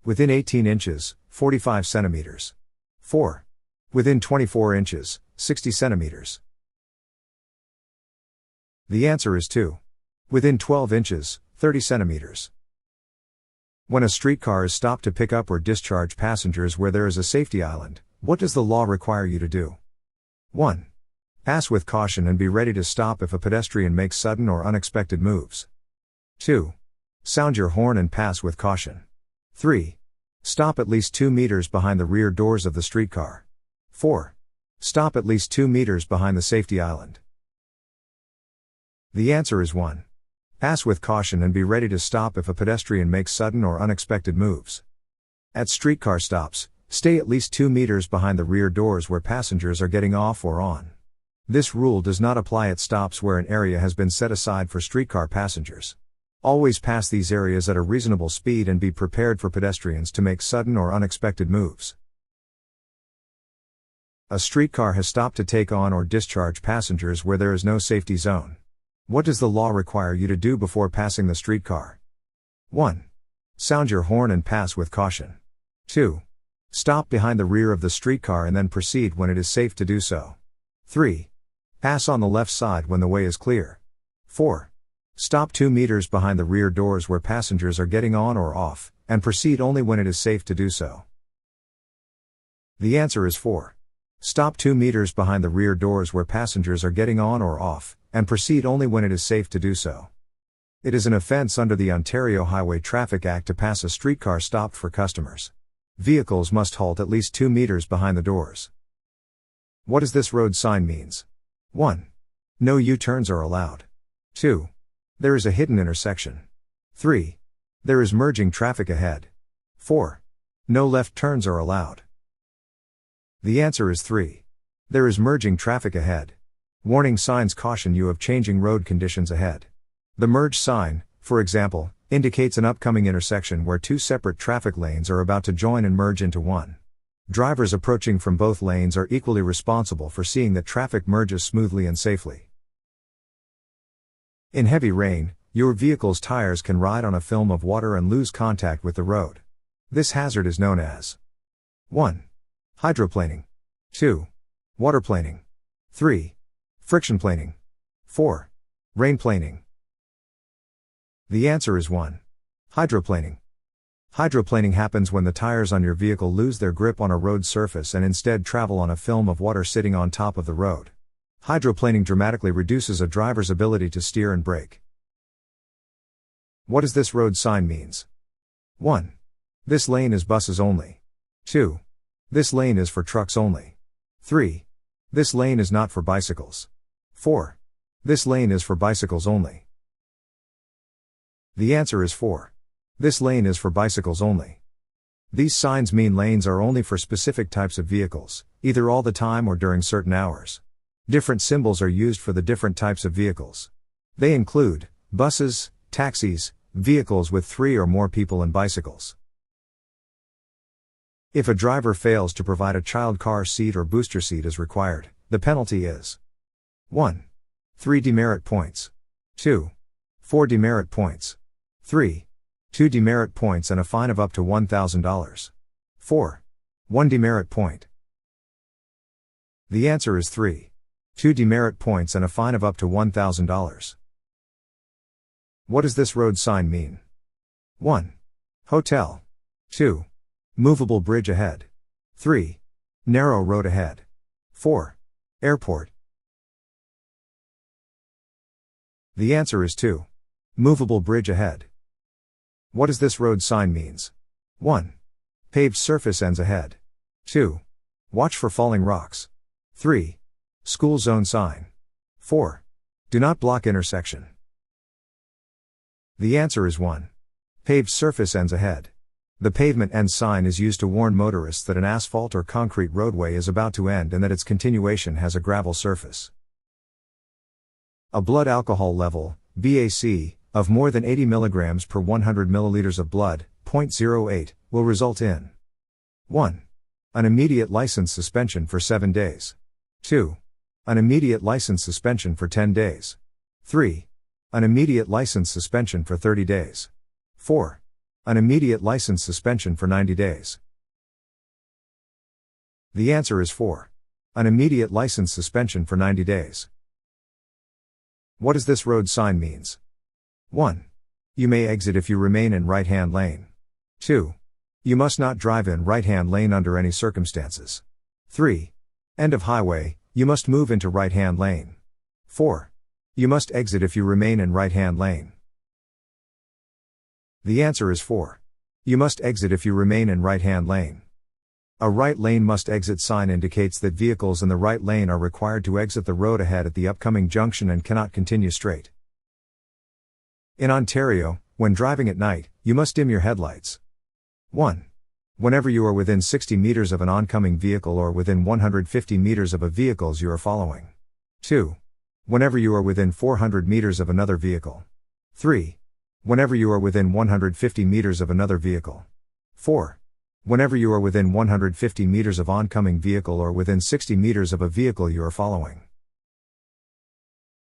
S1: Within 18 inches, 45 centimeters. 4. Within 24 inches, 60 centimeters. The answer is 2. Within 12 inches, 30 centimeters. When a streetcar is stopped to pick up or discharge passengers where there is a safety island, what does the law require you to do? 1. Pass with caution and be ready to stop if a pedestrian makes sudden or unexpected moves. 2. Sound your horn and pass with caution. 3. Stop at least 2 meters behind the rear doors of the streetcar. 4. Stop at least 2 meters behind the safety island. The answer is 1. Pass with caution and be ready to stop if a pedestrian makes sudden or unexpected moves. At streetcar stops, stay at least 2 meters behind the rear doors where passengers are getting off or on. This rule does not apply at stops where an area has been set aside for streetcar passengers. Always pass these areas at a reasonable speed and be prepared for pedestrians to make sudden or unexpected moves. A streetcar has stopped to take on or discharge passengers where there is no safety zone. What does the law require you to do before passing the streetcar? 1. Sound your horn and pass with caution. 2. Stop behind the rear of the streetcar and then proceed when it is safe to do so. 3. Pass on the left side when the way is clear. 4. Stop 2 meters behind the rear doors where passengers are getting on or off, and proceed only when it is safe to do so. The answer is 4. Stop 2 meters behind the rear doors where passengers are getting on or off, and proceed only when it is safe to do so. It is an offense under the Ontario Highway Traffic Act to pass a streetcar stopped for customers. Vehicles must halt at least 2 meters behind the doors. What does this road sign means? 1. No U-turns are allowed. 2. There is a hidden intersection. 3. There is merging traffic ahead. 4. No left turns are allowed. The answer is 3. There is merging traffic ahead. Warning signs caution you of changing road conditions ahead. The merge sign, for example, indicates an upcoming intersection where 2 separate traffic lanes are about to join and merge into one. Drivers approaching from both lanes are equally responsible for seeing that traffic merges smoothly and safely. In heavy rain, your vehicle's tires can ride on a film of water and lose contact with the road. This hazard is known as 1. Hydroplaning. 2. Waterplaning. 3. Friction planing. 4. Rainplaning. The answer is 1. Hydroplaning. Hydroplaning happens when the tires on your vehicle lose their grip on a road surface and instead travel on a film of water sitting on top of the road. Hydroplaning dramatically reduces a driver's ability to steer and brake. What does this road sign means? 1. This lane is buses only. 2. This lane is for trucks only. 3. This lane is not for bicycles. 4. This lane is for bicycles only. The answer is 4. This lane is for bicycles only. These signs mean lanes are only for specific types of vehicles, either all the time or during certain hours. Different symbols are used for the different types of vehicles. They include buses, taxis, vehicles with 3 or more people, and bicycles. If a driver fails to provide a child car seat or booster seat as required, the penalty is 1. 3 demerit points. 2. 4 demerit points. 3. 2 demerit points and a fine of up to $1,000. 4. 1 demerit point. The answer is 3. 2 demerit points and a fine of up to $1,000. What does this road sign mean? 1. Hotel. 2. Movable bridge ahead. 3. Narrow road ahead. 4. Airport. The answer is 2. Movable bridge ahead. What does this road sign means? 1. Paved surface ends ahead. 2. Watch for falling rocks. 3. School zone sign. 4. Do not block intersection. The answer is 1. Paved surface ends ahead. The pavement end sign is used to warn motorists that an asphalt or concrete roadway is about to end and that its continuation has a gravel surface. A blood alcohol level, BAC, of more than 80 mg per 100 ml of blood, 0.08, will result in 1. An immediate license suspension for 7 days. 2. An immediate license suspension for 10 days. 3. An immediate license suspension for 30 days. 4. An immediate license suspension for 90 days. The answer is 4. An immediate license suspension for 90 days. What does this road sign means? 1. You may exit if you remain in right-hand lane. 2. You must not drive in right-hand lane under any circumstances. 3. End of highway, you must move into right-hand lane. 4. You must exit if you remain in right-hand lane. The answer is 4. You must exit if you remain in right-hand lane. A right lane must exit sign indicates that vehicles in the right lane are required to exit the road ahead at the upcoming junction and cannot continue straight. In Ontario, when driving at night, you must dim your headlights. 1. Whenever you are within 60 meters of an oncoming vehicle or within 150 meters of a vehicle you are following. 2. Whenever you are within 400 meters of another vehicle. 3. Whenever you are within 150 meters of another vehicle. 4. Whenever you are within 150 meters of oncoming vehicle or within 60 meters of a vehicle you are following.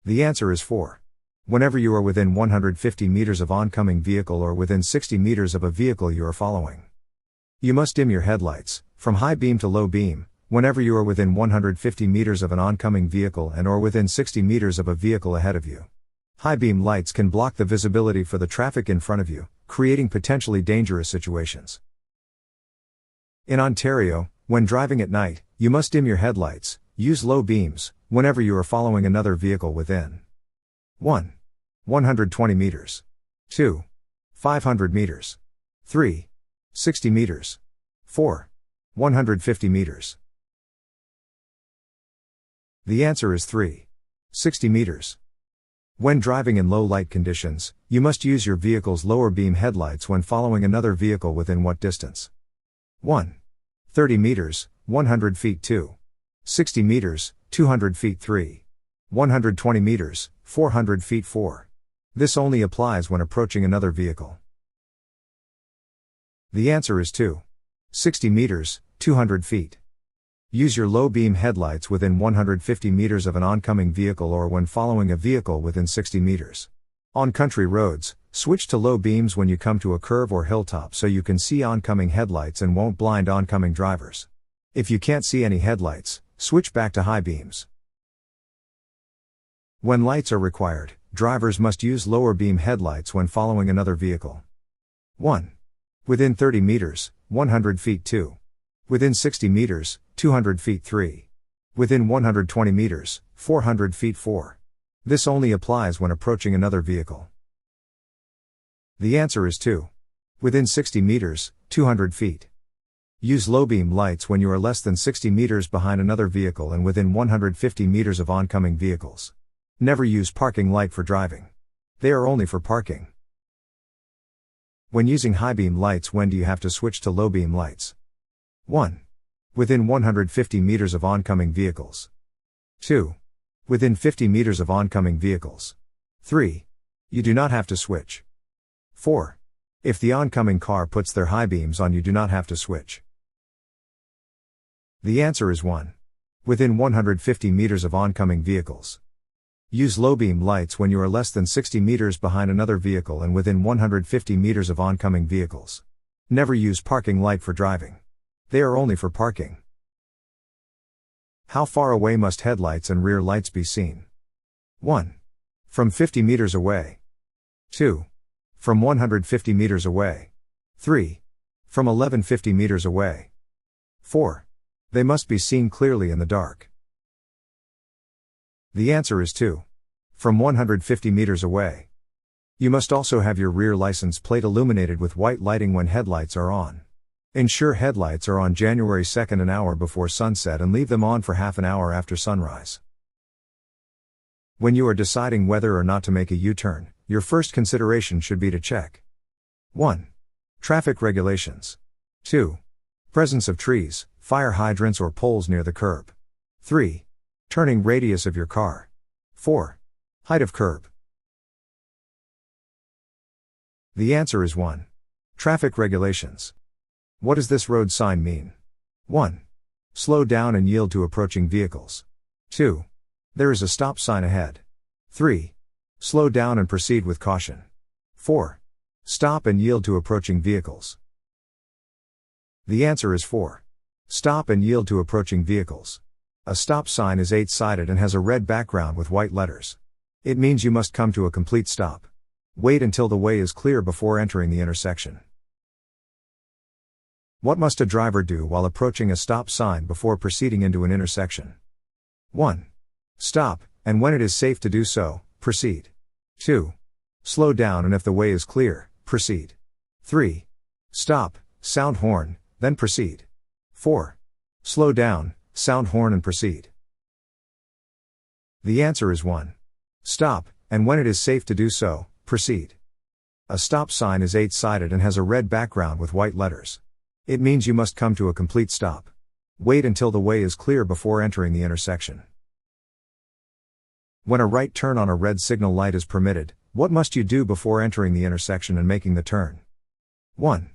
S1: The answer is 4. Whenever you are within 150 meters of oncoming vehicle or within 60 meters of a vehicle you are following. You must dim your headlights, from high beam to low beam, whenever you are within 150 meters of an oncoming vehicle and or within 60 meters of a vehicle ahead of you. High beam lights can block the visibility for the traffic in front of you, creating potentially dangerous situations. In Ontario, when driving at night, you must dim your headlights, use low beams, whenever you are following another vehicle within 1. 120 meters. 2. 500 meters. 3. 60 meters. 4. 150 meters. The answer is 3. 60 meters. When driving in low light conditions, you must use your vehicle's lower beam headlights when following another vehicle within what distance? 1. 30 meters, 100 feet. 2. 60 meters, 200 feet. 3. 120 meters, 400 feet. 4. This only applies when approaching another vehicle. The answer is 2. 60 meters, 200 feet. Use your low beam headlights within 150 meters of an oncoming vehicle or when following a vehicle within 60 meters. On country roads, switch to low beams when you come to a curve or hilltop so you can see oncoming headlights and won't blind oncoming drivers. If you can't see any headlights, switch back to high beams. When lights are required, drivers must use lower beam headlights when following another vehicle. 1. Within 30 meters, 100 feet 2. Within 60 meters, 200 feet 3. Within 120 meters, 400 feet 4. This only applies when approaching another vehicle. The answer is 2. Within 60 meters, 200 feet. Use low beam lights when you are less than 60 meters behind another vehicle and within 150 meters of oncoming vehicles. Never use parking light for driving. They are only for parking. When using high beam lights, when do you have to switch to low beam lights? 1. Within 150 meters of oncoming vehicles. 2. Within 50 meters of oncoming vehicles. 3. You do not have to switch. 4. If the oncoming car puts their high beams on, you do not have to switch. The answer is 1. Within 150 meters of oncoming vehicles. Use low beam lights when you are less than 60 meters behind another vehicle and within 150 meters of oncoming vehicles. Never use parking light for driving. They are only for parking. How far away must headlights and rear lights be seen? 1. From 50 meters away. 2. From 150 meters away. 3. From 1150 meters away. 4. They must be seen clearly in the dark. The answer is 2. From 150 meters away. You must also have your rear license plate illuminated with white lighting when headlights are on. Ensure headlights are on January 2nd an hour before sunset and leave them on for half an hour after sunrise. When you are deciding whether or not to make a U-turn, your first consideration should be to check 1. Traffic regulations. 2. Presence of trees, fire hydrants or poles near the curb. 3. Turning radius of your car. 4. Height of curb. The answer is 1. Traffic regulations. What does this road sign mean? 1. Slow down and yield to approaching vehicles. 2. There is a stop sign ahead. 3. Slow down and proceed with caution. 4. Stop and yield to approaching vehicles. The answer is 4. Stop and yield to approaching vehicles. A stop sign is 8-sided and has a red background with white letters. It means you must come to a complete stop. Wait until the way is clear before entering the intersection. What must a driver do while approaching a stop sign before proceeding into an intersection? 1. Stop, and when it is safe to do so, proceed. 2. Slow down and if the way is clear, proceed. 3. Stop, sound horn, then proceed. 4. Slow down, sound horn and proceed. The answer is 1. Stop, and when it is safe to do so, proceed. A stop sign is 8-sided and has a red background with white letters. It means you must come to a complete stop. Wait until the way is clear before entering the intersection. When a right turn on a red signal light is permitted, what must you do before entering the intersection and making the turn? 1.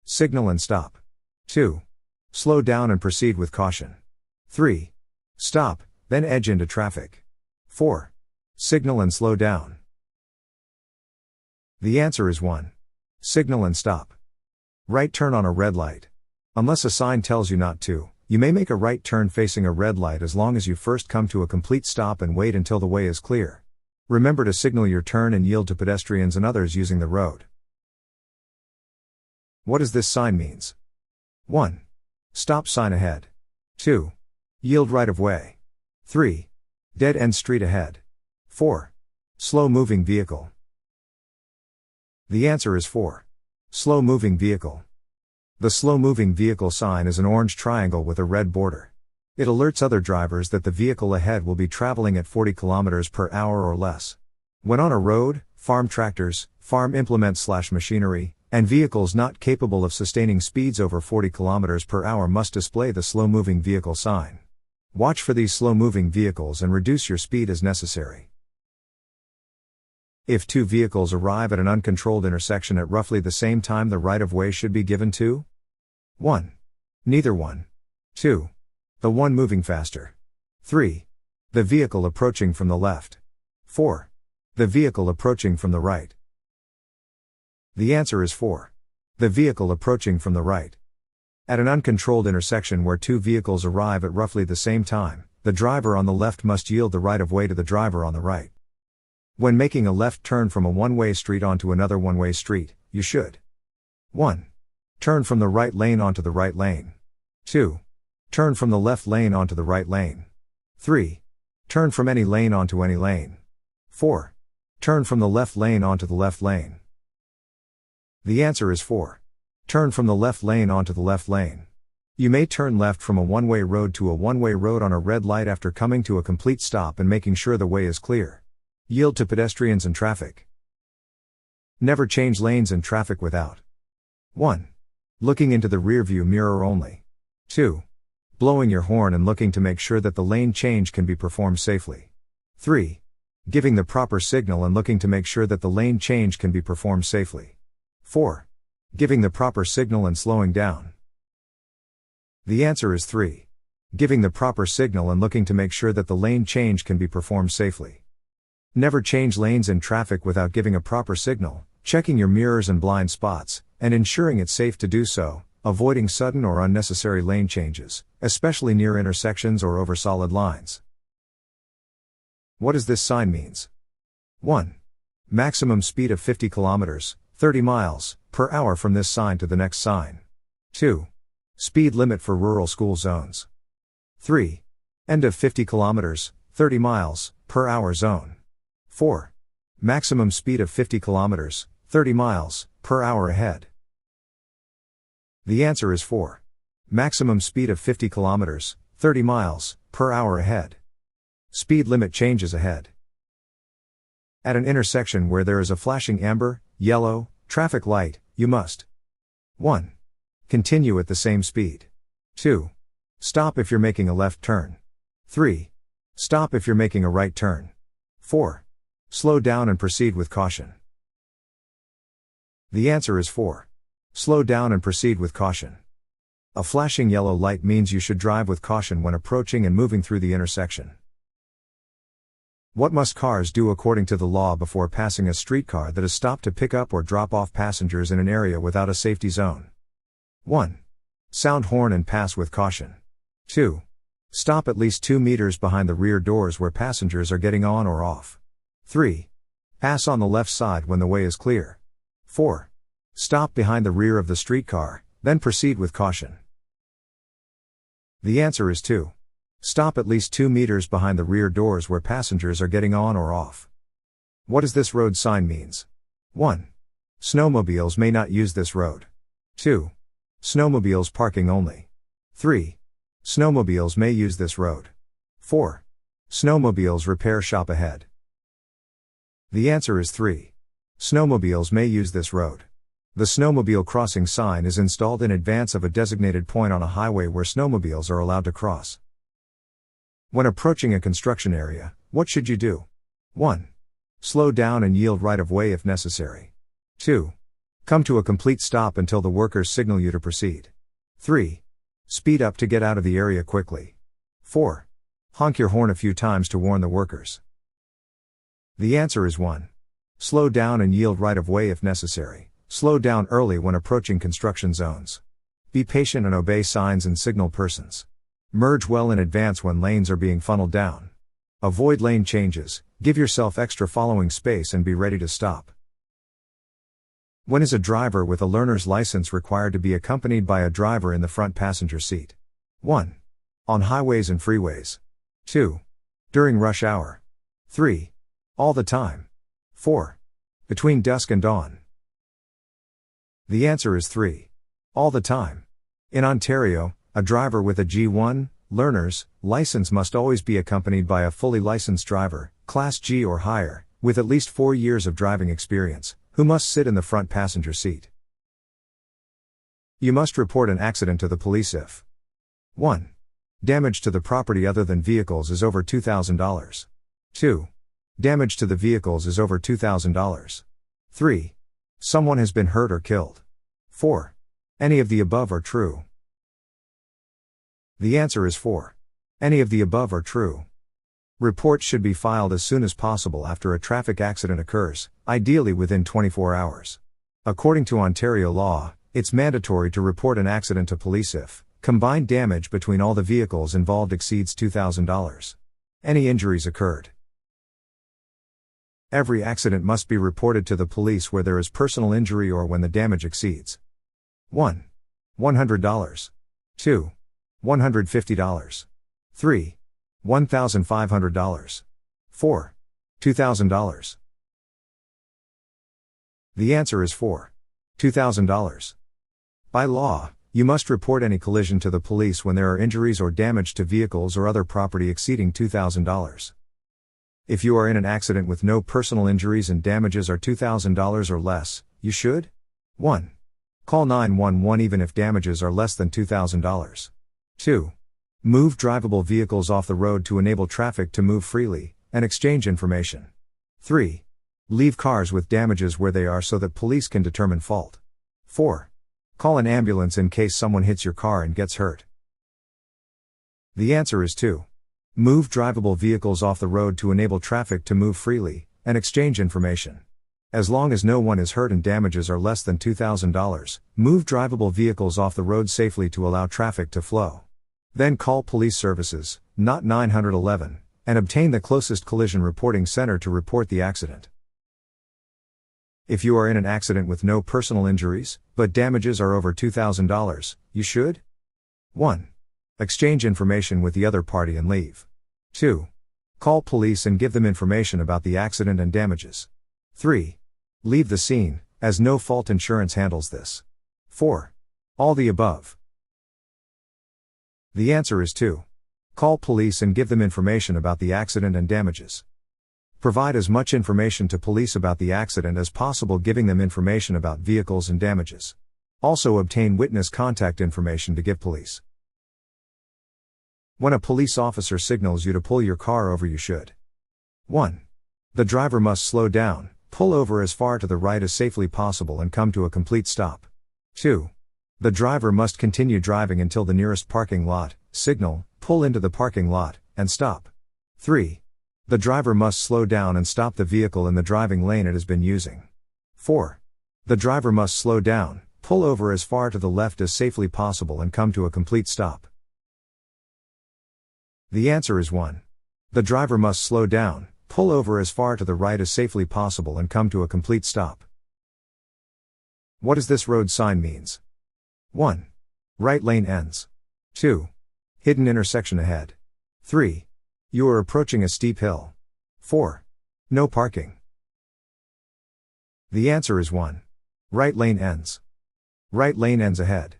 S1: Signal and stop. 2. Slow down and proceed with caution. 3. Stop, then edge into traffic. 4. Signal and slow down. The answer is 1. Signal and stop. Right turn on a red light. Unless a sign tells you not to, you may make a right turn facing a red light as long as you first come to a complete stop and wait until the way is clear. Remember to signal your turn and yield to pedestrians and others using the road. What does this sign means? 1. Stop sign ahead. 2. Yield right of way. 3. Dead end street ahead. 4. Slow moving vehicle. The answer is 4. Slow moving vehicle. The slow moving vehicle sign is an orange triangle with a red border. It alerts other drivers that the vehicle ahead will be traveling at 40 km per hour or less. When on a road, farm tractors, farm implements/machinery, and vehicles not capable of sustaining speeds over 40 km per hour must display the slow moving vehicle sign. Watch for these slow moving vehicles and reduce your speed as necessary. If two vehicles arrive at an uncontrolled intersection at roughly the same time, the right of way should be given to 1. Neither one. 2. The one moving faster. 3. The vehicle approaching from the left. 4. The vehicle approaching from the right. The answer is 4. The vehicle approaching from the right. At an uncontrolled intersection where two vehicles arrive at roughly the same time, the driver on the left must yield the right of way to the driver on the right. When making a left turn from a one-way street onto another one-way street, you should 1. Turn from the right lane onto the right lane. 2. Turn from the left lane onto the right lane. 3. Turn from any lane onto any lane. 4. Turn from the left lane onto the left lane. The answer is 4. Turn from the left lane onto the left lane. You may turn left from a one-way road to a one-way road on a red light after coming to a complete stop and making sure the way is clear. Yield to pedestrians and traffic. Never change lanes in traffic without 1. Looking into the rearview mirror only. 2. Blowing your horn and looking to make sure that the lane change can be performed safely. 3. Giving the proper signal and looking to make sure that the lane change can be performed safely. 4. Giving the proper signal and slowing down. The answer is 3. Giving the proper signal and looking to make sure that the lane change can be performed safely. Never change lanes in traffic without giving a proper signal, checking your mirrors and blind spots, and ensuring it's safe to do so, avoiding sudden or unnecessary lane changes, especially near intersections or over solid lines. What does this sign means? 1. Maximum speed of 50 kilometers, 30 miles, per hour from this sign to the next sign. 2. Speed limit for rural school zones. 3. End of 50 kilometers, 30 miles, per hour zone. 4. Maximum speed of 50 kilometers, 30 miles, per hour ahead. The answer is 4. Maximum speed of 50 kilometers, 30 miles, per hour ahead. Speed limit changes ahead. At an intersection where there is a flashing amber, yellow, traffic light, you must 1. Continue at the same speed. 2. Stop if you're making a left turn. 3. Stop if you're making a right turn. 4. Slow down and proceed with caution. The answer is 4. Slow down and proceed with caution. A flashing yellow light means you should drive with caution when approaching and moving through the intersection. What must cars do according to the law before passing a streetcar that is stopped to pick up or drop off passengers in an area without a safety zone? 1. Sound horn and pass with caution. 2. Stop at least 2 meters behind the rear doors where passengers are getting on or off. 3. Pass on the left side when the way is clear. 4. Stop behind the rear of the streetcar, then proceed with caution. The answer is 2. Stop at least 2 meters behind the rear doors where passengers are getting on or off. What does this road sign means? 1. Snowmobiles may not use this road. 2. Snowmobiles parking only. 3. Snowmobiles may use this road. 4. Snowmobiles repair shop ahead. The answer is 3. Snowmobiles may use this road. The snowmobile crossing sign is installed in advance of a designated point on a highway where snowmobiles are allowed to cross. When approaching a construction area, what should you do? 1. Slow down and yield right of way if necessary. 2. Come to a complete stop until the workers signal you to proceed. 3. Speed up to get out of the area quickly. 4. Honk your horn a few times to warn the workers. The answer is 1. Slow down and yield right of way if necessary. Slow down early when approaching construction zones. Be patient and obey signs and signal persons. Merge well in advance when lanes are being funneled down. Avoid lane changes, give yourself extra following space and be ready to stop. When is a driver with a learner's license required to be accompanied by a driver in the front passenger seat? 1. On highways and freeways. 2. During rush hour. 3. All the time. 4. Between dusk and dawn. The answer is 3. All the time. In Ontario, a driver with a G1 learner's license must always be accompanied by a fully licensed driver, Class G or higher, with at least 4 years of driving experience, who must sit in the front passenger seat. You must report an accident to the police if 1. Damage to the property other than vehicles is over $2,000. 2. Damage to the vehicles is over $2,000. 3. Someone has been hurt or killed. 4. Any of the above are true. The answer is 4. Any of the above are true. Reports should be filed as soon as possible after a traffic accident occurs, ideally within 24 hours. According to Ontario law, it's mandatory to report an accident to police if combined damage between all the vehicles involved exceeds $2,000. Any injuries occurred. Every accident must be reported to the police where there is personal injury or when the damage exceeds 1. $100. 2. $150. 3. $1,500. 4. $2,000. The answer is 4. $2,000. By law, you must report any collision to the police when there are injuries or damage to vehicles or other property exceeding $2,000. If you are in an accident with no personal injuries and damages are $2,000 or less, you should 1. Call 911 even if damages are less than $2,000. 2. Move drivable vehicles off the road to enable traffic to move freely, and exchange information. 3. Leave cars with damages where they are so that police can determine fault. 4. Call an ambulance in case someone hits your car and gets hurt. The answer is 2. Move drivable vehicles off the road to enable traffic to move freely, and exchange information. As long as no one is hurt and damages are less than $2,000, move drivable vehicles off the road safely to allow traffic to flow. Then call police services, not 911, and obtain the closest collision reporting center to report the accident. If you are in an accident with no personal injuries, but damages are over $2,000, you should 1. Exchange information with the other party and leave. 2. Call police and give them information about the accident and damages. 3. Leave the scene, as no fault insurance handles this. 4. All the above. The answer is 2. Call police and give them information about the accident and damages. Provide as much information to police about the accident as possible, giving them information about vehicles and damages. Also obtain witness contact information to give police. When a police officer signals you to pull your car over, you should 1. The driver must slow down, pull over as far to the right as safely possible and come to a complete stop. 2. The driver must continue driving until the nearest parking lot, signal, pull into the parking lot, and stop. 3. The driver must slow down and stop the vehicle in the driving lane it has been using. 4. The driver must slow down, pull over as far to the left as safely possible and come to a complete stop. The answer is 1. The driver must slow down, pull over as far to the right as safely possible and come to a complete stop. What does this road sign means? 1. Right lane ends. 2. Hidden intersection ahead. 3. You are approaching a steep hill. 4. No parking. The answer is 1. Right lane ends. Right lane ends ahead.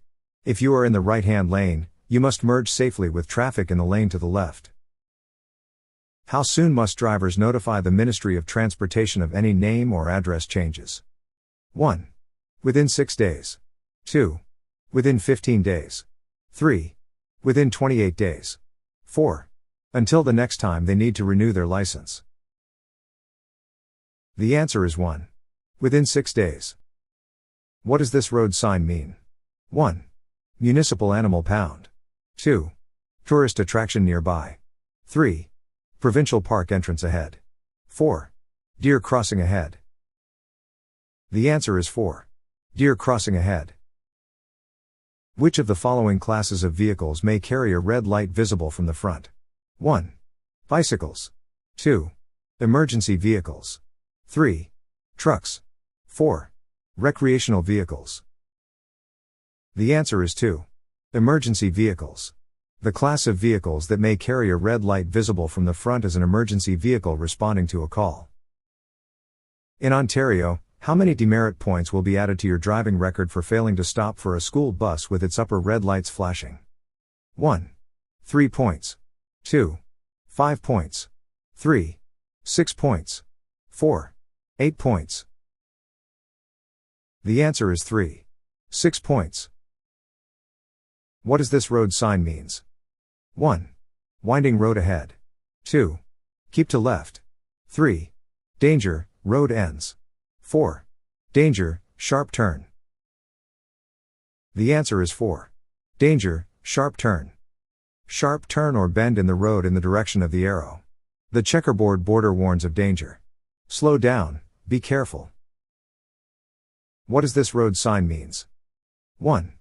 S1: If you are in the right-hand lane, you must merge safely with traffic in the lane to the left. How soon must drivers notify the Ministry of Transportation of any name or address changes? 1. Within 6 days. 2. Within 15 days. 3. Within 28 days. 4. Until the next time they need to renew their license. The answer is 1. Within 6 days. What does this road sign mean? 1. Municipal Animal Pound. 2. Tourist attraction nearby. 3. Provincial Park entrance ahead. 4. Deer crossing ahead. The answer is 4. Deer crossing ahead. Which of the following classes of vehicles may carry a red light visible from the front? 1. Bicycles. 2. Emergency vehicles. 3. Trucks. 4. Recreational vehicles. The answer is 2. Emergency vehicles. The class of vehicles that may carry a red light visible from the front is an emergency vehicle responding to a call. In Ontario, how many demerit points will be added to your driving record for failing to stop for a school bus with its upper red lights flashing? 1. 3 points. 2. 5 points. 3. 6 points. 4. 8 points. The answer is 3. 6 points. What does this road sign means? 1. Winding road ahead. 2. Keep to left. 3. Danger, road ends. 4. Danger, sharp turn. The answer is 4. Danger, sharp turn. Sharp turn or bend in the road in the direction of the arrow. The checkerboard border warns of danger. Slow down, be careful. What does this road sign means? 1.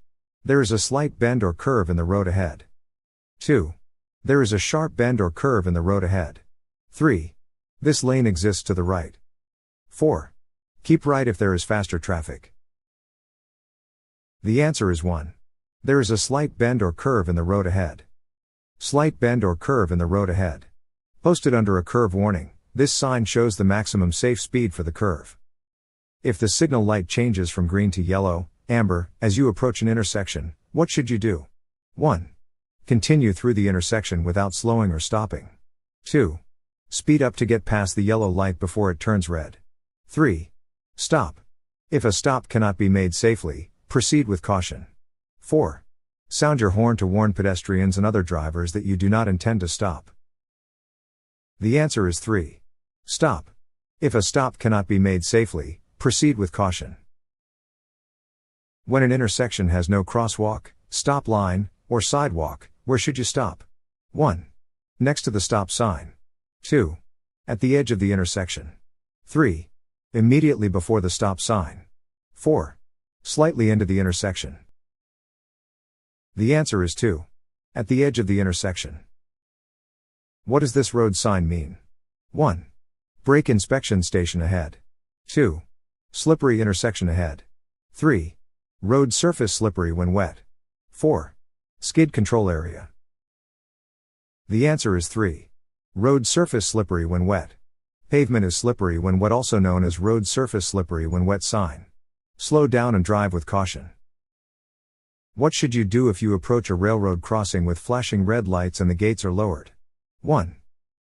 S1: There is a slight bend or curve in the road ahead. 2. There is a sharp bend or curve in the road ahead. 3. This lane exists to the right. 4. Keep right if there is faster traffic. The answer is 1. There is a slight bend or curve in the road ahead. Slight bend or curve in the road ahead. Posted under a curve warning, this sign shows the maximum safe speed for the curve. If the signal light changes from green to yellow, amber, as you approach an intersection, what should you do? 1. Continue through the intersection without slowing or stopping. 2. Speed up to get past the yellow light before it turns red. 3. Stop. If a stop cannot be made safely, proceed with caution. 4. Sound your horn to warn pedestrians and other drivers that you do not intend to stop. The answer is 3. Stop. If a stop cannot be made safely, proceed with caution. When an intersection has no crosswalk, stop line, or sidewalk, where should you stop? 1. Next to the stop sign. 2. At the edge of the intersection. 3. Immediately before the stop sign. 4. Slightly into the intersection. The answer is 2. At the edge of the intersection. What does this road sign mean? 1. Brake inspection station ahead. 2. Slippery intersection ahead. 3. Road surface slippery when wet. 4. Skid control area. The answer is 3. Road surface slippery when wet. Pavement is slippery when wet, also known as road surface slippery when wet sign. Slow down and drive with caution. What should you do if you approach a railroad crossing with flashing red lights and the gates are lowered? 1.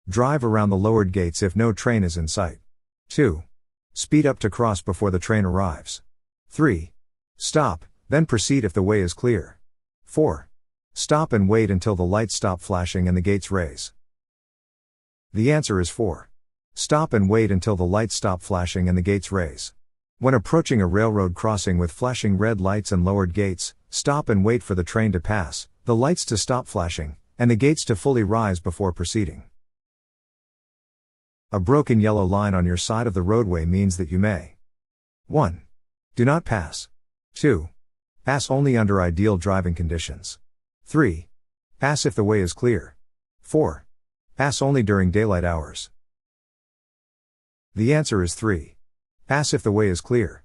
S1: Drive around the lowered gates if no train is in sight. 2. Speed up to cross before the train arrives. 3. Stop, then proceed if the way is clear. 4. Stop and wait until the lights stop flashing and the gates raise. The answer is 4. Stop and wait until the lights stop flashing and the gates raise. When approaching a railroad crossing with flashing red lights and lowered gates, stop and wait for the train to pass, the lights to stop flashing, and the gates to fully rise before proceeding. A broken yellow line on your side of the roadway means that you may 1. Do not pass. 2. Pass only under ideal driving conditions. 3. Pass if the way is clear. 4. Pass only during daylight hours. The answer is 3. Pass if the way is clear.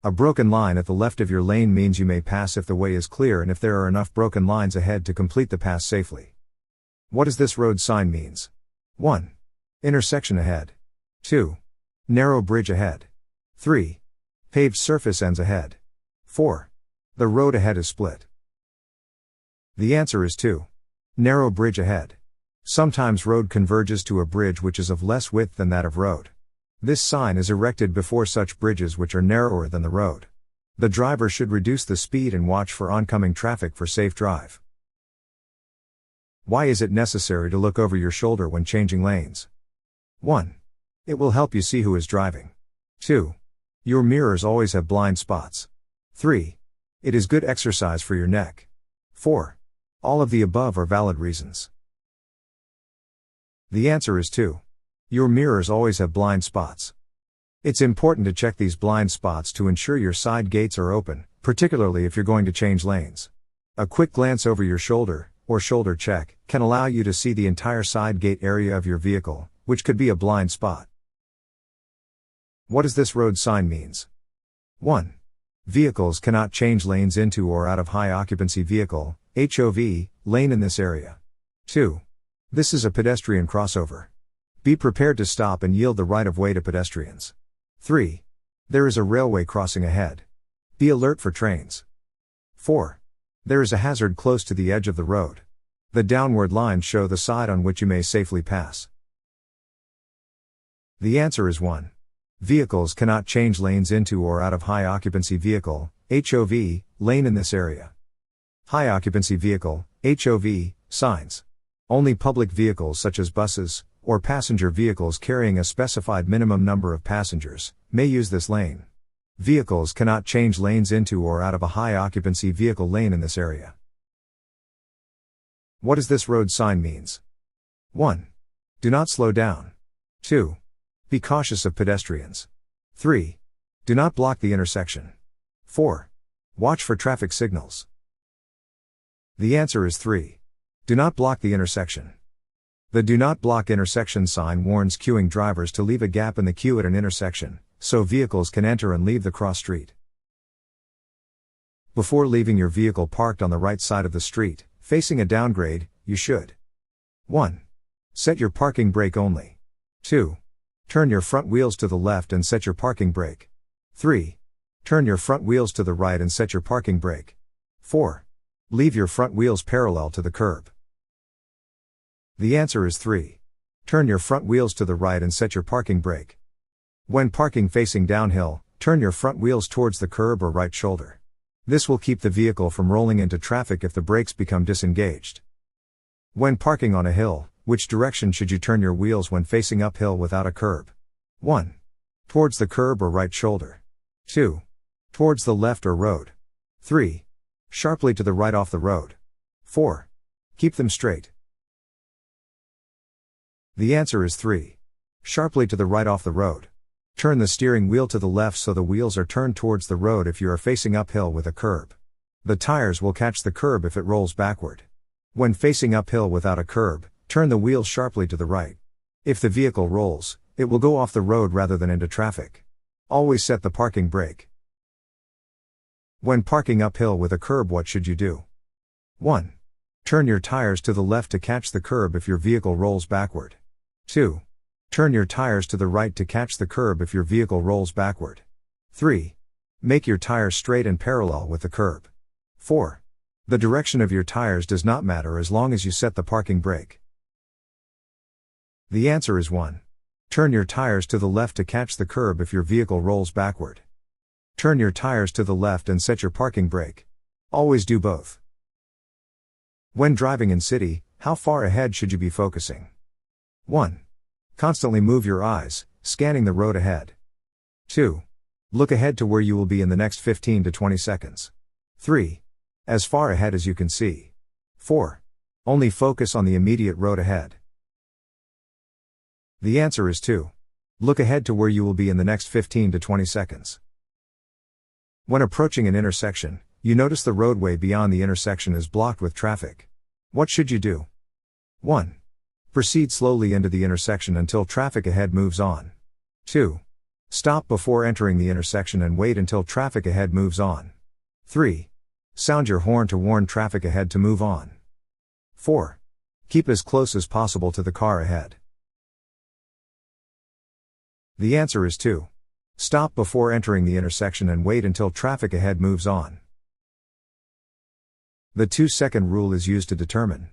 S1: A broken line at the left of your lane means you may pass if the way is clear and if there are enough broken lines ahead to complete the pass safely. What does this road sign means? 1. Intersection ahead. 2. Narrow bridge ahead. 3. Paved surface ends ahead. 4. The road ahead is split. The answer is 2. Narrow bridge ahead. Sometimes road converges to a bridge which is of less width than that of road. This sign is erected before such bridges which are narrower than the road. The driver should reduce the speed and watch for oncoming traffic for safe drive. Why is it necessary to look over your shoulder when changing lanes? 1. It will help you see who is driving. 2. Your mirrors always have blind spots. 3. It is good exercise for your neck. 4. All of the above are valid reasons. The answer is 2. Your mirrors always have blind spots. It's important to check these blind spots to ensure your side gates are open, particularly if you're going to change lanes. A quick glance over your shoulder, or shoulder check, can allow you to see the entire side gate area of your vehicle, which could be a blind spot. What does this road sign means? 1. Vehicles cannot change lanes into or out of high occupancy vehicle, HOV, lane in this area. 2. This is a pedestrian crossover. Be prepared to stop and yield the right of way to pedestrians. 3. There is a railway crossing ahead. Be alert for trains. 4. There is a hazard close to the edge of the road. The downward lines show the side on which you may safely pass. The answer is 1. Vehicles cannot change lanes into or out of high occupancy vehicle, HOV, lane in this area. High occupancy vehicle, HOV, signs. Only public vehicles such as buses, or passenger vehicles carrying a specified minimum number of passengers, may use this lane. Vehicles cannot change lanes into or out of a high occupancy vehicle lane in this area. What does this road sign means? 1. Do not slow down. 2. Be cautious of pedestrians. 3. Do not block the intersection. 4. Watch for traffic signals. The answer is 3. Do not block the intersection. The do not block intersection sign warns queuing drivers to leave a gap in the queue at an intersection, so vehicles can enter and leave the cross street. Before leaving your vehicle parked on the right side of the street, facing a downgrade, you should 1. Set your parking brake only. 2. Turn your front wheels to the left and set your parking brake. 3. Turn your front wheels to the right and set your parking brake. 4. Leave your front wheels parallel to the curb. The answer is 3. Turn your front wheels to the right and set your parking brake. When parking facing downhill, turn your front wheels towards the curb or right shoulder. This will keep the vehicle from rolling into traffic if the brakes become disengaged. When parking on a hill, which direction should you turn your wheels when facing uphill without a curb? 1. Towards the curb or right shoulder. 2. Towards the left or road. 3. Sharply to the right off the road. 4. Keep them straight. The answer is 3. Sharply to the right off the road. Turn the steering wheel to the left so the wheels are turned towards the road if you are facing uphill with a curb. The tires will catch the curb if it rolls backward. When facing uphill without a curb, turn the wheels sharply to the right. If the vehicle rolls, it will go off the road rather than into traffic. Always set the parking brake. When parking uphill with a curb, what should you do? 1. Turn your tires to the left to catch the curb if your vehicle rolls backward. 2. Turn your tires to the right to catch the curb if your vehicle rolls backward. 3. Make your tires straight and parallel with the curb. 4. The direction of your tires does not matter as long as you set the parking brake. The answer is 1. Turn your tires to the left to catch the curb if your vehicle rolls backward. Turn your tires to the left and set your parking brake. Always do both. When driving in city, how far ahead should you be focusing? 1. Constantly move your eyes, scanning the road ahead. 2. Look ahead to where you will be in the next 15 to 20 seconds. 3. As far ahead as you can see. 4. Only focus on the immediate road ahead. The answer is 2. Look ahead to where you will be in the next 15 to 20 seconds. When approaching an intersection, you notice the roadway beyond the intersection is blocked with traffic. What should you do? 1. Proceed slowly into the intersection until traffic ahead moves on. 2. Stop before entering the intersection and wait until traffic ahead moves on. 3. Sound your horn to warn traffic ahead to move on. 4. Keep as close as possible to the car ahead. The answer is 2. Stop before entering the intersection and wait until traffic ahead moves on. The 2-second rule is used to determine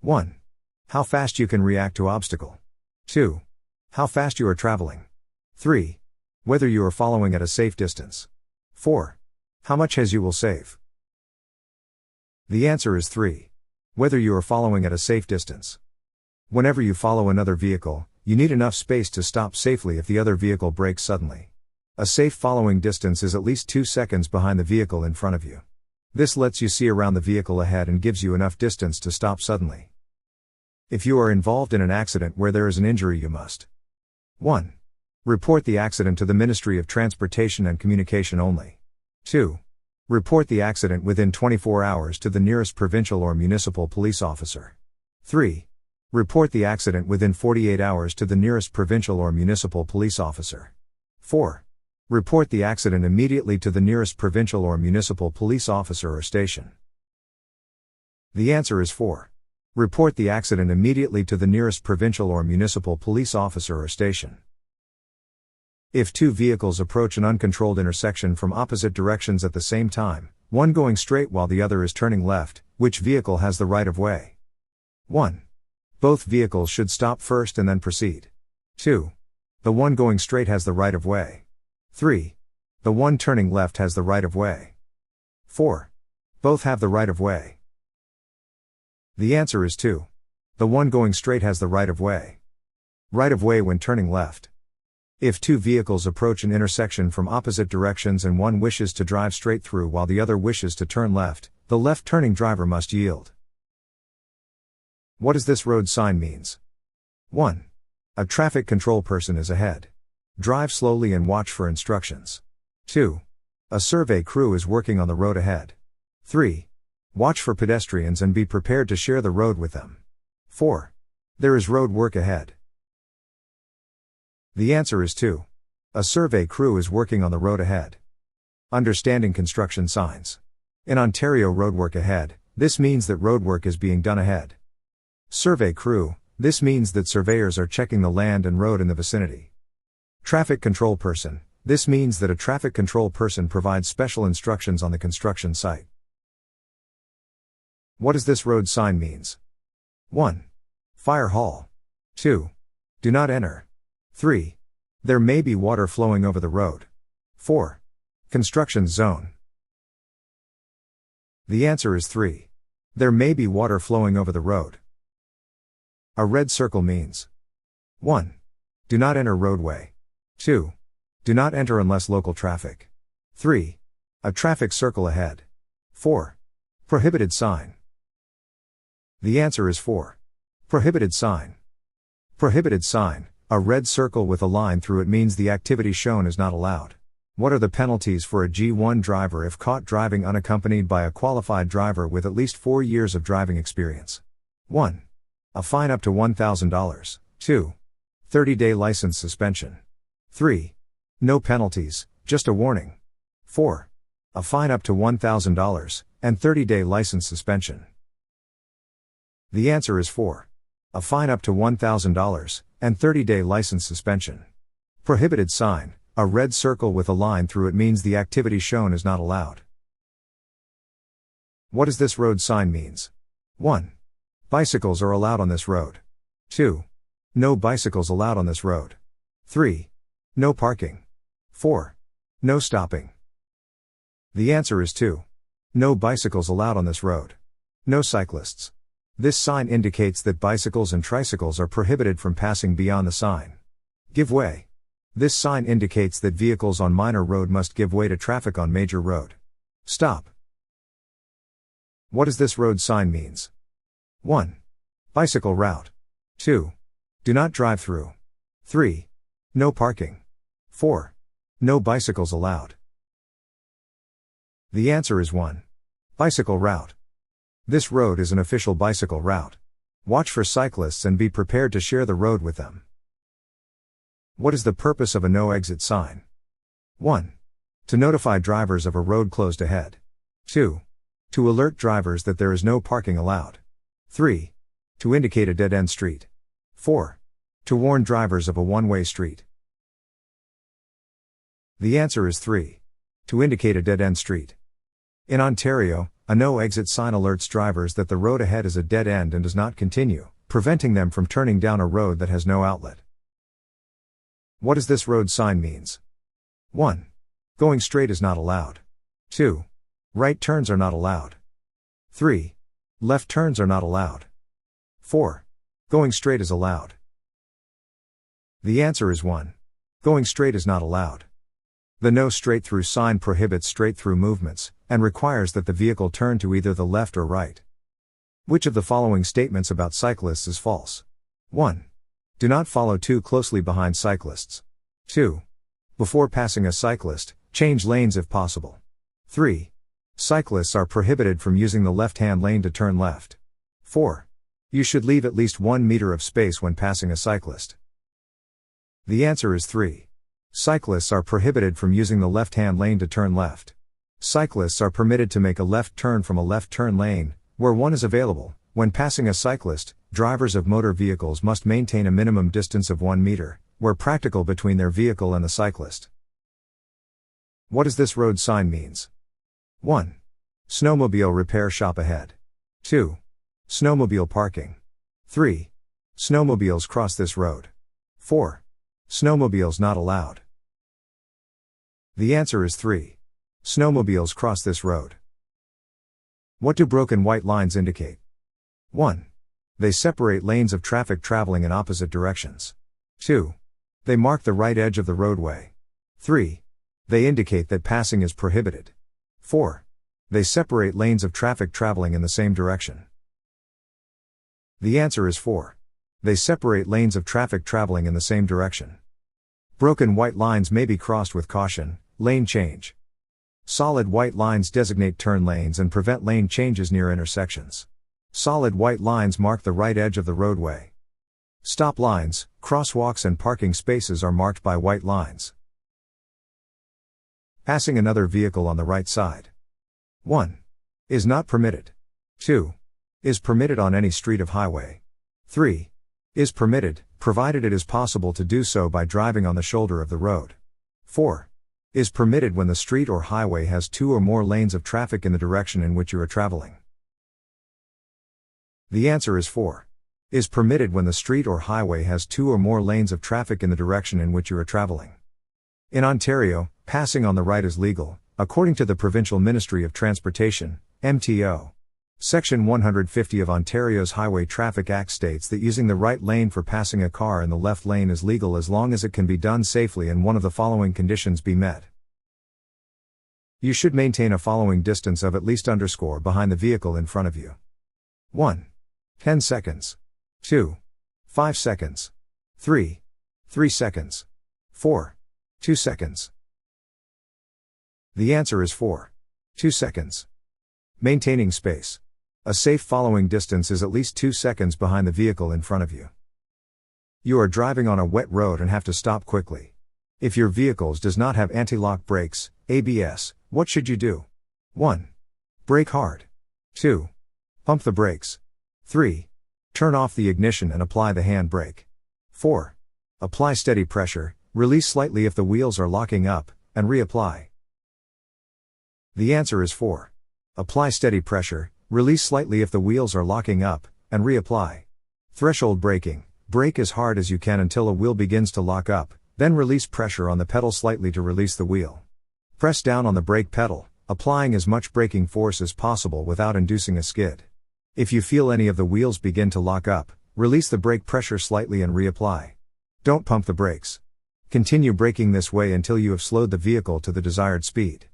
S1: 1. How fast you can react to obstacle. 2. How fast you are traveling. 3. Whether you are following at a safe distance. 4. How much as you will save. The answer is 3. Whether you are following at a safe distance. Whenever you follow another vehicle, you need enough space to stop safely if the other vehicle brakes suddenly. A safe following distance is at least 2 seconds behind the vehicle in front of you. This lets you see around the vehicle ahead and gives you enough distance to stop suddenly. If you are involved in an accident where there is an injury, you must 1. Report the accident to the Ministry of Transportation and Communication only. 2. Report the accident within 24 hours to the nearest provincial or municipal police officer. 3. Report the accident within 48 hours to the nearest provincial or municipal police officer. 4. Report the accident immediately to the nearest provincial or municipal police officer or station. The answer is 4. Report the accident immediately to the nearest provincial or municipal police officer or station. If two vehicles approach an uncontrolled intersection from opposite directions at the same time, one going straight while the other is turning left, which vehicle has the right of way? 1. Both vehicles should stop first and then proceed. 2. The one going straight has the right of way. 3. The one turning left has the right of way. 4. Both have the right of way. The answer is 2. The one going straight has the right of way. Right of way when turning left. If two vehicles approach an intersection from opposite directions and one wishes to drive straight through while the other wishes to turn left, the left turning driver must yield. What does this road sign means? 1. A traffic control person is ahead. Drive slowly and watch for instructions. 2. A survey crew is working on the road ahead. 3. Watch for pedestrians and be prepared to share the road with them. 4. There is road work ahead. The answer is 2. A survey crew is working on the road ahead. Understanding construction signs. In Ontario, roadwork ahead, this means that roadwork is being done ahead. Survey crew, this means that surveyors are checking the land and road in the vicinity. Traffic control person, this means that a traffic control person provides special instructions on the construction site. What does this road sign means? 1. Fire hall. 2. Do not enter. 3. There may be water flowing over the road. 4. Construction zone. The answer is 3. There may be water flowing over the road. A red circle means 1. Do not enter roadway. 2. Do not enter unless local traffic. 3. A traffic circle ahead. 4. Prohibited sign. The answer is 4. Prohibited sign. Prohibited sign, a red circle with a line through it means the activity shown is not allowed. What are the penalties for a G1 driver if caught driving unaccompanied by a qualified driver with at least 4 years of driving experience? 1. A fine up to $1,000. 2. 30-day license suspension. 3. No penalties, just a warning. 4. A fine up to $1,000, and 30-day license suspension. The answer is 4. A fine up to $1,000, and 30-day license suspension. Prohibited sign, a red circle with a line through it means the activity shown is not allowed. What does this road sign means? 1. Bicycles are allowed on this road. 2. No bicycles allowed on this road. 3. No parking. 4. No stopping. The answer is 2. No bicycles allowed on this road. No cyclists. This sign indicates that bicycles and tricycles are prohibited from passing beyond the sign. Give way. This sign indicates that vehicles on minor road must give way to traffic on major road. Stop. What does this road sign means? 1. Bicycle route. 2. Do not drive through. 3. No parking. 4. No bicycles allowed. The answer is 1. Bicycle route. This road is an official bicycle route. Watch for cyclists and be prepared to share the road with them. What is the purpose of a no exit sign? 1. To notify drivers of a road closed ahead. 2. To alert drivers that there is no parking allowed. 3. To indicate a dead-end street. 4. To warn drivers of a one-way street. The answer is 3. To indicate a dead-end street. In Ontario, a no-exit sign alerts drivers that the road ahead is a dead end and does not continue, preventing them from turning down a road that has no outlet. What does this road sign means? 1. Going straight is not allowed. 2. Right turns are not allowed. 3. Left turns are not allowed. 4. Going straight is allowed. The answer is 1. Going straight is not allowed. The no straight through sign prohibits straight through movements, and requires that the vehicle turn to either the left or right. Which of the following statements about cyclists is false? 1. Do not follow too closely behind cyclists. 2. Before passing a cyclist, change lanes if possible. 3. Cyclists are prohibited from using the left-hand lane to turn left. 4. You should leave at least 1 meter of space when passing a cyclist. The answer is 3. Cyclists are prohibited from using the left-hand lane to turn left. Cyclists are permitted to make a left turn from a left turn lane, where one is available. When passing a cyclist, drivers of motor vehicles must maintain a minimum distance of 1 meter, where practical, between their vehicle and the cyclist. What does this road sign means? 1. Snowmobile repair shop ahead. 2. Snowmobile parking. 3. Snowmobiles cross this road. 4. Snowmobiles not allowed. The answer is 3. Snowmobiles cross this road. What do broken white lines indicate? 1. They separate lanes of traffic traveling in opposite directions. 2. They mark the right edge of the roadway. 3. They indicate that passing is prohibited. 4. They separate lanes of traffic traveling in the same direction. The answer is 4. They separate lanes of traffic traveling in the same direction. Broken white lines may be crossed with caution, lane change. Solid white lines designate turn lanes and prevent lane changes near intersections. Solid white lines mark the right edge of the roadway. Stop lines, crosswalks and parking spaces are marked by white lines. Passing another vehicle on the right side. 1. Is not permitted. 2. Is permitted on any street of highway. 3. Is permitted, provided it is possible to do so by driving on the shoulder of the road. 4. Is permitted when the street or highway has 2 or more lanes of traffic in the direction in which you are traveling. The answer is 4. Is permitted when the street or highway has 2 or more lanes of traffic in the direction in which you are traveling. In Ontario, passing on the right is legal, according to the Provincial Ministry of Transportation, MTO. Section 150 of Ontario's Highway Traffic Act states that using the right lane for passing a car in the left lane is legal as long as it can be done safely and one of the following conditions be met. You should maintain a following distance of at least behind the vehicle in front of you. 1. 10 seconds. 2. 5 seconds. 3. 3 seconds. 4. 2 seconds. The answer is 4. 2 seconds. Maintaining space. A safe following distance is at least 2 seconds behind the vehicle in front of you. You are driving on a wet road and have to stop quickly. If your vehicle does not have anti-lock brakes, ABS, what should you do? 1. Brake hard. 2. Pump the brakes. 3. Turn off the ignition and apply the hand brake. 4. Apply steady pressure, release slightly if the wheels are locking up, and reapply. The answer is 4. Apply steady pressure, release slightly if the wheels are locking up, and reapply. Threshold braking. Brake as hard as you can until a wheel begins to lock up, then release pressure on the pedal slightly to release the wheel. Press down on the brake pedal, applying as much braking force as possible without inducing a skid. If you feel any of the wheels begin to lock up, release the brake pressure slightly and reapply. Don't pump the brakes. Continue braking this way until you have slowed the vehicle to the desired speed.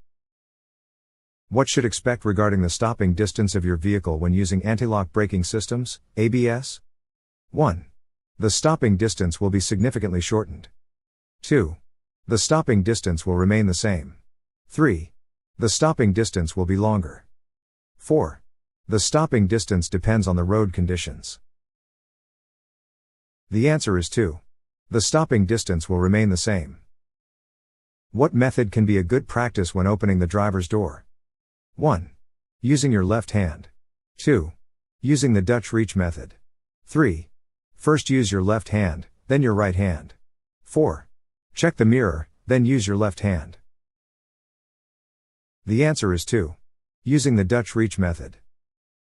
S1: What should expect regarding the stopping distance of your vehicle when using anti-lock braking systems, ABS? 1. The stopping distance will be significantly shortened. 2. The stopping distance will remain the same. 3. The stopping distance will be longer. 4. The stopping distance depends on the road conditions. The answer is 2. The stopping distance will remain the same. What method can be a good practice when opening the driver's door? 1. Using your left hand. 2. Using the Dutch reach method. 3. First use your left hand, then your right hand. 4. Check the mirror, then use your left hand. The answer is 2. Using the Dutch reach method.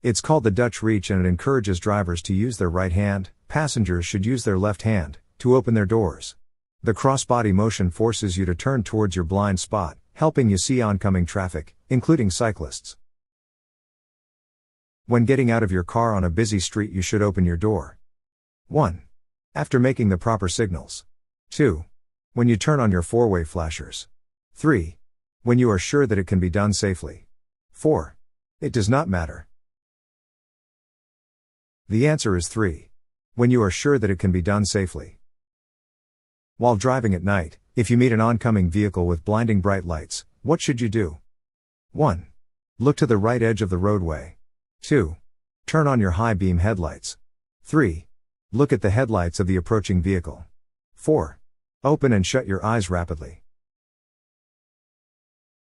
S1: It's called the Dutch reach and it encourages drivers to use their right hand. Passengers should use their left hand to open their doors. The crossbody motion forces you to turn towards your blind spot, helping you see oncoming traffic, including cyclists. When getting out of your car on a busy street, you should open your door. 1. After making the proper signals. 2. When you turn on your four-way flashers. 3. When you are sure that it can be done safely. 4. It does not matter. The answer is 3. When you are sure that it can be done safely. While driving at night, if you meet an oncoming vehicle with blinding bright lights, what should you do? 1. Look to the right edge of the roadway. 2. Turn on your high beam headlights. 3. Look at the headlights of the approaching vehicle. 4. Open and shut your eyes rapidly.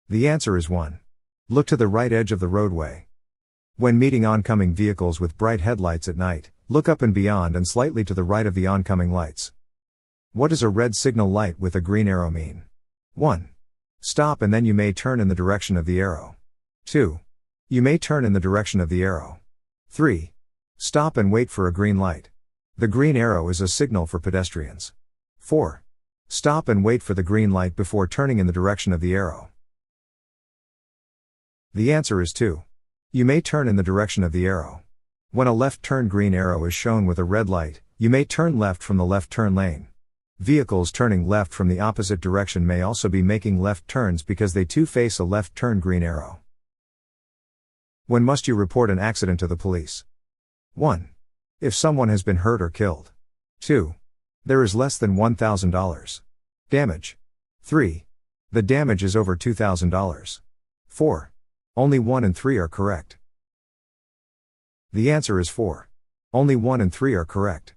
S1: The answer is 1. Look to the right edge of the roadway. When meeting oncoming vehicles with bright headlights at night, look up and beyond and slightly to the right of the oncoming lights. What does a red signal light with a green arrow mean? 1. Stop and then you may turn in the direction of the arrow. 2. You may turn in the direction of the arrow. 3. Stop and wait for a green light. The green arrow is a signal for pedestrians. 4. Stop and wait for the green light before turning in the direction of the arrow. The answer is 2. You may turn in the direction of the arrow. When a left turn green arrow is shown with a red light, you may turn left from the left turn lane. Vehicles turning left from the opposite direction may also be making left turns because they too face a left turn green arrow. When must you report an accident to the police? 1. If someone has been hurt or killed. 2. There is less than $1,000 damage. 3. The damage is over $2,000. 4. Only 1 and 3 are correct. The answer is 4. Only 1 and 3 are correct.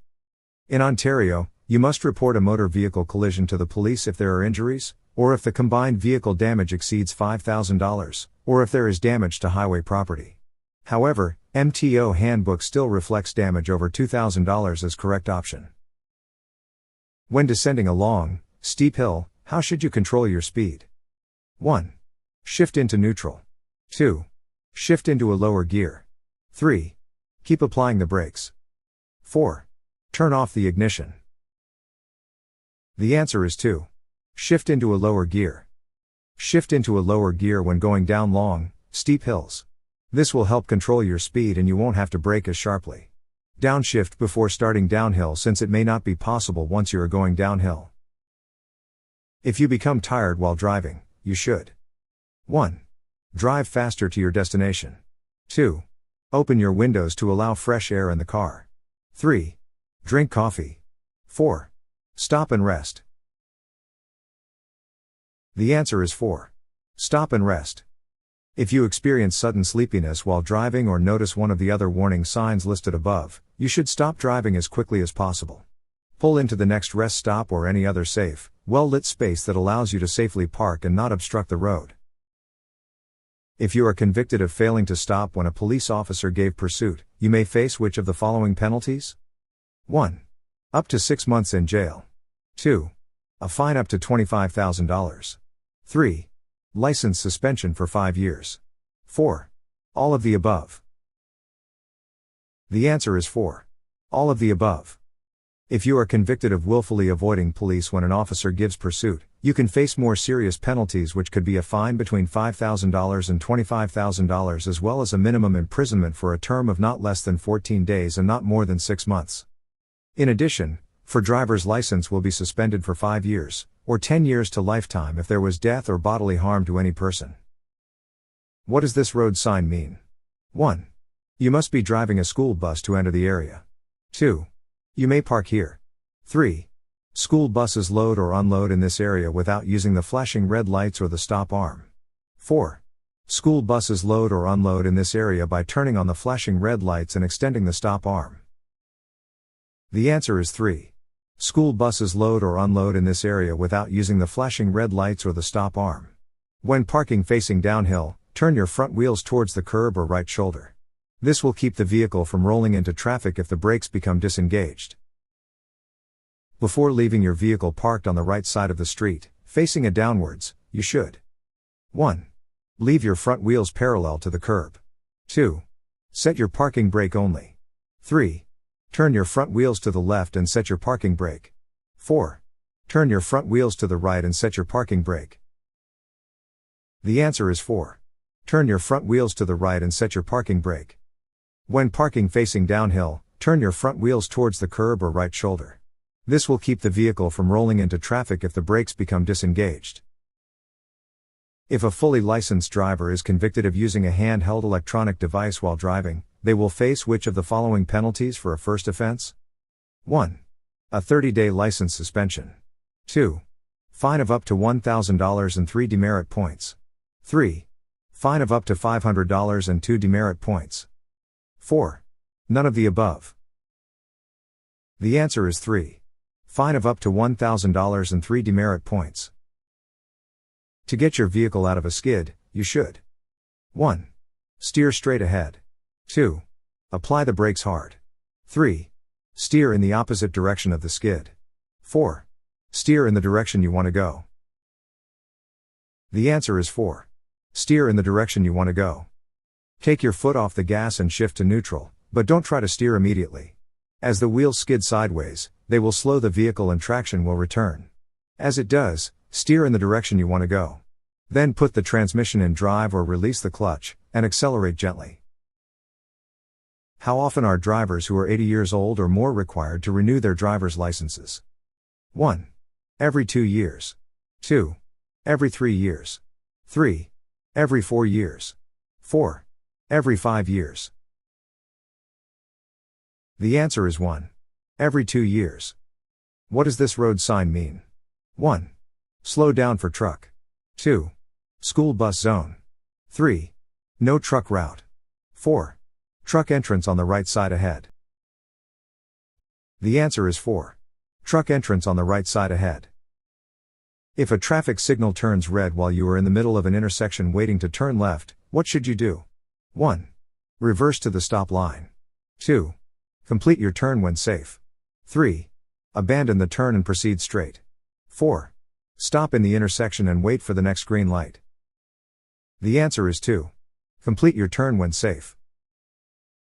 S1: In Ontario, you must report a motor vehicle collision to the police if there are injuries, or if the combined vehicle damage exceeds $5,000, or if there is damage to highway property. However, MTO handbook still reflects damage over $2,000 as correct option. When descending a long, steep hill, how should you control your speed? 1. Shift into neutral. 2. Shift into a lower gear. 3. Keep applying the brakes. 4. Turn off the ignition. The answer is 2. Shift into a lower gear. Shift into a lower gear when going down long, steep hills. This will help control your speed and you won't have to brake as sharply. Downshift before starting downhill since it may not be possible once you are going downhill. If you become tired while driving, you should 1. Drive faster to your destination. 2. Open your windows to allow fresh air in the car. 3. Drink coffee. 4. Stop and rest. The answer is 4. Stop and rest. If you experience sudden sleepiness while driving or notice one of the other warning signs listed above, you should stop driving as quickly as possible. Pull into the next rest stop or any other safe, well-lit space that allows you to safely park and not obstruct the road. If you are convicted of failing to stop when a police officer gave pursuit, you may face which of the following penalties? 1. Up to 6 months in jail. 2. A fine up to $25,000. 3. License suspension for 5 years. 4. All of the above. The answer is 4. All of the above. If you are convicted of willfully avoiding police when an officer gives pursuit, you can face more serious penalties which could be a fine between $5,000 and $25,000 as well as a minimum imprisonment for a term of not less than 14 days and not more than 6 months. In addition, for driver's license will be suspended for 5 years, or 10 years to lifetime if there was death or bodily harm to any person. What does this road sign mean? 1. You must be driving a school bus to enter the area. 2. You may park here. 3. School buses load or unload in this area without using the flashing red lights or the stop arm. 4. School buses load or unload in this area by turning on the flashing red lights and extending the stop arm. The answer is 3. School buses load or unload in this area without using the flashing red lights or the stop arm. When parking facing downhill, turn your front wheels towards the curb or right shoulder. This will keep the vehicle from rolling into traffic if the brakes become disengaged. Before leaving your vehicle parked on the right side of the street, facing it downwards, you should 1. Leave your front wheels parallel to the curb. 2. Set your parking brake only. 3. Turn your front wheels to the left and set your parking brake. 4. Turn your front wheels to the right and set your parking brake. The answer is 4. Turn your front wheels to the right and set your parking brake. When parking facing downhill, turn your front wheels towards the curb or right shoulder. This will keep the vehicle from rolling into traffic if the brakes become disengaged. If a fully licensed driver is convicted of using a handheld electronic device while driving, they will face which of the following penalties for a first offense? 1. A 30-day license suspension. 2. Fine of up to $1,000 and 3 demerit points. 3. Fine of up to $500 and 2 demerit points. 4. None of the above. The answer is 3. Fine of up to $1,000 and 3 demerit points. To get your vehicle out of a skid, you should 1. Steer straight ahead. 2. Apply the brakes hard. 3. Steer in the opposite direction of the skid. 4. Steer in the direction you want to go. The answer is 4. Steer in the direction you want to go. Take your foot off the gas and shift to neutral, but don't try to steer immediately. As the wheels skid sideways, they will slow the vehicle and traction will return. As it does, steer in the direction you want to go. Then put the transmission in drive or release the clutch, and accelerate gently. How often are drivers who are 80 years old or more required to renew their driver's licenses? 1. Every 2 years. 2. Every 3 years. 3. Every 4 years. 4. Every 5 years. The answer is 1. Every 2 years. What does this road sign mean? 1. Slow down for truck. 2. School bus zone. 3. No truck route. 4. Truck entrance on the right side ahead. The answer is 4. Truck entrance on the right side ahead. If a traffic signal turns red while you are in the middle of an intersection waiting to turn left, what should you do? 1. Reverse to the stop line. 2. Complete your turn when safe. 3. Abandon the turn and proceed straight. 4. Stop in the intersection and wait for the next green light. The answer is 2. Complete your turn when safe.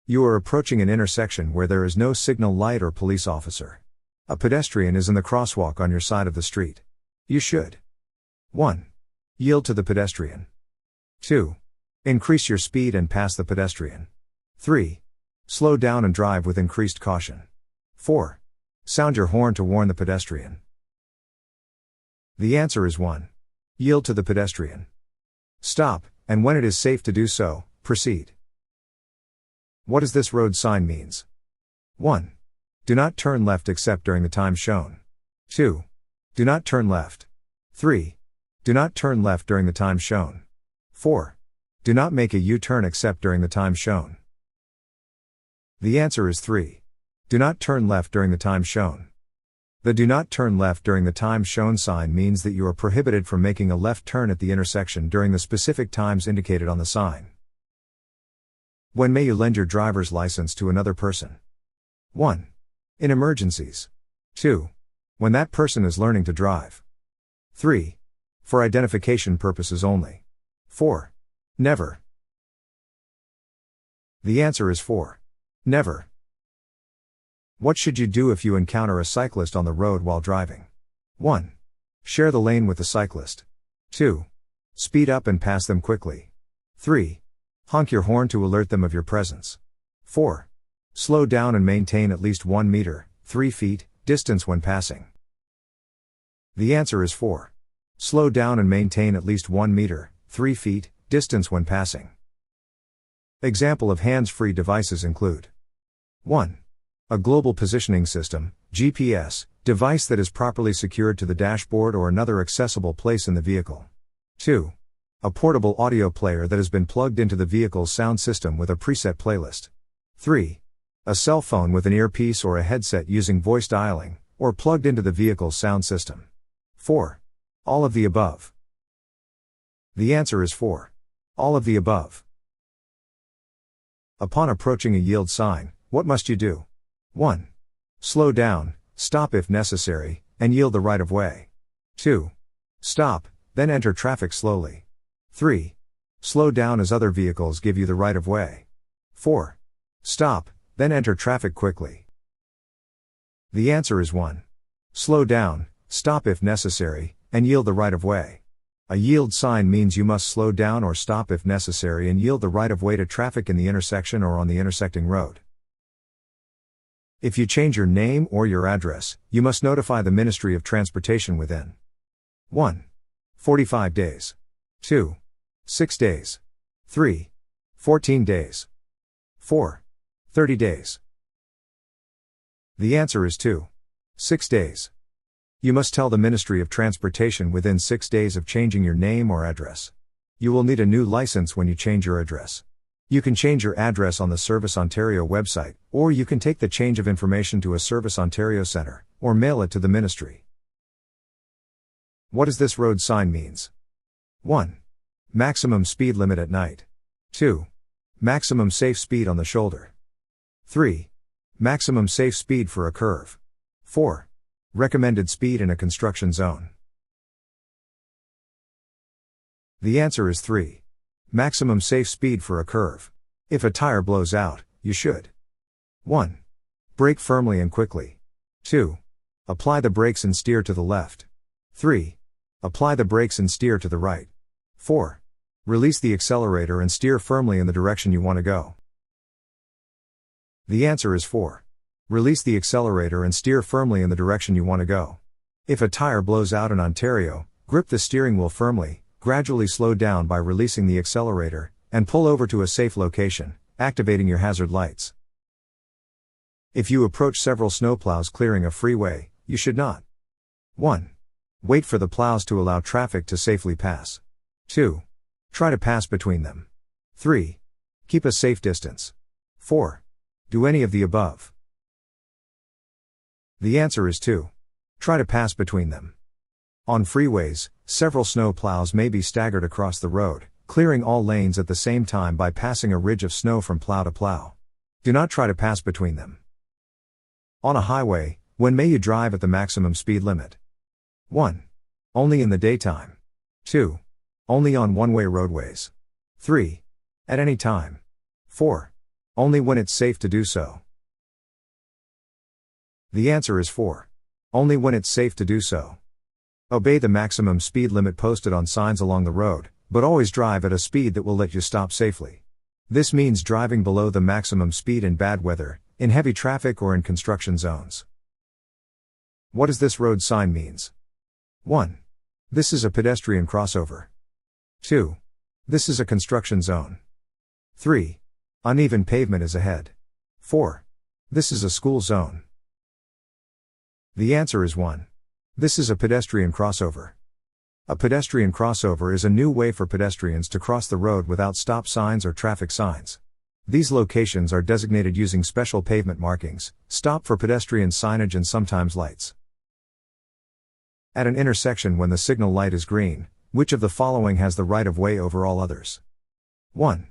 S1: You are approaching an intersection where there is no signal light or police officer. A pedestrian is in the crosswalk on your side of the street. You should 1. Yield to the pedestrian. 2. Increase your speed and pass the pedestrian. 3. Slow down and drive with increased caution. 4. Sound your horn to warn the pedestrian. The answer is 1. Yield to the pedestrian. Stop, and when it is safe to do so, proceed. What does this road sign means? 1. Do not turn left except during the time shown. 2. Do not turn left. 3. Do not turn left during the time shown. 4. Do not make a U-turn except during the time shown. The answer is 3. Do not turn left during the time shown. The do not turn left during the time shown sign means that you are prohibited from making a left turn at the intersection during the specific times indicated on the sign. When may you lend your driver's license to another person? 1. In emergencies. 2. When that person is learning to drive. 3. For identification purposes only. 4. Never. The answer is 4. Never. What should you do if you encounter a cyclist on the road while driving? 1. Share the lane with the cyclist. 2. Speed up and pass them quickly. 3. Honk your horn to alert them of your presence. 4. Slow down and maintain at least 1 meter, 3 feet, distance when passing. The answer is 4. Slow down and maintain at least 1 meter, 3 feet, distance when passing. Example of hands-free devices include 1. A global positioning system, GPS, device that is properly secured to the dashboard or another accessible place in the vehicle. 2. A portable audio player that has been plugged into the vehicle's sound system with a preset playlist. 3. A cell phone with an earpiece or a headset using voice dialing, or plugged into the vehicle's sound system. 4. All of the above. The answer is 4. All of the above. Upon approaching a yield sign, what must you do? 1. Slow down, stop if necessary, and yield the right of way. 2. Stop, then enter traffic slowly. 3. Slow down as other vehicles give you the right of way. 4. Stop, then enter traffic quickly. The answer is 1. Slow down, stop if necessary, and yield the right of way. A yield sign means you must slow down or stop if necessary and yield the right of way to traffic in the intersection or on the intersecting road. If you change your name or your address, you must notify the Ministry of Transportation within 1. 45 days. 2. 6 days. 3. 14 days. 4. 30 days. The answer is 2. 6 days. You must tell the Ministry of Transportation within 6 days of changing your name or address. You will need a new license when you change your address. You can change your address on the Service Ontario website, or you can take the change of information to a Service Ontario centre, or mail it to the Ministry. What does this road sign means? 1. Maximum speed limit at night. 2. Maximum safe speed on the shoulder. 3. Maximum safe speed for a curve. 4. Recommended speed in a construction zone. The answer is 3. Maximum safe speed for a curve. If a tire blows out, you should 1. Brake firmly and quickly. 2. Apply the brakes and steer to the left. 3. Apply the brakes and steer to the right. 4. Release the accelerator and steer firmly in the direction you want to go. The answer is 4. Release the accelerator and steer firmly in the direction you want to go. If a tire blows out in Ontario, grip the steering wheel firmly, gradually slow down by releasing the accelerator, and pull over to a safe location, activating your hazard lights. If you approach several snowplows clearing a freeway, you should not 1. Wait for the plows to allow traffic to safely pass. 2. Try to pass between them. 3. Keep a safe distance. 4. Do any of the above. The answer is 2. Try to pass between them. On freeways, several snow plows may be staggered across the road, clearing all lanes at the same time by passing a ridge of snow from plow to plow. Do not try to pass between them. On a highway, when may you drive at the maximum speed limit? 1. Only in the daytime. 2. Only on one-way roadways. 3. At any time. 4. Only when it's safe to do so. The answer is 4. Only when it's safe to do so. Obey the maximum speed limit posted on signs along the road, but always drive at a speed that will let you stop safely. This means driving below the maximum speed in bad weather, in heavy traffic or in construction zones. What does this road sign means? 1. This is a pedestrian crossover. 2. This is a construction zone. 3. Uneven pavement is ahead. 4. This is a school zone. The answer is 1. This is a pedestrian crossover. A pedestrian crossover is a new way for pedestrians to cross the road without stop signs or traffic signs. These locations are designated using special pavement markings, stop for pedestrian signage and sometimes lights. At an intersection when the signal light is green, which of the following has the right of way over all others? 1.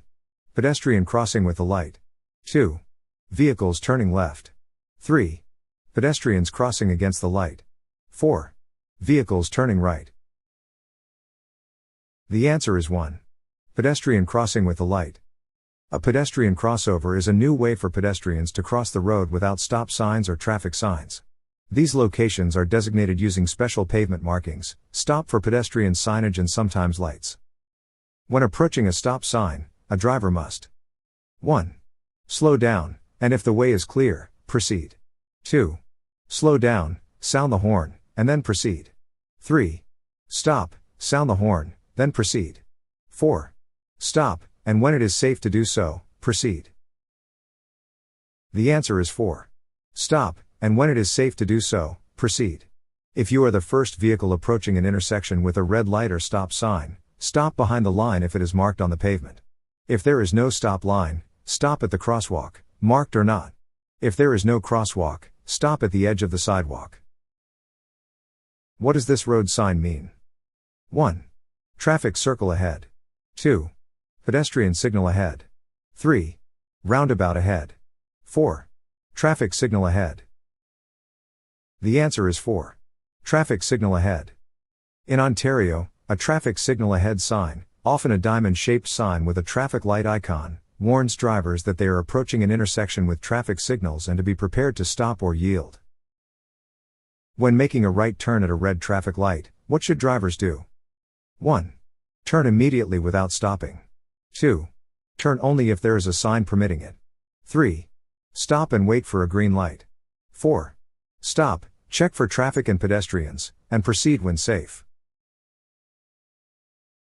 S1: Pedestrian crossing with the light. 2. Vehicles turning left. 3. Pedestrians crossing against the light. 4. Vehicles turning right. The answer is 1. Pedestrian crossing with the light. A pedestrian crossover is a new way for pedestrians to cross the road without stop signs or traffic signs. These locations are designated using special pavement markings, stop for pedestrian signage and sometimes lights. When approaching a stop sign, a driver must 1. Slow down, and if the way is clear, proceed. 2. Slow down, sound the horn, and then proceed. 3. Stop, sound the horn, then proceed. 4. Stop, and when it is safe to do so, proceed. The answer is 4. Stop, and when it is safe to do so, proceed. If you are the first vehicle approaching an intersection with a red light or stop sign, stop behind the line if it is marked on the pavement. If there is no stop line, stop at the crosswalk, marked or not. If there is no crosswalk, stop at the edge of the sidewalk. What does this road sign mean? 1. Traffic circle ahead. 2. Pedestrian signal ahead. 3. Roundabout ahead. 4. Traffic signal ahead. The answer is 4. Traffic signal ahead. In Ontario, a traffic signal ahead sign, often a diamond-shaped sign with a traffic light icon, warns drivers that they are approaching an intersection with traffic signals and to be prepared to stop or yield. When making a right turn at a red traffic light, what should drivers do? 1. Turn immediately without stopping. 2. Turn only if there is a sign permitting it. 3. Stop and wait for a green light. 4. Stop, check for traffic and pedestrians, and proceed when safe.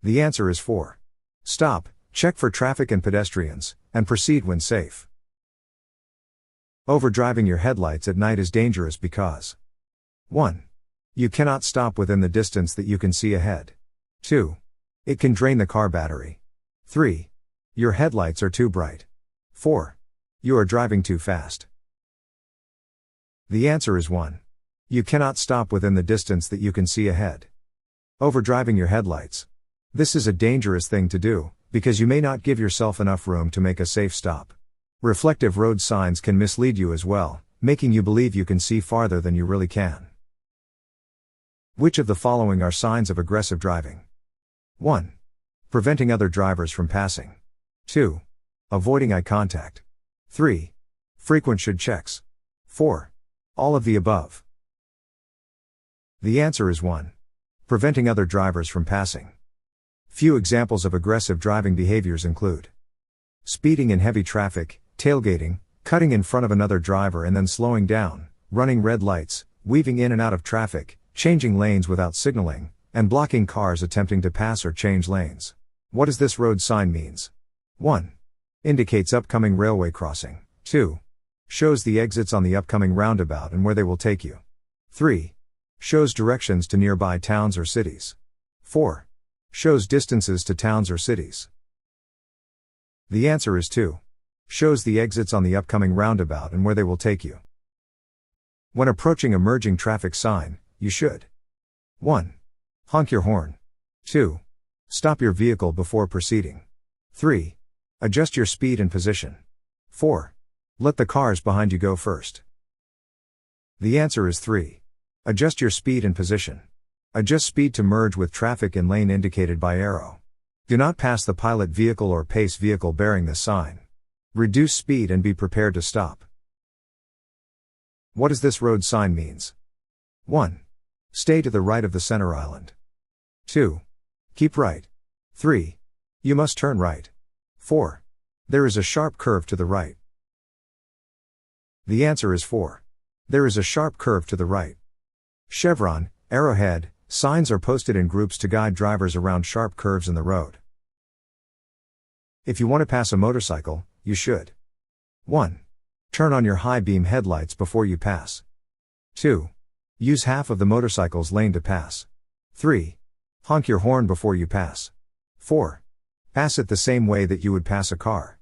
S1: The answer is 4. Stop, check for traffic and pedestrians, and proceed when safe. Overdriving your headlights at night is dangerous because 1. You cannot stop within the distance that you can see ahead. 2. It can drain the car battery. 3. Your headlights are too bright. 4. You are driving too fast. The answer is 1. You cannot stop within the distance that you can see ahead. Overdriving your headlights. This is a dangerous thing to do, because you may not give yourself enough room to make a safe stop. Reflective road signs can mislead you as well, making you believe you can see farther than you really can. Which of the following are signs of aggressive driving? 1. Preventing other drivers from passing. 2. Avoiding eye contact. 3. Frequent should checks. 4. All of the above. The answer is 1. Preventing other drivers from passing. Few examples of aggressive driving behaviors include speeding in heavy traffic, tailgating, cutting in front of another driver and then slowing down, running red lights, weaving in and out of traffic, changing lanes without signaling, and blocking cars attempting to pass or change lanes. What does this road sign means? 1. Indicates upcoming railway crossing. 2. Shows the exits on the upcoming roundabout and where they will take you. 3. Shows directions to nearby towns or cities. 4. Shows distances to towns or cities. The answer is 2. Shows the exits on the upcoming roundabout and where they will take you. When approaching a merging traffic sign, you should 1. Honk your horn. 2. Stop your vehicle before proceeding. 3. Adjust your speed and position. 4. Let the cars behind you go first. The answer is 3. Adjust your speed and position. Adjust speed to merge with traffic in lane indicated by arrow. Do not pass the pilot vehicle or pace vehicle bearing this sign. Reduce speed and be prepared to stop. What does this road sign means? 1. Stay to the right of the center island. 2. Keep right. 3. You must turn right. 4. There is a sharp curve to the right. The answer is 4. There is a sharp curve to the right. Chevron, arrowhead, signs are posted in groups to guide drivers around sharp curves in the road. If you want to pass a motorcycle, you should 1. Turn on your high beam headlights before you pass. 2. Use half of the motorcycle's lane to pass. 3. Honk your horn before you pass. 4. Pass it the same way that you would pass a car.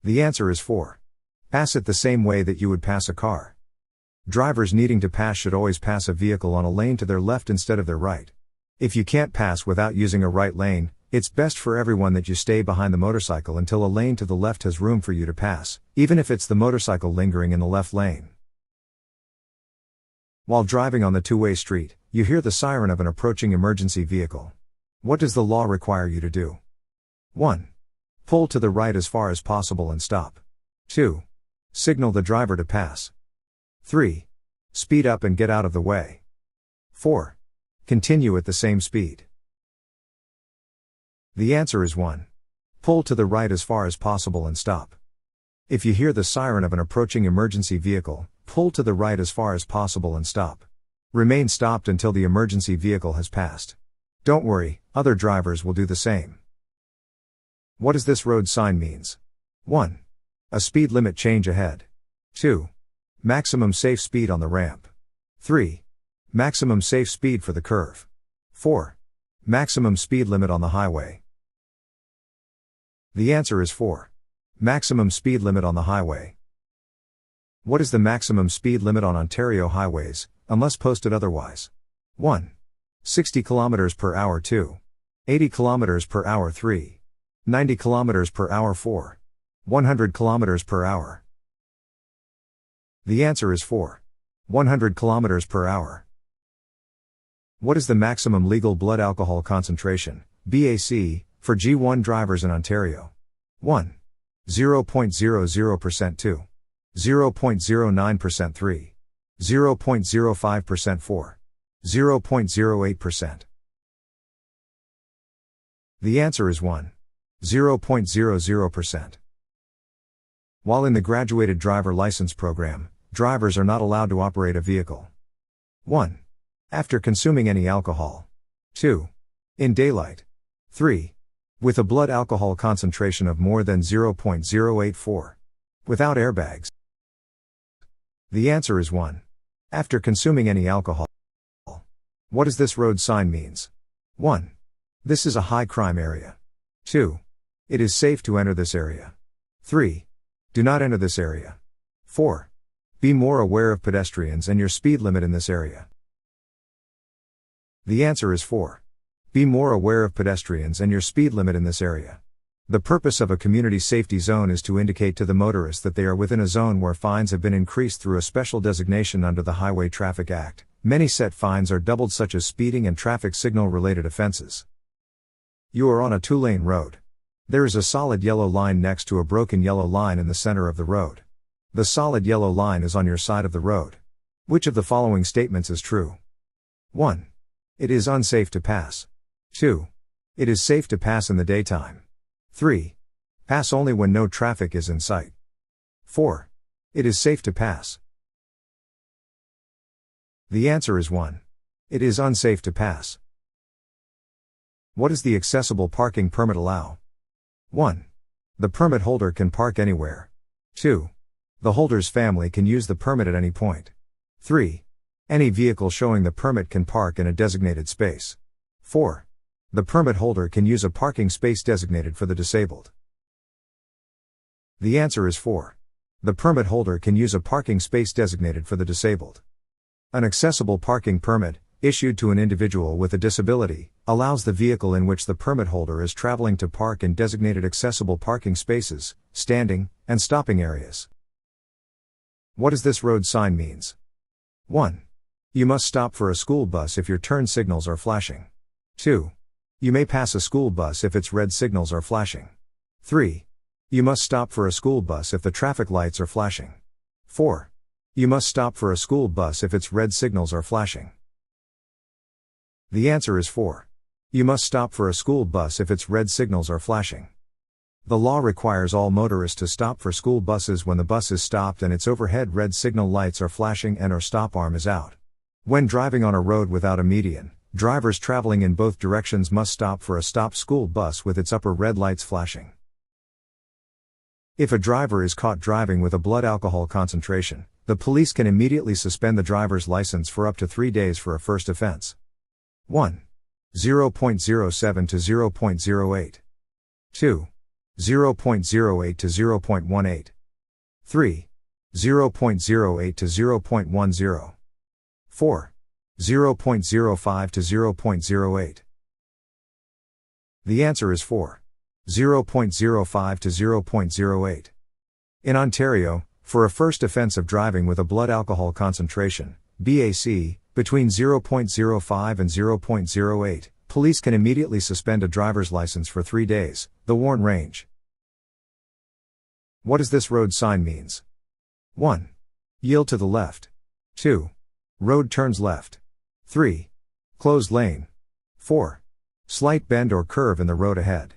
S1: The answer is 4. Pass it the same way that you would pass a car. Drivers needing to pass should always pass a vehicle on a lane to their left instead of their right. If you can't pass without using a right lane, it's best for everyone that you stay behind the motorcycle until a lane to the left has room for you to pass, even if it's the motorcycle lingering in the left lane. While driving on the two-way street, you hear the siren of an approaching emergency vehicle. What does the law require you to do? 1. Pull to the right as far as possible and stop. 2. Signal the driver to pass. 3. Speed up and get out of the way. 4. Continue at the same speed. The answer is 1. Pull to the right as far as possible and stop. If you hear the siren of an approaching emergency vehicle, pull to the right as far as possible and stop. Remain stopped until the emergency vehicle has passed. Don't worry, other drivers will do the same. What does this road sign means? 1. A speed limit change ahead. 2. Maximum safe speed on the ramp. 3. Maximum safe speed for the curve. 4. Maximum speed limit on the highway. The answer is 4. Maximum speed limit on the highway. What is the maximum speed limit on Ontario highways, unless posted otherwise? 1. 60 km per hour. 2. 80 km per hour. 3. 90 km per hour. 4. 100 km per hour. The answer is 4. 100 km per hour. What is the maximum legal blood alcohol concentration, BAC, for G1 drivers in Ontario? 1. 0.00%. 2. 0.09%. 3. 0.05%. 4. 0.08%. The answer is 1. 0.00%. While in the graduated driver license program, drivers are not allowed to operate a vehicle. 1. After consuming any alcohol. 2. In daylight. 3. With a blood alcohol concentration of more than 0.084. Without airbags. The answer is 1. After consuming any alcohol. What does this road sign means? 1. This is a high crime area. 2. It is safe to enter this area. 3. Do not enter this area. 4. Be more aware of pedestrians and your speed limit in this area. The answer is 4. Be more aware of pedestrians and your speed limit in this area. The purpose of a community safety zone is to indicate to the motorists that they are within a zone where fines have been increased through a special designation under the Highway Traffic Act. Many set fines are doubled, such as speeding and traffic signal related offenses. You are on a two-lane road. There is a solid yellow line next to a broken yellow line in the center of the road. The solid yellow line is on your side of the road. Which of the following statements is true? 1. It is unsafe to pass. 2. It is safe to pass in the daytime. 3. Pass only when no traffic is in sight. 4. It is safe to pass. The answer is 1. It is unsafe to pass. What does the accessible parking permit allow? 1. The permit holder can park anywhere. 2. The holder's family can use the permit at any point. 3. Any vehicle showing the permit can park in a designated space. 4. The permit holder can use a parking space designated for the disabled. The answer is 4. The permit holder can use a parking space designated for the disabled. An accessible parking permit, issued to an individual with a disability, allows the vehicle in which the permit holder is traveling to park in designated accessible parking spaces, standing, and stopping areas. What does this road sign means? 1. You must stop for a school bus if your turn signals are flashing. 2. You may pass a school bus if its red signals are flashing. 3. You must stop for a school bus if the traffic lights are flashing. 4. You must stop for a school bus if its red signals are flashing. The answer is 4. You must stop for a school bus if its red signals are flashing. The law requires all motorists to stop for school buses when the bus is stopped and its overhead red signal lights are flashing and/or stop arm is out. When driving on a road without a median, drivers traveling in both directions must stop for a stopped school bus with its upper red lights flashing. If a driver is caught driving with a blood alcohol concentration, the police can immediately suspend the driver's license for up to 3 days for a first offense. 1. 0.07 to 0.08. 2. 0.08 to 0.18. 3. 0.08 to 0.10. 4. 0.05 to 0.08. The answer is 4. 0.05 to 0.08. In Ontario, for a first offense of driving with a blood alcohol concentration, BAC, between 0.05 and 0.08, police can immediately suspend a driver's license for 3 days, the warn range. What does this road sign means? 1. Yield to the left. 2. Road turns left. 3. Closed lane. 4. Slight bend or curve in the road ahead.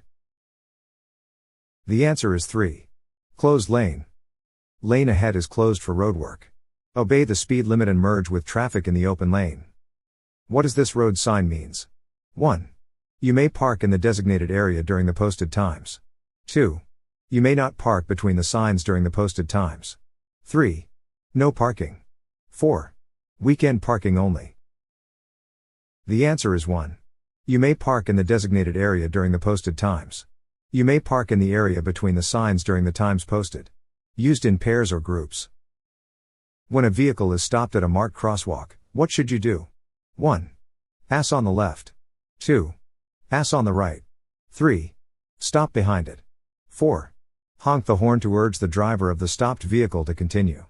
S1: The answer is 3. Closed lane. Lane ahead is closed for roadwork. Obey the speed limit and merge with traffic in the open lane. What does this road sign means? 1. You may park in the designated area during the posted times. 2. You may not park between the signs during the posted times. 3. No parking. 4. Weekend parking only. The answer is 1. You may park in the designated area during the posted times. You may park in the area between the signs during the times posted. Used in pairs or groups. When a vehicle is stopped at a marked crosswalk, what should you do? 1. Pass on the left. 2. Pass on the right. 3. Stop behind it. 4. Honk the horn to urge the driver of the stopped vehicle to continue.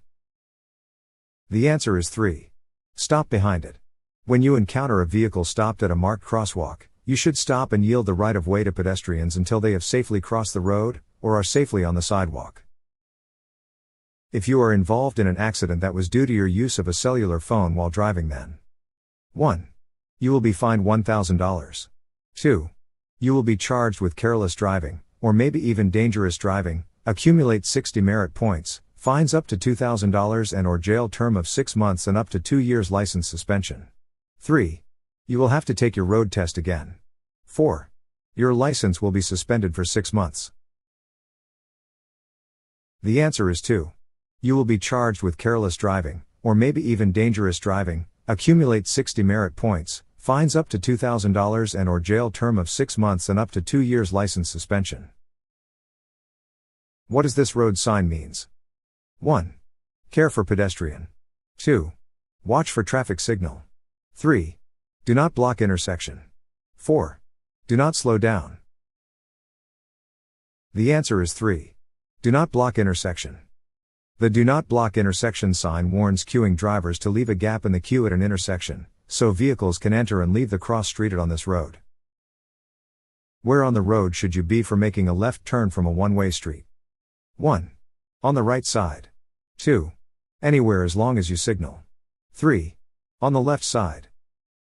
S1: The answer is 3. Stop behind it. When you encounter a vehicle stopped at a marked crosswalk, you should stop and yield the right of way to pedestrians until they have safely crossed the road, or are safely on the sidewalk. If you are involved in an accident that was due to your use of a cellular phone while driving, then 1. You will be fined $1,000. 2. You will be charged with careless driving, or maybe even dangerous driving, accumulate 6 demerit points, fines up to $2,000 and/or jail term of 6 months and up to 2 years license suspension. 3. You will have to take your road test again. 4. Your license will be suspended for 6 months. The answer is 2. You will be charged with careless driving, or maybe even dangerous driving, accumulate 6 demerit points, fines up to $2,000 and/or jail term of 6 months and up to 2 years license suspension. What does this road sign means? 1. Care for pedestrian. 2. Watch for traffic signal. 3. Do not block intersection. 4. Do not slow down. The answer is 3. Do not block intersection. The do not block intersection sign warns queuing drivers to leave a gap in the queue at an intersection, so vehicles can enter and leave the cross street on this road. Where on the road should you be for making a left turn from a one-way street? 1. On the right side. 2. Anywhere as long as you signal. 3. On the left side.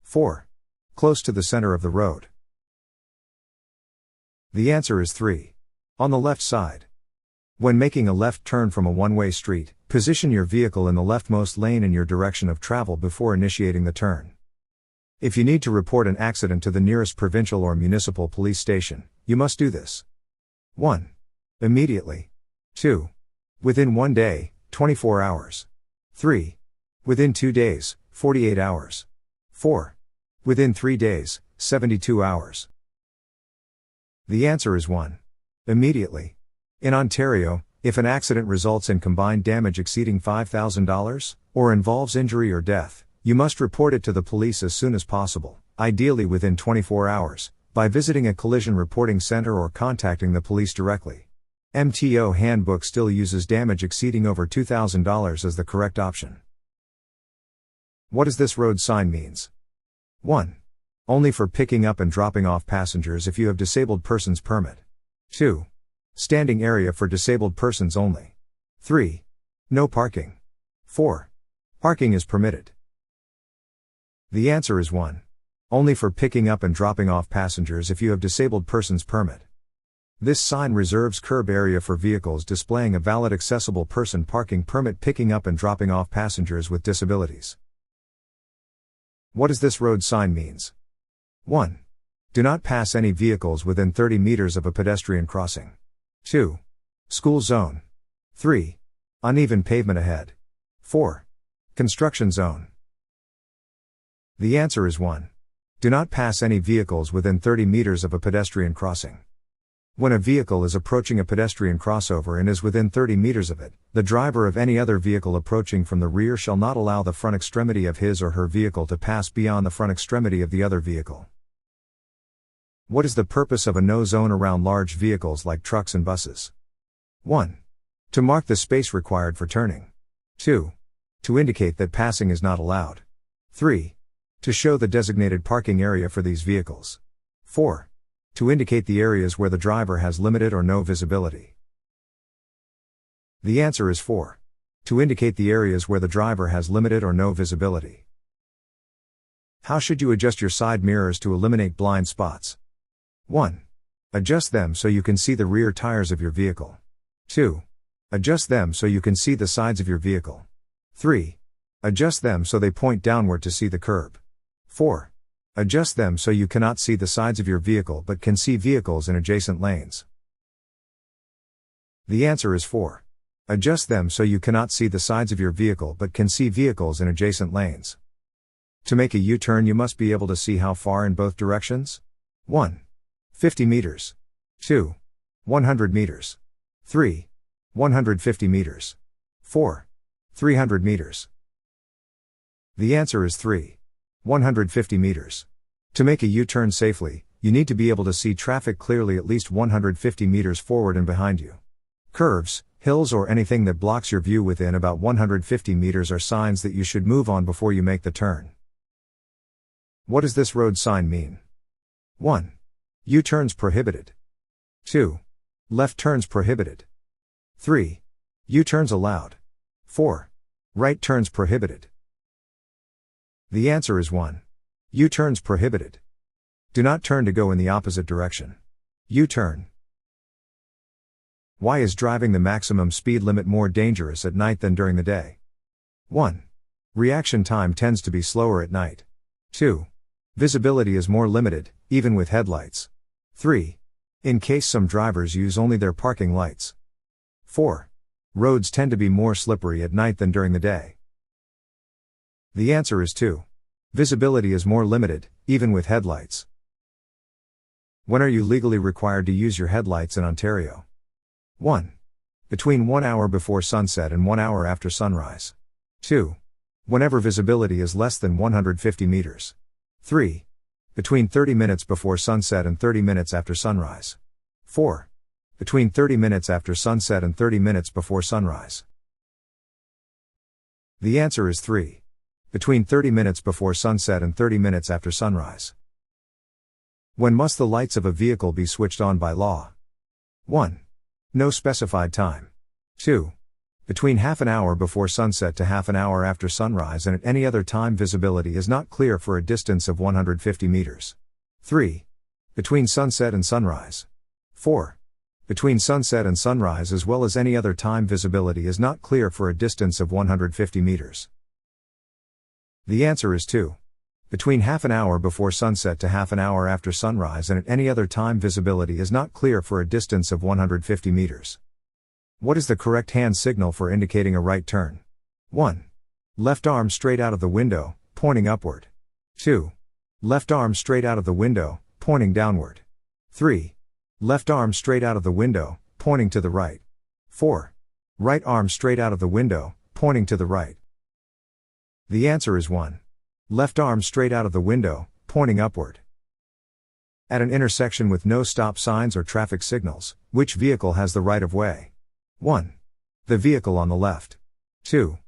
S1: 4. Close to the center of the road. The answer is 3. On the left side. When making a left turn from a one-way street, position your vehicle in the leftmost lane in your direction of travel before initiating the turn. If you need to report an accident to the nearest provincial or municipal police station, you must do this. 1. Immediately. 2. Within 1 day, 24 hours. 3. Within 2 days, 48 hours. 4. Within 3 days, 72 hours. The answer is 1. Immediately. In Ontario, if an accident results in combined damage exceeding $5,000, or involves injury or death, You must report it to the police as soon as possible, ideally within 24 hours, by visiting a collision reporting center or contacting the police directly. MTO handbook still uses damage exceeding over $2,000 as the correct option. What does this road sign means? 1. Only for picking up and dropping off passengers if you have disabled person's permit. 2. Standing area for disabled persons only. 3. No parking. 4. Parking is permitted. The answer is 1. Only for picking up and dropping off passengers if you have disabled person's permit. This sign reserves curb area for vehicles displaying a valid accessible person parking permit picking up and dropping off passengers with disabilities. What does this road sign means? 1. Do not pass any vehicles within 30 meters of a pedestrian crossing. 2. School zone. 3. Uneven pavement ahead. 4. Construction zone. The answer is 1. Do not pass any vehicles within 30 meters of a pedestrian crossing. When a vehicle is approaching a pedestrian crossover and is within 30 meters of it, the driver of any other vehicle approaching from the rear shall not allow the front extremity of his or her vehicle to pass beyond the front extremity of the other vehicle. What is the purpose of a no zone around large vehicles like trucks and buses? 1. To mark the space required for turning. 2. To indicate that passing is not allowed. 3. To show the designated parking area for these vehicles. 4. To indicate the areas where the driver has limited or no visibility. The answer is 4. To indicate the areas where the driver has limited or no visibility. How should you adjust your side mirrors to eliminate blind spots? 1. Adjust them so you can see the rear tires of your vehicle. 2. Adjust them so you can see the sides of your vehicle. 3. Adjust them so they point downward to see the curb. 4. Adjust them so you cannot see the sides of your vehicle but can see vehicles in adjacent lanes. The answer is 4. Adjust them so you cannot see the sides of your vehicle but can see vehicles in adjacent lanes. To make a U-turn you must be able to see how far in both directions. 1. 50 meters. 2. 100 meters. 3. 150 meters. 4. 300 meters. The answer is 3. 150 meters. To make a U-turn safely, you need to be able to see traffic clearly at least 150 meters forward and behind you. Curves, hills or anything that blocks your view within about 150 meters are signs that you should move on before you make the turn. What does this road sign mean? 1. U-turns prohibited. 2. Left turns prohibited. 3. U-turns allowed. 4. Right turns prohibited. The answer is 1. U-turns prohibited. Do not turn to go in the opposite direction. U-turn. Why is driving the maximum speed limit more dangerous at night than during the day? 1. Reaction time tends to be slower at night. 2. Visibility is more limited, even with headlights. 3. In case some drivers use only their parking lights. 4. Roads tend to be more slippery at night than during the day. The answer is 2. Visibility is more limited, even with headlights. When are you legally required to use your headlights in Ontario? 1. Between 1 hour before sunset and 1 hour after sunrise. 2. Whenever visibility is less than 150 meters. 3. Between 30 minutes before sunset and 30 minutes after sunrise. 4. Between 30 minutes after sunset and 30 minutes before sunrise. The answer is 3. Between 30 minutes before sunset and 30 minutes after sunrise. When must the lights of a vehicle be switched on by law? 1. No specified time. 2. Between half an hour before sunset to half an hour after sunrise and at any other time visibility is not clear for a distance of 150 meters. 3. Between sunset and sunrise. 4. Between sunset and sunrise as well as any other time visibility is not clear for a distance of 150 meters. The answer is 2. Between half an hour before sunset to half an hour after sunrise and at any other time visibility is not clear for a distance of 150 meters. What is the correct hand signal for indicating a right turn? 1. Left arm straight out of the window, pointing upward. 2. Left arm straight out of the window, pointing downward. 3. Left arm straight out of the window, pointing to the right. 4. Right arm straight out of the window, pointing to the right. The answer is 1. Left arm straight out of the window, pointing upward. At an intersection with no stop signs or traffic signals, which vehicle has the right of way? 1. The vehicle on the left. 2.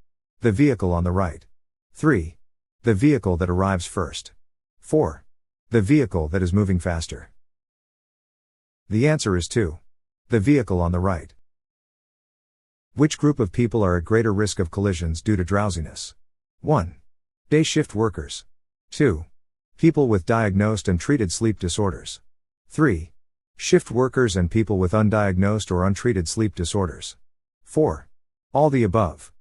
S1: The vehicle on the right. 3. The vehicle that arrives first. 4. The vehicle that is moving faster. The answer is 2. The vehicle on the right. Which group of people are at greater risk of collisions due to drowsiness? 1. Day shift workers. 2. People with diagnosed and treated sleep disorders. 3. Shift workers and people with undiagnosed or untreated sleep disorders. 4. All the above.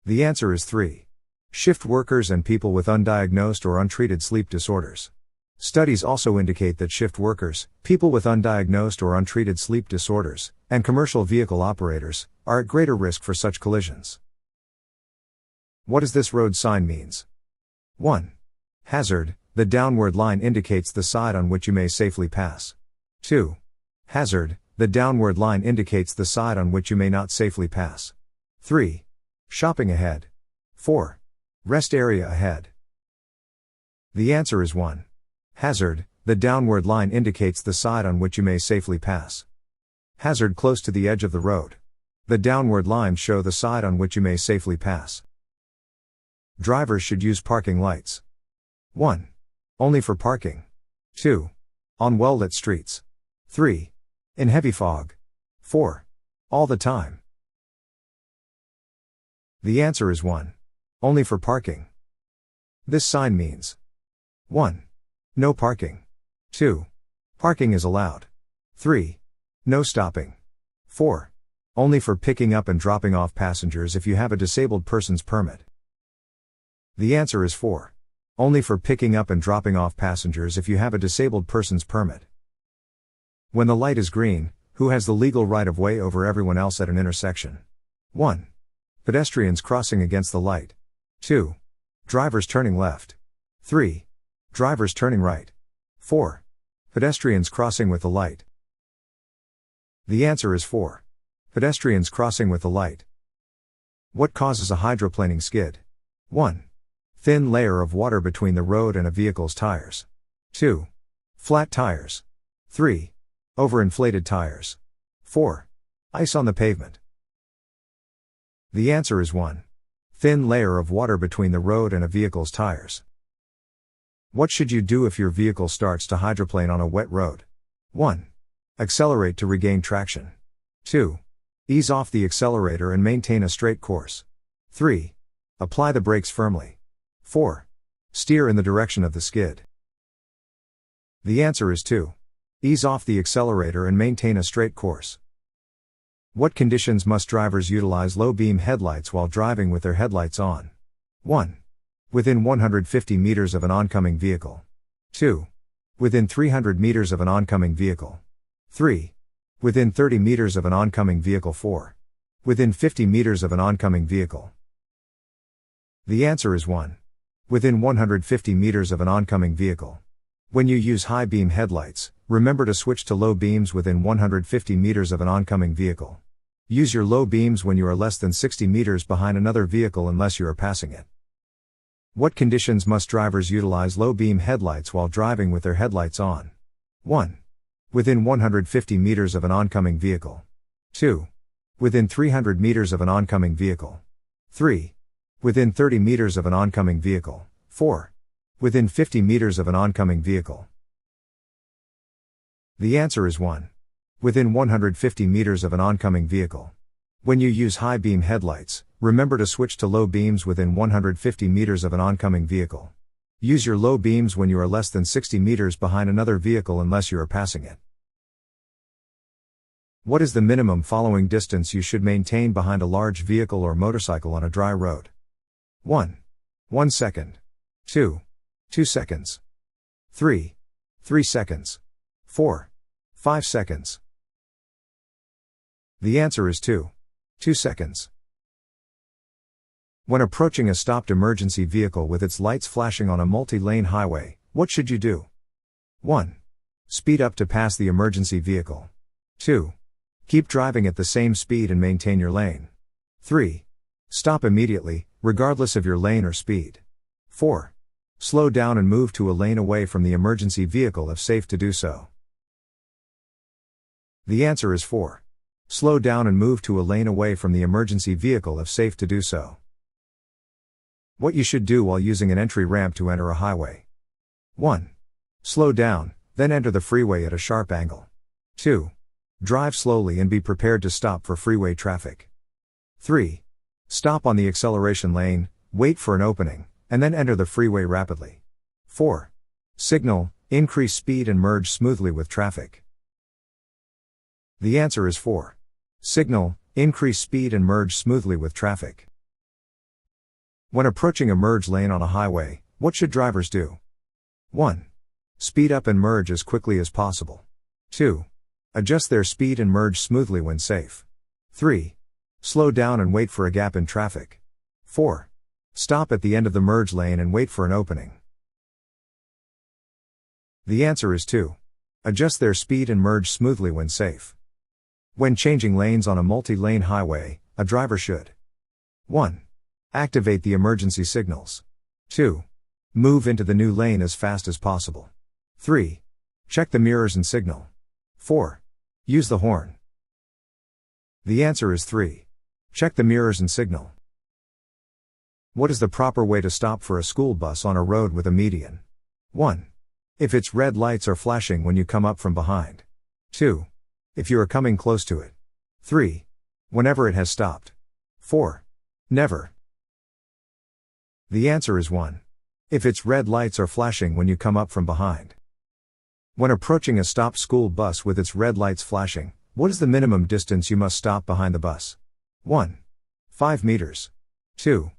S1: The answer is 3. Shift workers and people with undiagnosed or untreated sleep disorders. Studies also indicate that shift workers, people with undiagnosed or untreated sleep disorders, and commercial vehicle operators, are at greater risk for such collisions. What does this road sign means? 1. Hazard, the downward line indicates the side on which you may safely pass. 2. Hazard, the downward line indicates the side on which you may not safely pass. 3. Shopping ahead. 4. Rest area ahead. The answer is 1. Hazard, the downward line indicates the side on which you may safely pass. Hazard close to the edge of the road. The downward lines show the side on which you may safely pass. Drivers should use parking lights. 1. Only for parking. 2. On well-lit streets. 3. In heavy fog. 4. All the time. The answer is 1. Only for parking. This sign means 1. No parking. 2. Parking is allowed. 3. No stopping. 4. Only for picking up and dropping off passengers if you have a disabled person's permit. The answer is 4. Only for picking up and dropping off passengers if you have a disabled person's permit. When the light is green, who has the legal right of way over everyone else at an intersection? 1. Pedestrians crossing against the light. 2. Drivers turning left. 3. Drivers turning right. 4. Pedestrians crossing with the light. The answer is 4. Pedestrians crossing with the light. What causes a hydroplaning skid? 1. Thin layer of water between the road and a vehicle's tires. 2. Flat tires. 3. Overinflated tires. 4. Ice on the pavement. The answer is 1. Thin layer of water between the road and a vehicle's tires. What should you do if your vehicle starts to hydroplane on a wet road? 1. Accelerate to regain traction. 2. Ease off the accelerator and maintain a straight course. 3. Apply the brakes firmly. 4. Steer in the direction of the skid. The answer is 2. Ease off the accelerator and maintain a straight course. What conditions must drivers utilize low beam headlights while driving with their headlights on? 1. Within 150 meters of an oncoming vehicle. 2. Within 300 meters of an oncoming vehicle. 3. Within 30 meters of an oncoming vehicle. 4. Within 50 meters of an oncoming vehicle. The answer is 1. Within 150 meters of an oncoming vehicle. When you use high beam headlights, remember to switch to low beams within 150 meters of an oncoming vehicle. Use your low beams when you are less than 60 meters behind another vehicle unless you are passing it. What conditions must drivers utilize low beam headlights while driving with their headlights on? 1. Within 150 meters of an oncoming vehicle. 2. Within 300 meters of an oncoming vehicle. 3. Within 30 meters of an oncoming vehicle. 4. Within 50 meters of an oncoming vehicle. The answer is 1. Within 150 meters of an oncoming vehicle. When you use high beam headlights, remember to switch to low beams within 150 meters of an oncoming vehicle. Use your low beams when you are less than 60 meters behind another vehicle unless you are passing it. What is the minimum following distance you should maintain behind a large vehicle or motorcycle on a dry road? 1. 1 second. 2. 2 seconds. 3. 3 seconds. 4. 5 seconds. The answer is 2. 2 seconds. When approaching a stopped emergency vehicle with its lights flashing on a multi-lane highway, what should you do? 1. Speed up to pass the emergency vehicle. 2. Keep driving at the same speed and maintain your lane. 3. Stop immediately, regardless of your lane or speed. 4. Slow down and move to a lane away from the emergency vehicle if safe to do so. The answer is 4. Slow down and move to a lane away from the emergency vehicle if safe to do so. What you should do while using an entry ramp to enter a highway. 1. Slow down, then enter the freeway at a sharp angle. 2. Drive slowly and be prepared to stop for freeway traffic. 3. Stop on the acceleration lane, wait for an opening, and then enter the freeway rapidly. 4. Signal, increase speed and merge smoothly with traffic. The answer is 4. Signal, increase speed and merge smoothly with traffic. When approaching a merge lane on a highway, what should drivers do? 1. Speed up and merge as quickly as possible. 2. Adjust their speed and merge smoothly when safe. 3. Slow down and wait for a gap in traffic. 4. Stop at the end of the merge lane and wait for an opening. The answer is 2. Adjust their speed and merge smoothly when safe. When changing lanes on a multi-lane highway, a driver should 1. Activate the emergency signals. 2. Move into the new lane as fast as possible. 3. Check the mirrors and signal. 4. Use the horn. The answer is 3. Check the mirrors and signal. What is the proper way to stop for a school bus on a road with a median? 1. If its red lights are flashing when you come up from behind. 2. If you are coming close to it. 3. Whenever it has stopped. 4. Never. The answer is 1. If its red lights are flashing when you come up from behind. When approaching a stopped school bus with its red lights flashing, what is the minimum distance you must stop behind the bus? 1. 5 meters. 2.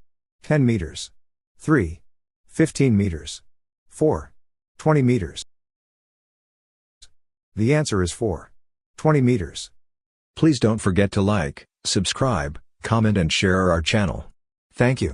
S1: 10 meters. 3. 15 meters. 4. 20 meters. The answer is 4. 20 meters.
S2: Please don't forget to like, subscribe, comment and share our channel.
S1: Thank you.